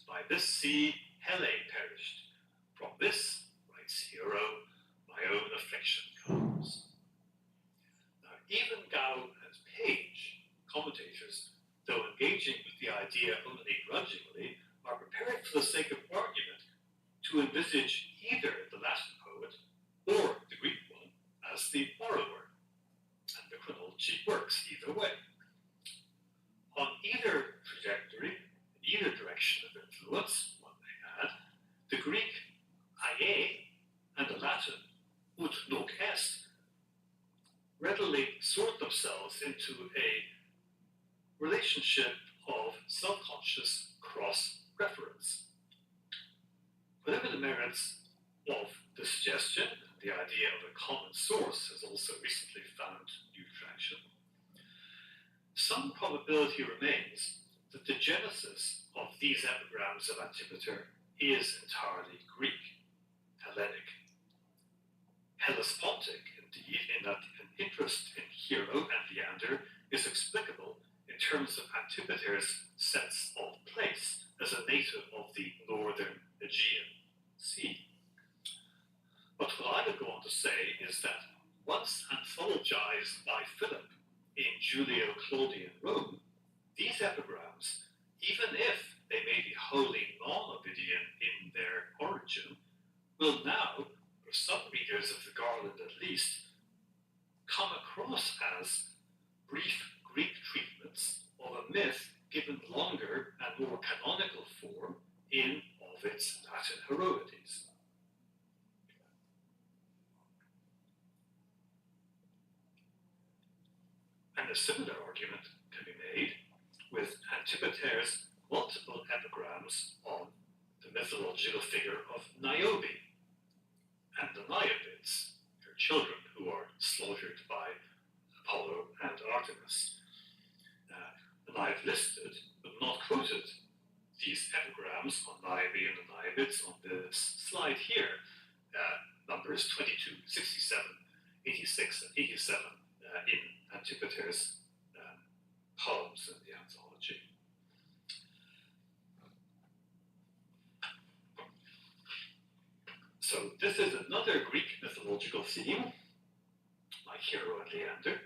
By this sea Hele perished. From this, writes Hero, my own affliction comes. Now, even Gow and Page, commentators, though engaging with the idea only grudgingly, are prepared for the sake of argument to envisage either the Latin poet or the Greek one as the borrower, and the chronology works either way. On either trajectory, in either direction of influence, one may add, the Greek aie and the Latin ut nunc est readily sort themselves into a relationship of subconscious cross-reference. Whatever the merits of the suggestion, the idea of a common source has also recently found new traction. Some probability remains that the genesis of these epigrams of Antipater is entirely Greek, Hellenic, Hellespontic, indeed, in that an interest in Hero and Leander is explicable in terms of Antipater's sense of place as a native of the northern Aegean Sea. But what I would go on to say is that once anthologized by Philip in Julio-Claudian Rome, these epigrams, even if they may be wholly non-Ovidian in their origin, will now, for some readers of the Garland at least, come across as brief Greek treatments of a myth given longer and more canonical form in Ovid's Latin Heroides. a similar argument can be made with Antipater's multiple epigrams on the mythological figure of Niobe and the Niobids, her children who are slaughtered by Apollo and Artemis. And I've listed, but not quoted, these epigrams on Niobe and the Niobids on this slide here, numbers 22, 67, 86, and 87 in Antipater's poems in the anthology. So this is another Greek mythological theme, like Hero and Leander,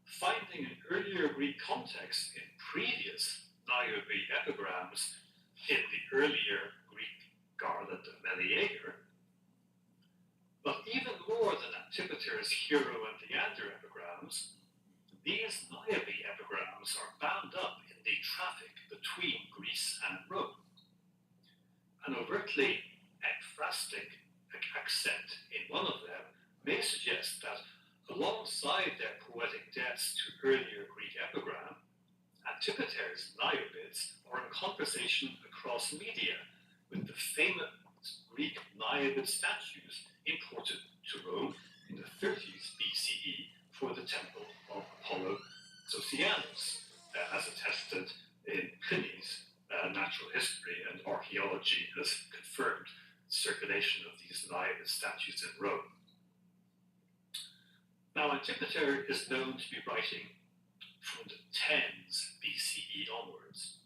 finding an earlier Greek context in previous Niobe epigrams in the earlier Greek Garland of Meleager. But even more than Antipater's Hero and Leander epigrams, these Niobe epigrams are bound up in the traffic between Greece and Rome. An overtly ekphrastic accent in one of them may suggest that alongside their poetic debts to earlier Greek epigram, Antipater's Niobids are in conversation across media with the famous Greek Niobid statues imported to Rome in the 30s BCE for the temple of Apollo Socianus, as attested in Pliny's Natural History and Archaeology has confirmed circulation of these Niobid statues in Rome. Now, Antipater is known to be writing from the 10s BCE onwards.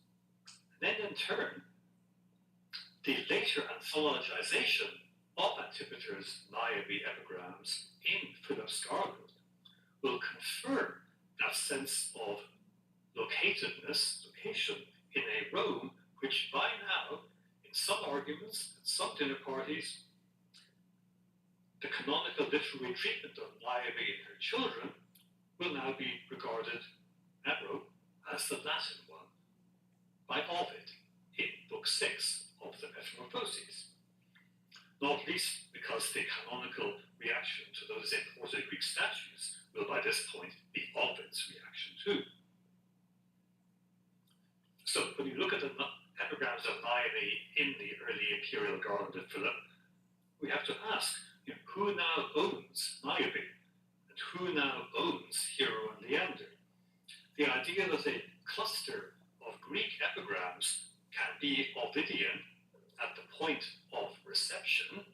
And then in turn, the later anthologization of Antipater's Niobe epigrams in Philip's Garland will confirm that sense of location in a Rome which by now, in some arguments and some dinner parties, the canonical literary treatment of Niobe and her children will now be regarded at Rome as the Latin one by Ovid in Book 6 of the Metamorphoses. Not least because the canonical reaction to those imported Greek statues will by this point be Ovid's reaction too. So when you look at the epigrams of Niobe in the early imperial Garland of Philip, we have to ask, who now owns Niobe and who now owns Hero and Leander? The idea that a cluster of Greek epigrams can be Ovidian at the point of reception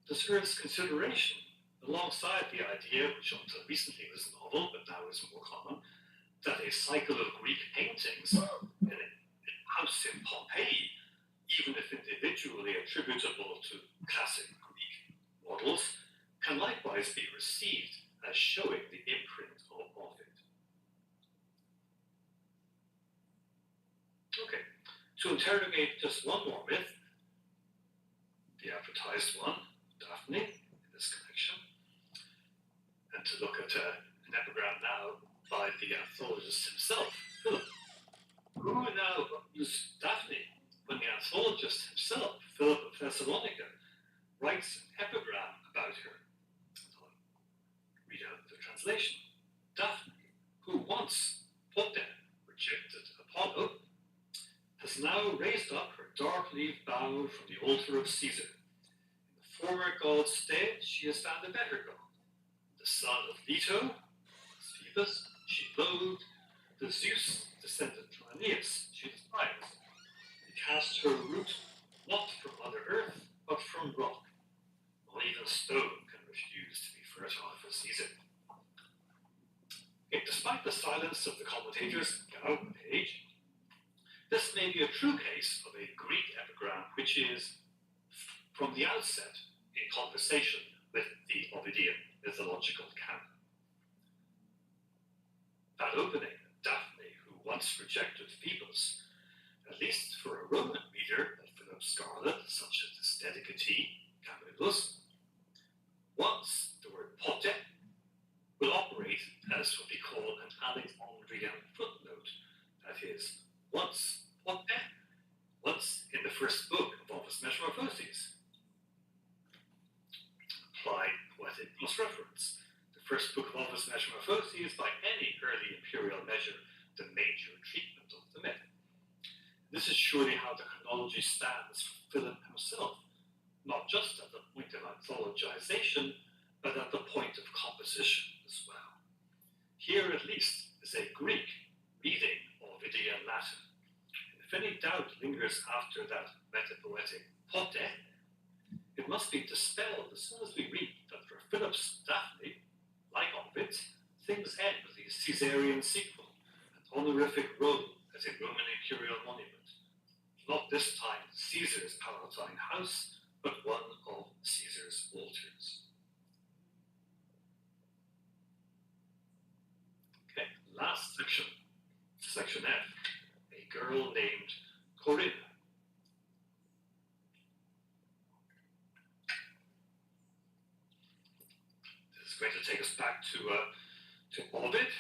deserves consideration alongside the idea, which until recently was novel but now is more common, that a cycle of Greek paintings in a house in Pompeii, even if individually attributable to classic Greek models, can likewise be received as showing the imprint of Ovid. Okay, to interrogate just one more myth, the advertised one, Daphne, in this connection, and to look at an epigram now by the anthologist himself, Philip. Who now owns Daphne when the anthologist himself, Philip of Thessalonica, writes an epigram about her? I'll read out the translation. Daphne, who once, Pote, rejected Apollo, has now raised up her dark-leaved bough from the altar of Caesar. In the former god's stead, she has found a better god. The son of Leto, Phoebus, she loathed. The Zeus descendant Aeneas, she despised. He cast her root not from Mother Earth, but from rock. Not even stone can refuse to be fertile for Caesar. Yet, despite the silence of the commentators on the page, this may be a true case of a Greek epigram which is, from the outset, in conversation with the Ovidian mythological canon. That opening, Daphne, who once rejected Phoebus, at least for a Roman reader of Philip's Garland, such as his dedicatee, Camillus, once the word pote will operate as what we call an Alexandrian footnote, that is, once pote, once in the first book of Ovid's Metamorphoses. Applied poetic plus reference. The first book of Ovid's Metamorphoses is by any early imperial measure the major treatment of the myth. This is surely how the chronology stands for Philip himself, not just at the point of anthologization, but at the point of composition as well. Here, at least, is a Greek reading Ovidian Latin. And if any doubt lingers after that metapoetic pote, it must be dispelled as soon as we read that for Philip's Daphne, like Ovid, things end with the Caesarean sequel, an honorific role as a Roman imperial monument. Not this time Caesar's Palatine house, but one of Caesar's altars. Okay, last section, section F, a girl named Corinna. This is going to take us back to Ovid,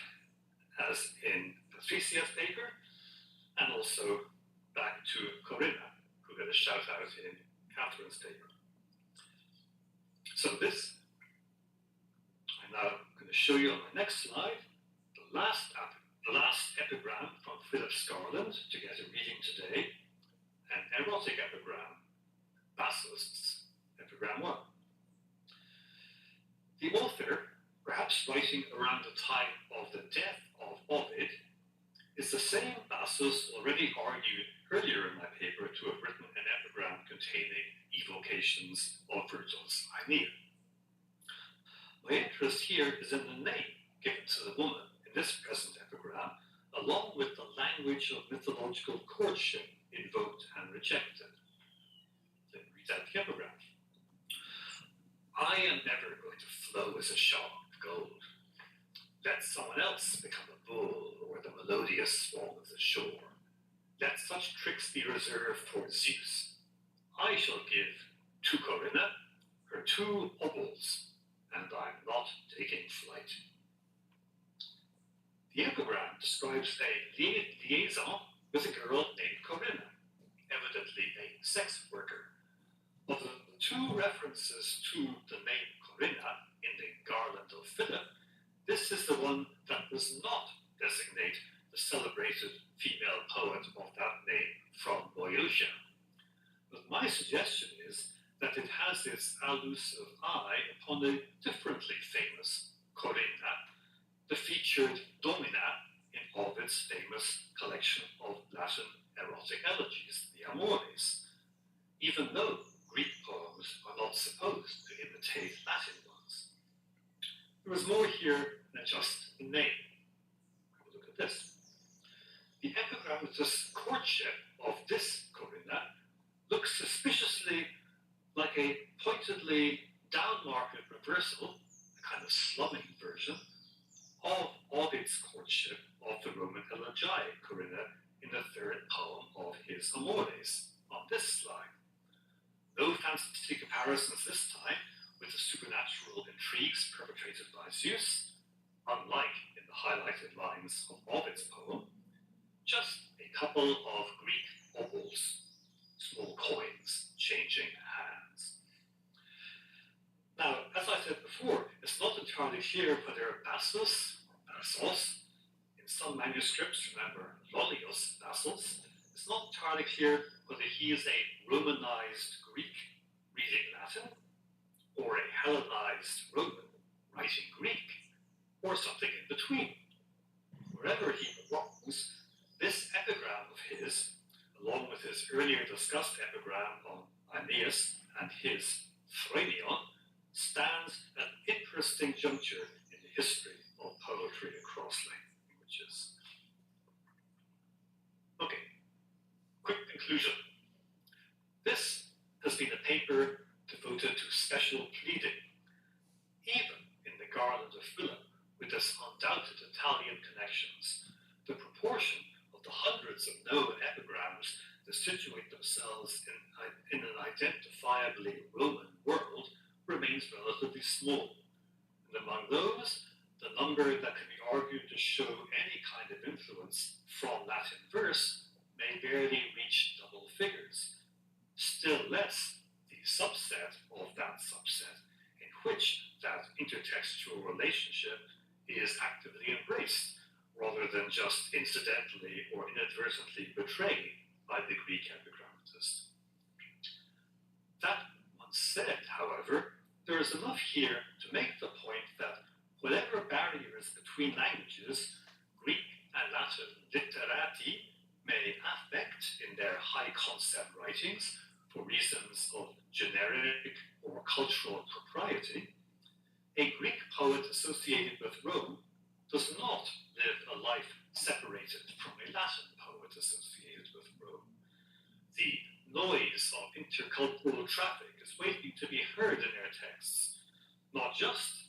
as in Patricia's paper, and also back to Corinna, who got a shout out in Catherine's paper. So this, I'm now going to show you on my next slide, the last epigram from Philip Scarland to get a reading today, an erotic epigram, Basilisk's epigram 1. The author, perhaps writing around the time of the death of Ovid, is the same Bassus already argued earlier in my paper to have written an epigram containing evocations of Virgil's Aeneid. My interest here is in the name given to the woman in this present epigram, along with the language of mythological courtship invoked and rejected. Let me read out the epigram. I am never going to flow as a shot of gold. Let someone else become a bull or the melodious swan of the shore. Let such tricks be reserved for Zeus. I shall give to Corinna her 2 obols, and I'm not taking flight. The epigram describes a liaison with a girl named Corinna, evidently a sex worker. Of the 2 references to the name Corinna in the Garland of Philip, this is the one that does not designate the celebrated female poet of that name from Boeotia. But my suggestion is that it has its allusive eye upon a differently famous Corinna, the featured domina in Ovid's famous collection of Latin erotic elegies, the Amores, even though Greek poems are not supposed to imitate Latin ones. There is more here than just the name. Have a look at this. The epigrammatous courtship of this Corinna looks suspiciously like a pointedly down-market reversal, a kind of slumming version, of Ovid's courtship of the Roman elegiac Corinna in the 3rd poem of his Amores, on this slide. No fancy comparisons this time with the supernatural intrigues perpetrated by Zeus, unlike in the highlighted lines of Ovid's poem, just a couple of Greek obols, small coins changing hands. Now, as I said before, it's not entirely clear whether Bassus, in some manuscripts, remember, Lollius Bassus, it's not entirely clear whether he is a Romanized Greek reading Latin, or a Hellenized Roman writing Greek, or something in between. Wherever he belongs, this epigram of his, along with his earlier discussed epigram on Aeneas and his Phrynion, stands at an interesting juncture in the history of poetry across languages. Okay, quick conclusion. This has been a paper devoted to special pleading. Even in the Garland of Philip, with its undoubted Italian connections, the proportion of the hundreds of known epigrams that situate themselves in an identifiably Roman world remains relatively small. And among those, the number that can be argued to show any kind of influence from Latin verse may barely reach double figures. Still less the subset of that subset in which that intertextual relationship is actively embraced, rather than just incidentally or inadvertently betrayed by the Greek epigrammatist. That once said, however, there is enough here to make the point that whatever barriers between languages, Greek and Latin literati may affect in their high concept writings for reasons of generic or cultural propriety, a Greek poet associated with Rome does not live a life separated from a Latin poet associated with Rome. The noise of intercultural traffic is waiting to be heard in their texts, not just,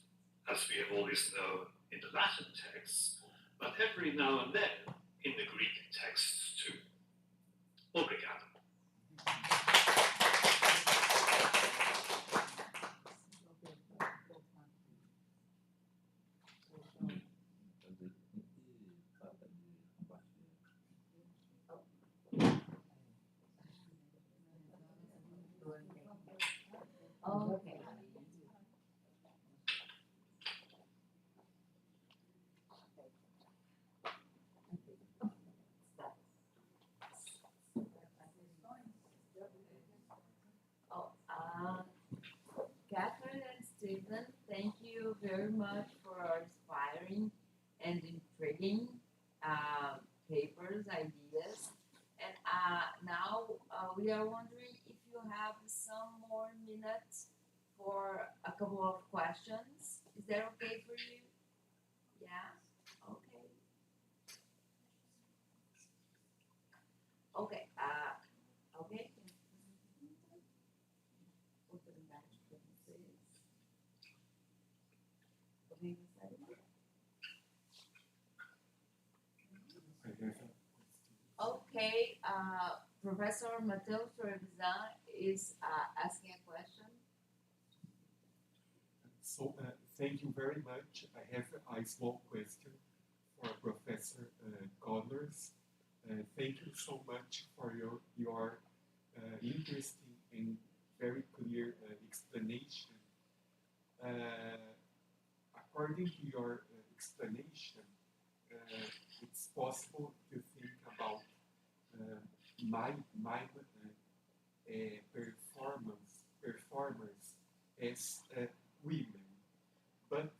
as we have always known, in the Latin texts, but every now and then in the Greek texts too. Obrigado. Okay. Catherine and Stephen, thank you very much for our inspiring and intriguing papers, ideas. And now we are wondering if you have some more minutes for a couple of questions. Is that okay for you? Yeah? Okay. Okay. Okay. Okay, Professor Matheus Trevisan is asking a question. So, thank you very much. I have a small question for Professor Connors. Thank you so much for your interesting and very clear explanation. According to your explanation, it's possible to think about performers as women. But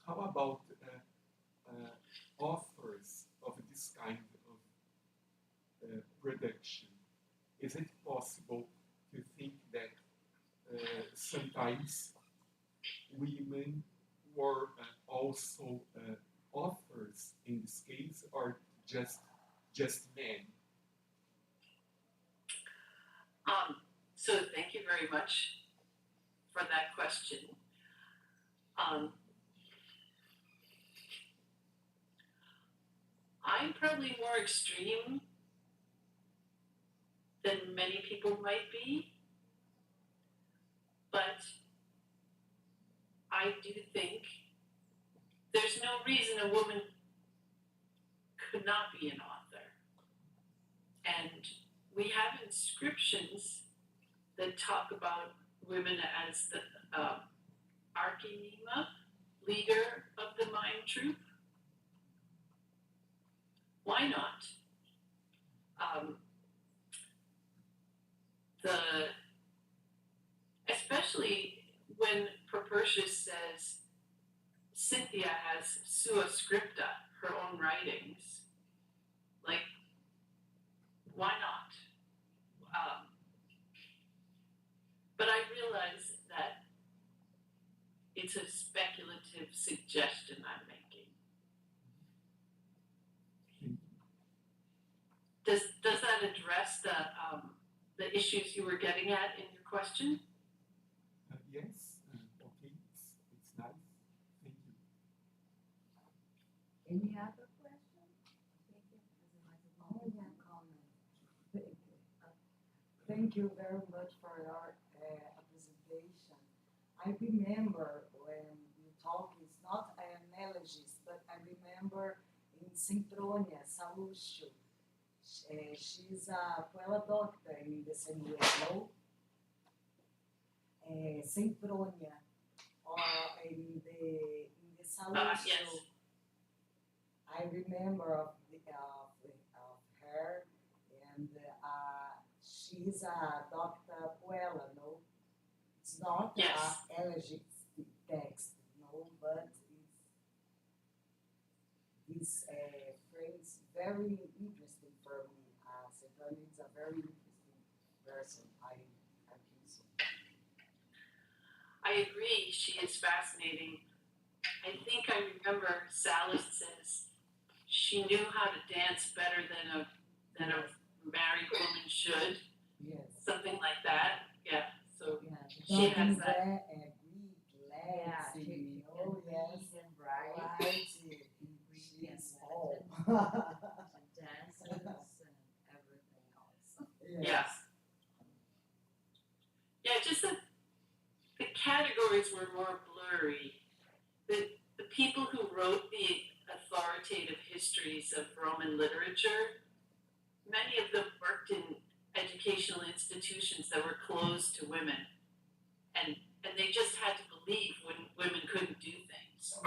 how about authors of this kind of production? Is it possible to think that sometimes women were also authors in this case, or just men? So thank you very much for that question. I'm probably more extreme than many people might be, but I do think there's no reason a woman could not be an author. And we have inscriptions that talk about women as the Archimima, leader of the mime troupe. Why not? Especially when Propertius says Cynthia has sua scripta, her own writings. Like, why not? But I realize that it's a speculative suggestion I'm making. Does that address the issues you were getting at in your question? Yes. Okay. It's nice. Thank you. Any other questions? Thank you very much for your presentation. I remember when you talk, it's not an analogist, but I remember in Synchronia, Saluscio. She's a poet doctor in the same way, Sempronia, or in the salon Yes. show. I remember of her, and she's a Dr. Puella, no? It's not Yes. a elegic text, no, but this phrase very interesting for me. Sempronia is a very interesting person. I think so. I agree, she is fascinating. I think I remember Sallust says she knew how to dance better than a married woman should, Yes. something like that. Yeah. So Yeah, she has that. Greek, yeah, Latin, she oh can yes, read and write. right. In Greek She and is all. Latin. She dances and everything else. Yeah. Yeah, just that the categories were more blurry. The people who wrote the authoritative histories of Roman literature, many of them worked in educational institutions that were closed to women. And they just had to believe when women couldn't do things.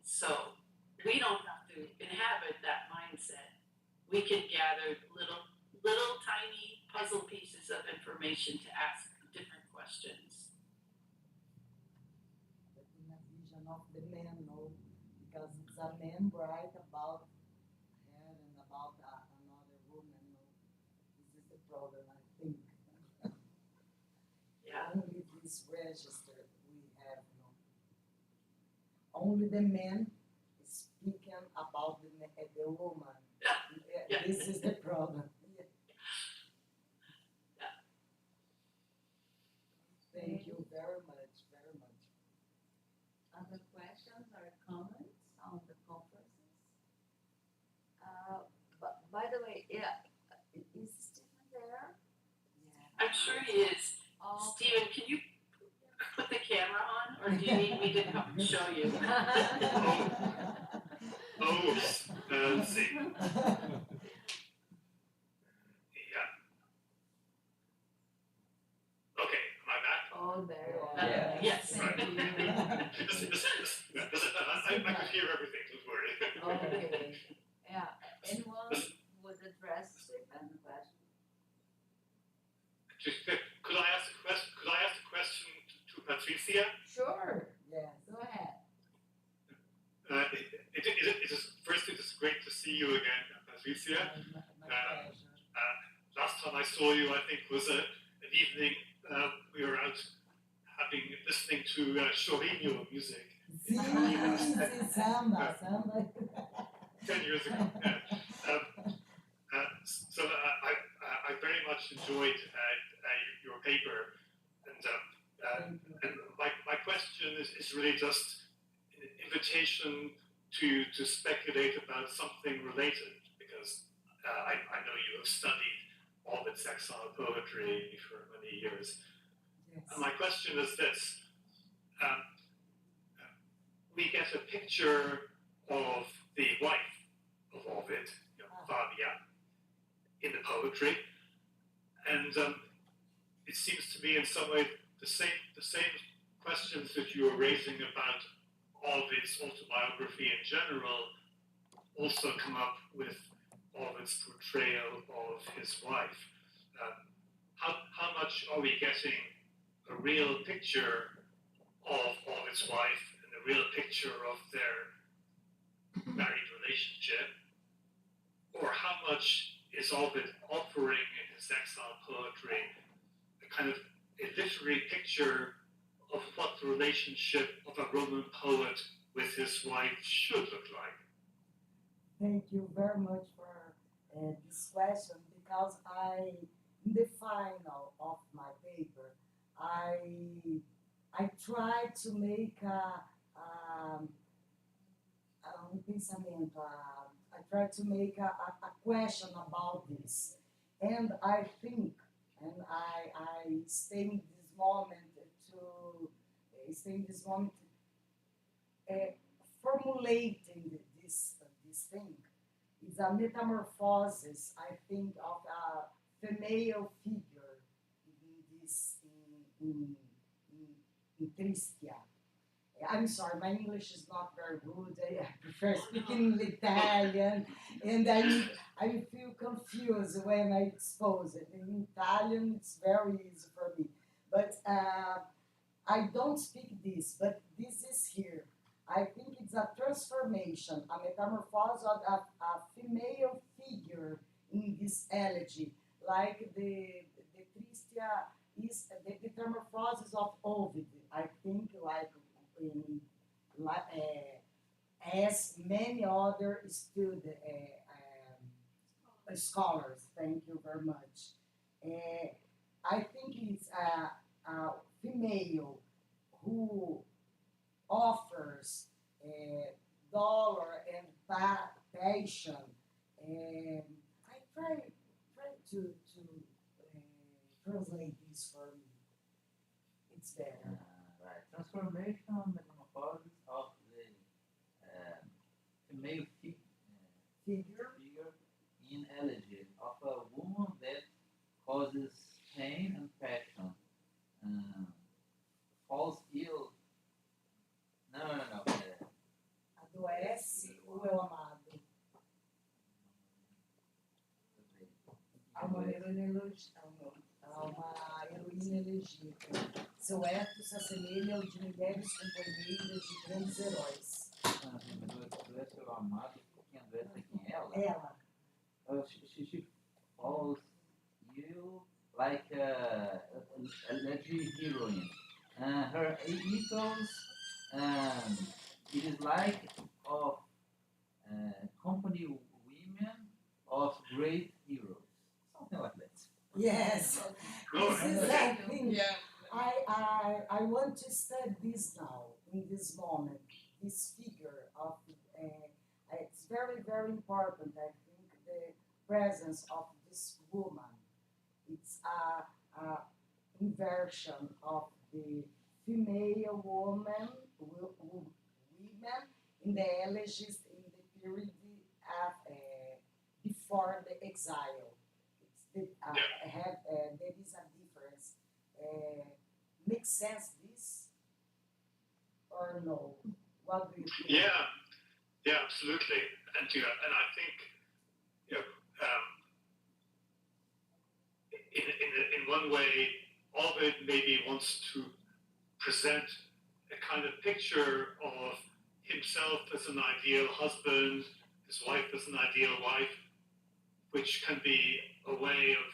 So we don't have to inhabit that mindset. We can gather little tiny puzzle pieces of information to ask different questions. But in a vision of the man, no, because it's a man write about her and about another woman, no. This is the problem, I think. Yeah. Only this register we have, no. Only the man is speaking about the woman. Yeah. This is the problem. Thank you very much, very much. Other questions or comments on the conferences? But by the way, yeah, is Stephen there? Yeah. I'm sure he is. Oh, Stephen, can you put the camera on, or do you need me to come show you? Let's see. Yeah. Okay, am I back? Oh, there you are. Yeah. Yes. Thank you. I could hear everything, don't worry. Okay. Yeah. Anyone would address Stephen's question? Could I ask a question to Patricia? Sure. Yes. Go ahead. First, it is great to see you again, Patricia. My pleasure. Last time I saw you, I think, was an evening we were out listening to Chorino music. Samba. 10 years ago. Yeah. So I very much enjoyed your paper, and my question is really just an invitation to speculate about something related, because I know you have studied Ovid's exile poetry for many years. Yes. And my question is this. We get a picture of the wife of Ovid, Fabia, in the poetry, and it seems to me in some way the same questions that you were raising about Ovid's autobiography in general also come up with Ovid's portrayal of his wife. How much are we getting a real picture of Ovid's wife and a real picture of their married relationship? Or how much is Ovid offering in his exile poetry a kind of a literary picture of what the relationship of a Roman poet with his wife should look like? Thank you very much for this question, because in the final of my paper, I tried to make pensamento, I tried to make a question about this, and I think, and I stay in this moment formulating this thing. It's a metamorphosis, I think, of a female figure in in, in Tristia. I'm sorry, my English is not very good. I prefer speaking Italian, and I feel confused when I expose it. In Italian, it's very easy for me. But I don't speak this, but this is here. I think it's a transformation, a metamorphosis of a female figure in this elegy, like the Tristia is the metamorphosis of Ovid. I think like in as many other scholars. Thank you very much. I think it's a female who offers dollar and passion. I try to translate this for me. It's better. Right. Transformation, metamorphosis of the female Figure. figure in elegy of a woman that causes pain and passion, falls ill. No. Adoece o meu amado. Há uma heroína elegíaca. Seu ethos se assemelha ao de mulheres companheiras de grandes heróis. Adoece o amado, quem adoece é quem? Ela? Ela. She falls ill like a legend heroine. Her ethos, it is like of company women of great heroes. Something like that. Yes. This is that thing. Yeah. I want to study this now, in this moment, this figure of, it's very, very important, I think, the presence of this woman. It's a inversion of the female women in the elegies in the period before the exile. There is a difference. Makes sense this or no? What do you think? Yeah, absolutely. And I think in one way, Ovid maybe wants to present a kind of picture of himself as an ideal husband, his wife as an ideal wife, which can be a way of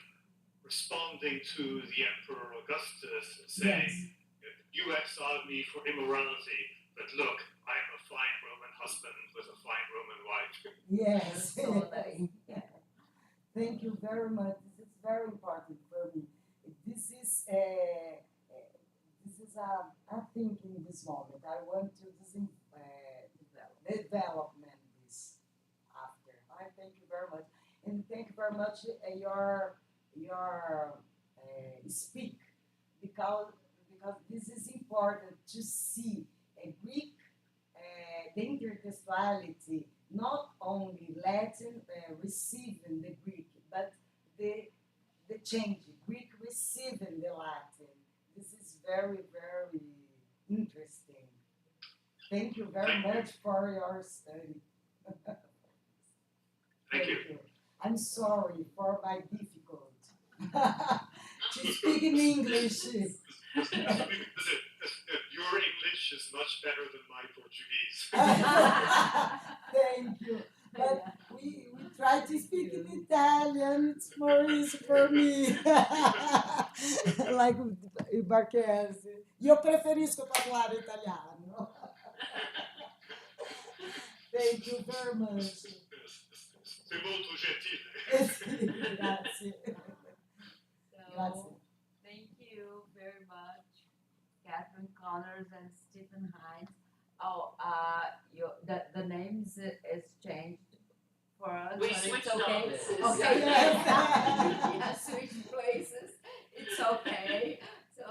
responding to the Emperor Augustus and saying, Yes. you exiled me for immorality, but look, I am a fine Roman husband with a fine Roman wife. Yes. So they, Thank you very much. This is very important for me. This is a thing in this moment. I want to development this after. I thank you very much, and thank you very much your speak because this is important to see a Greek the intertextuality, not only Latin receiving the Greek, but the change, Greek receiving the Latin. This is very, very interesting. Thank you very much for your study. Thank you. I'm sorry for my difficulty to speak in English. Your English is much better than my Portuguese. Thank you. But we try to speak in Italian. It's more easy for me. Like o Barquese. E eu preferisco parlare italiano. Thank you very much. C'est molto gentile. Grazie. so thank you very much, Catherine Connors and Stephen Hinds. Oh, the names is changed for us. We but switched it's okay. offices. Okay, Yes. yeah, switch places. It's okay. So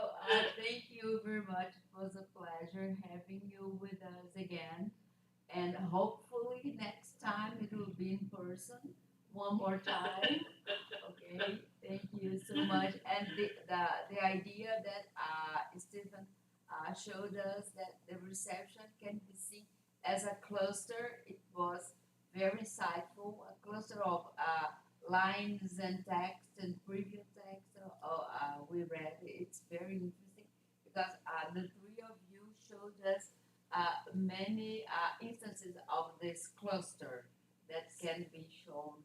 thank you very much. It was a pleasure having you with us again. And hopefully next time it will be in person one more time. Okay, thank you. you so much. And the idea that Stephen showed us that the reception can be seen as a cluster, it was very insightful, a cluster of lines and text and preview text we read. It's very interesting because the three of you showed us many instances of this cluster that can be shown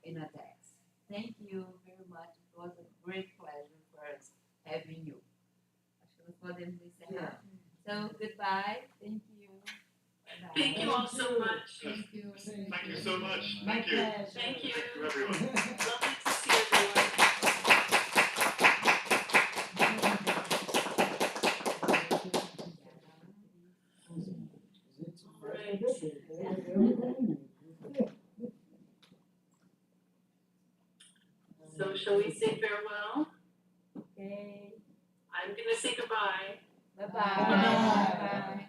in a text. Thank you very much. It was a great pleasure for us having you. Acho que nós podemos encerrar. So, goodbye. Thank you. Bye-bye. Thank you all so much. Thank you. Thank you so much. My Thank you. pleasure. Thank you. Thank you, everyone. Lovely to see everyone. So shall we say farewell? Okay. I'm gonna say goodbye. Bye-bye. Bye-bye. Bye-bye.